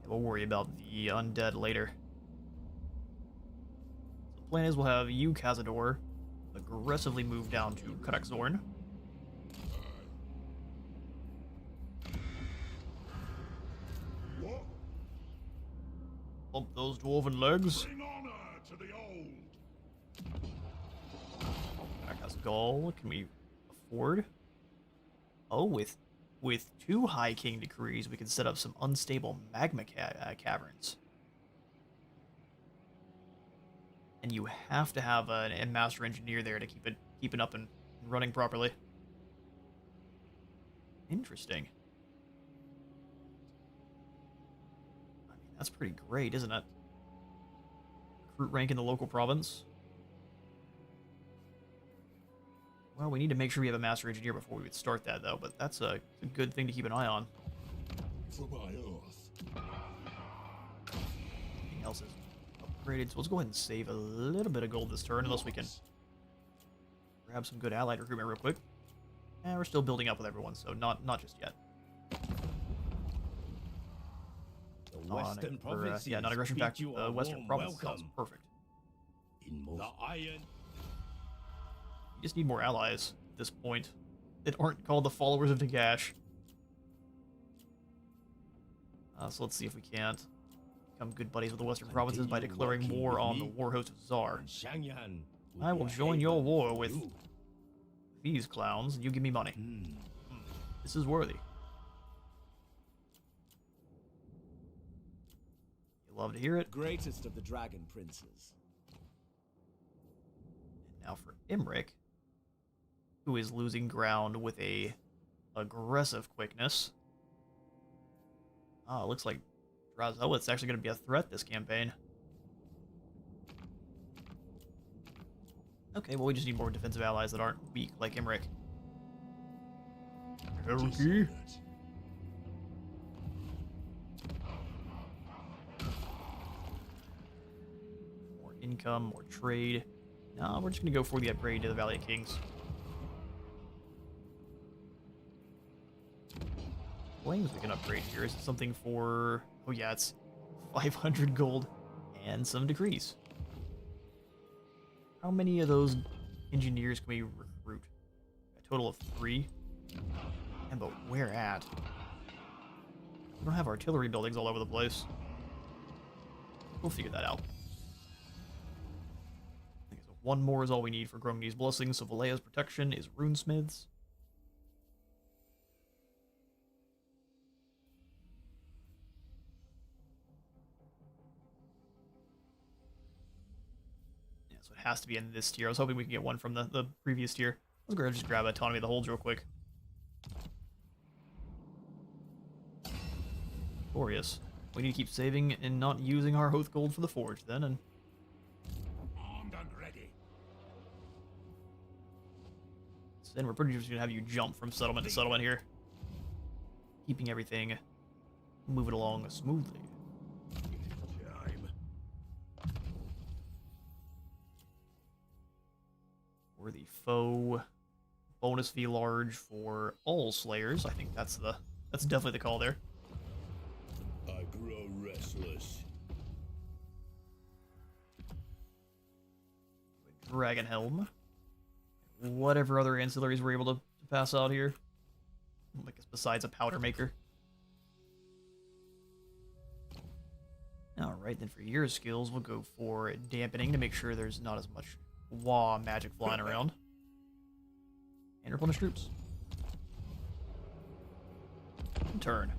We'll worry about the undead later. So the plan is we'll have you, Cazador, aggressively move down to Karakzorn. Pump those dwarven legs. Bring honor to the old. Gaul, can we afford? Oh, with 2 High King decrees, we can set up some unstable magma caverns. And you have to have a master engineer there to keep it up and running properly. Interesting. I mean, that's pretty great, isn't it? Recruit rank in the local province. Well, we need to make sure we have a master engineer before we would start that, though, but that's a good thing to keep an eye on. For my oath. Anything else is upgraded, so let's go ahead and save a little bit of gold this turn, unless we can grab some good allied recruitment real quick. And we're still building up with everyone, so not just yet. The Western provinces yeah, non-aggression bid back you to a the Western warm province. Sounds welcome. perfect. In most The iron. You just need more allies at this point that aren't called the followers of Nagash. So let's see if we can't become good buddies with the Western provinces by declaring war on the war host of Tsar. Shangyan. I will join your war with these clowns, and you give me money. This is worthy. You love to hear it. Greatest of the dragon princes. Now for Imric, who is losing ground with a aggressive quickness. Ah, looks like Drazoit's actually going to be a threat this campaign. Okay, well we just need more defensive allies that aren't weak like Imric. Okay. More income, more trade. No, we're just going to go for the upgrade to the Valley of Kings. Flames we can upgrade here. Is it something for... Oh yeah, it's 500 gold and some decrees. How many of those engineers can we recruit? A total of 3. And but where at? We don't have artillery buildings all over the place. We'll figure that out. Okay, so 1 more is all we need for Gromny's Blessing, so Valea's protection is runesmiths. So it has to be in this tier. I was hoping we could get one from the previous tier. Let's go ahead and just grab Autonomy of the Holds real quick. Glorious. We need to keep saving and not using our Hoth Gold for the Forge then, and... Armed and ready. So then we're pretty much going to have you jump from settlement to settlement here. Keeping everything moving along smoothly. For the foe bonus fee large for all slayers. I think that's definitely the call there. I grow restless. Dragon Helm. Whatever other ancillaries we're able to pass out here. I guess besides a powder maker. Alright, then for your skills, we'll go for dampening to make sure there's not as much Wah magic flying around. And replenish troops. Turn.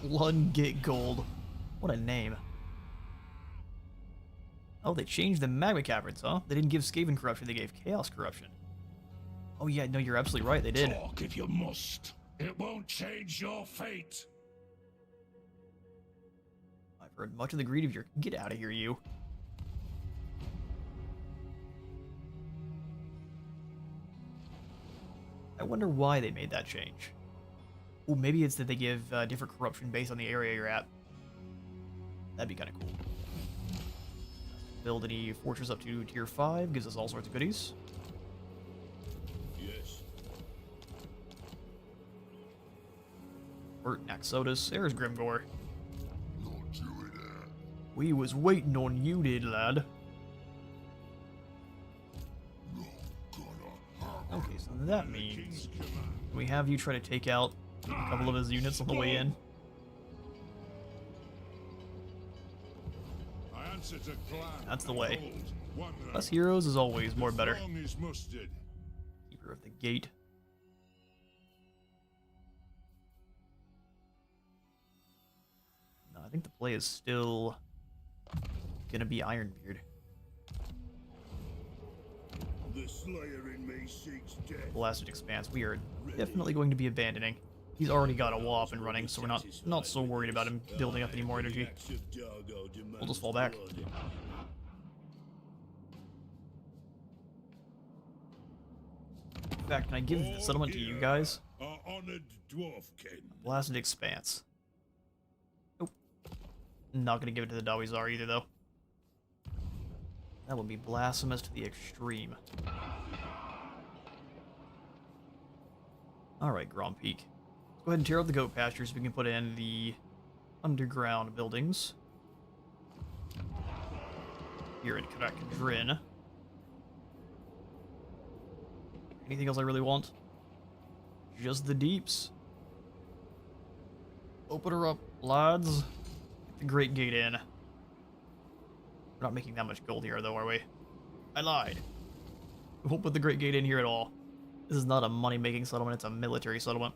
Lungit Gold. What a name. Oh, they changed the Magma Caverns, huh? They didn't give Skaven Corruption, they gave Chaos Corruption. Oh yeah, no, you're absolutely right, they did. Talk if you must. It won't change your fate. I've heard much of the greed of your... Get out of here, you. I wonder why they made that change. Oh, maybe it's that they give different corruption based on the area you're at. That'd be kind of cool. Build any fortress up to tier 5, gives us all sorts of goodies. Yes. Bert Naxodus, there's Grimgore. Not doing that. We was waiting on you, did lad. Okay, so that means we have you try to take out a couple of his units on the way in. I answer to clan. That's the way. One Less heroes is always more better. Wrong is mustard. Keeper of the Gate. No, I think the play is still gonna be Ironbeard. The slayer in me seeks death. Blasted Expanse. We are definitely going to be abandoning. He's already got a wall up and running, so we're not so worried about him building up any more energy. We'll just fall back. In fact, can I give the settlement to you guys? Our honored dwarfkin. Blasted Expanse. Nope. Not gonna give it to the Dawizar either, though. That would be blasphemous to the extreme. Alright, Grand Peak. Let's go ahead and tear out the goat pastures so we can put in the underground buildings. Here in Krakadrin. Anything else I really want? Just the deeps. Open her up, lads. Get the Great Gate in. We're not making that much gold here, though, are we? I lied. We won't put the Great Gate in here at all. This is not a money-making settlement, it's a military settlement.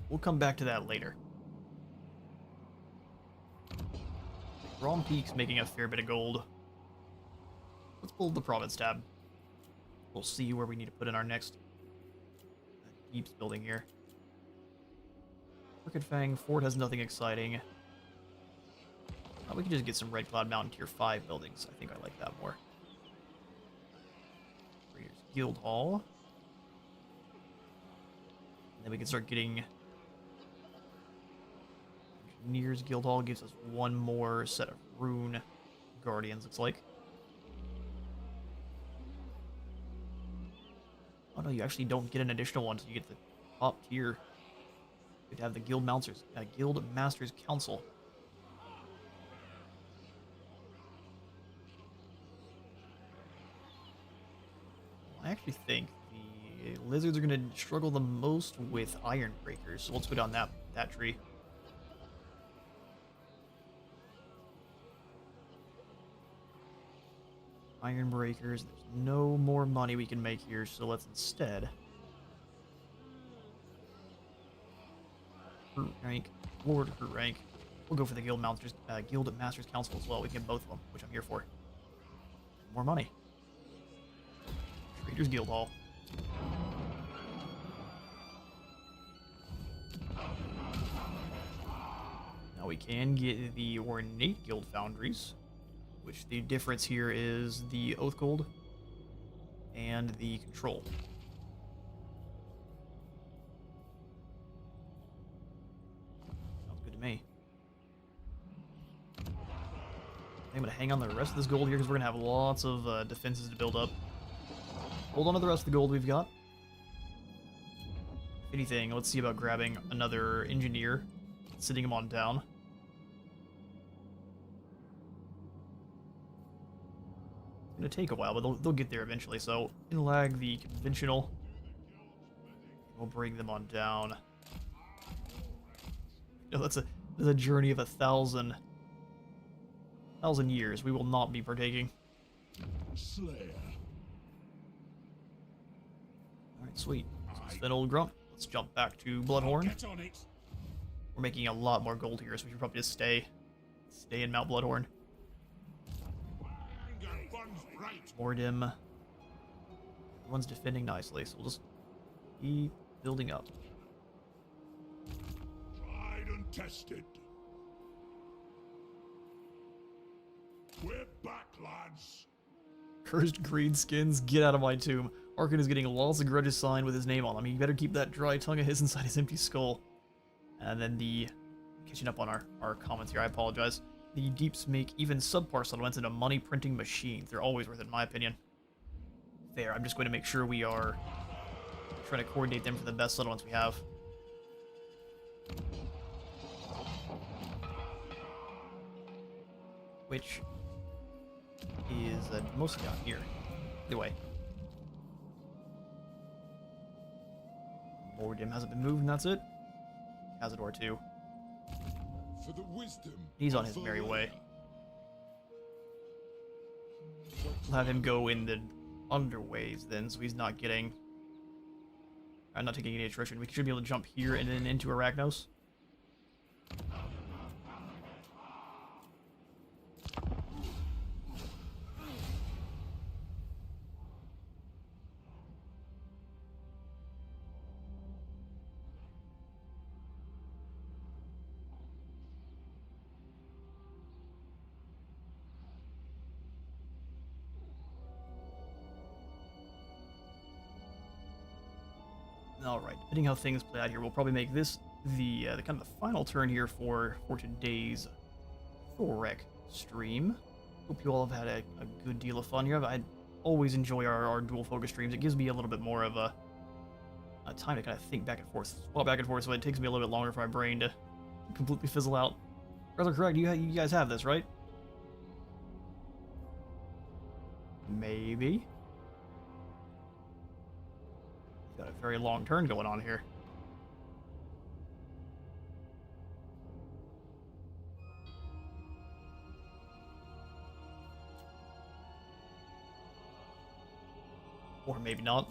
We'll come back to that later. Rom Peak's making a fair bit of gold. Let's pull the province tab. We'll see where we need to put in our next Deeps building here. Crooked Fang Fort has nothing exciting. We can just get some Red Cloud Mountain Tier 5 buildings. I think I like that more. Here's Guild Hall. And then we can start getting... Engineers Guild Hall gives us one more set of Rune Guardians, looks like. Oh no, you actually don't get an additional one, so you get the top tier. You have the Guild Masters Council. I actually think the lizards are going to struggle the most with iron breakers, so let's go down that tree. Iron breakers, there's no more money we can make here, so let's instead recruit rank, Lord recruit rank. We'll go for the Guild Masters Council as well. We can get both of them, which I'm here for. More money. Traders Guild Hall. Now we can get the Ornate Guild Foundries, which the difference here is the Oath Gold and the Control. Sounds good to me. I'm going to hang on the rest of this gold here because we're going to have lots of defenses to build up. Hold on to the rest of the gold we've got. If anything, let's see about grabbing another engineer, sitting him on down. It's going to take a while, but they'll get there eventually. So, in lag the conventional. We'll bring them on down. You know, that's a journey of 1,000 years. We will not be partaking. Slayer. Alright, sweet. So spin old grunt. Let's jump back to Bloodhorn. We're making a lot more gold here, so we should probably just stay in Mount Bloodhorn. Mordim. Everyone's defending nicely, so we'll just keep building up. Tried and tested. We're back, lads. Cursed greenskins, get out of my tomb. Arkin is getting lots of grudges signed with his name on them. You better keep that dry tongue of his inside his empty skull. And then catching up on our comments here, I apologize. The Deeps make even subpar settlements into money printing machines. They're always worth it, in my opinion. There, I'm just going to make sure we are trying to coordinate them for the best settlements we have. Which is mostly down here. Either way. Mordim hasn't been moved, and that's it. Cazador too. For the wisdom. He's on his merry way. We'll have him go in the underways then, so he's not getting... I'm not taking any attrition. We should be able to jump here and then into Arachnos. Alright, depending how things play out here, we'll probably make this the kind of the final turn here for today's Thorek stream. Hope you all have had a good deal of fun here. I always enjoy our dual focus streams. It gives me a little bit more of a time to kind of think back and forth, swap back and forth, so it takes me a little bit longer for my brain to completely fizzle out. Rather correct, you guys have this, right? Maybe. Got a very long turn going on here. Or maybe not.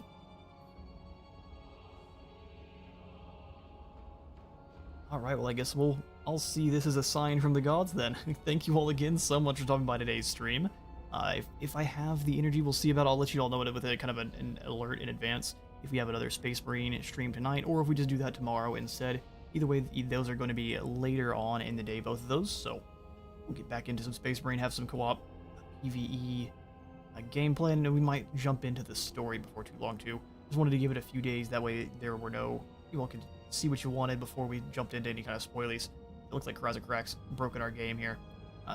Alright, well I guess we'll I'll see this as a sign from the gods then. Thank you all again so much for stopping by today's stream. If I have the energy, we'll see about it. I'll let you all know it with a kind of an alert in advance if we have another Space Marine stream tonight, or if we just do that tomorrow instead. Either way, those are going to be later on in the day, both of those, so we'll get back into some Space Marine, have some co-op PvE gameplay, and we might jump into the story before too long too. Just wanted to give it a few days, that way you all could see what you wanted before we jumped into any kind of spoilies. It looks like Crack's broken our game here.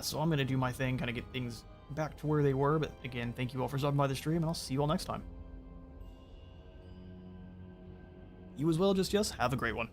So I'm going to do my thing, kind of get things back to where they were, but again, thank you all for stopping by the stream, and I'll see you all next time. You as well, just have a great one.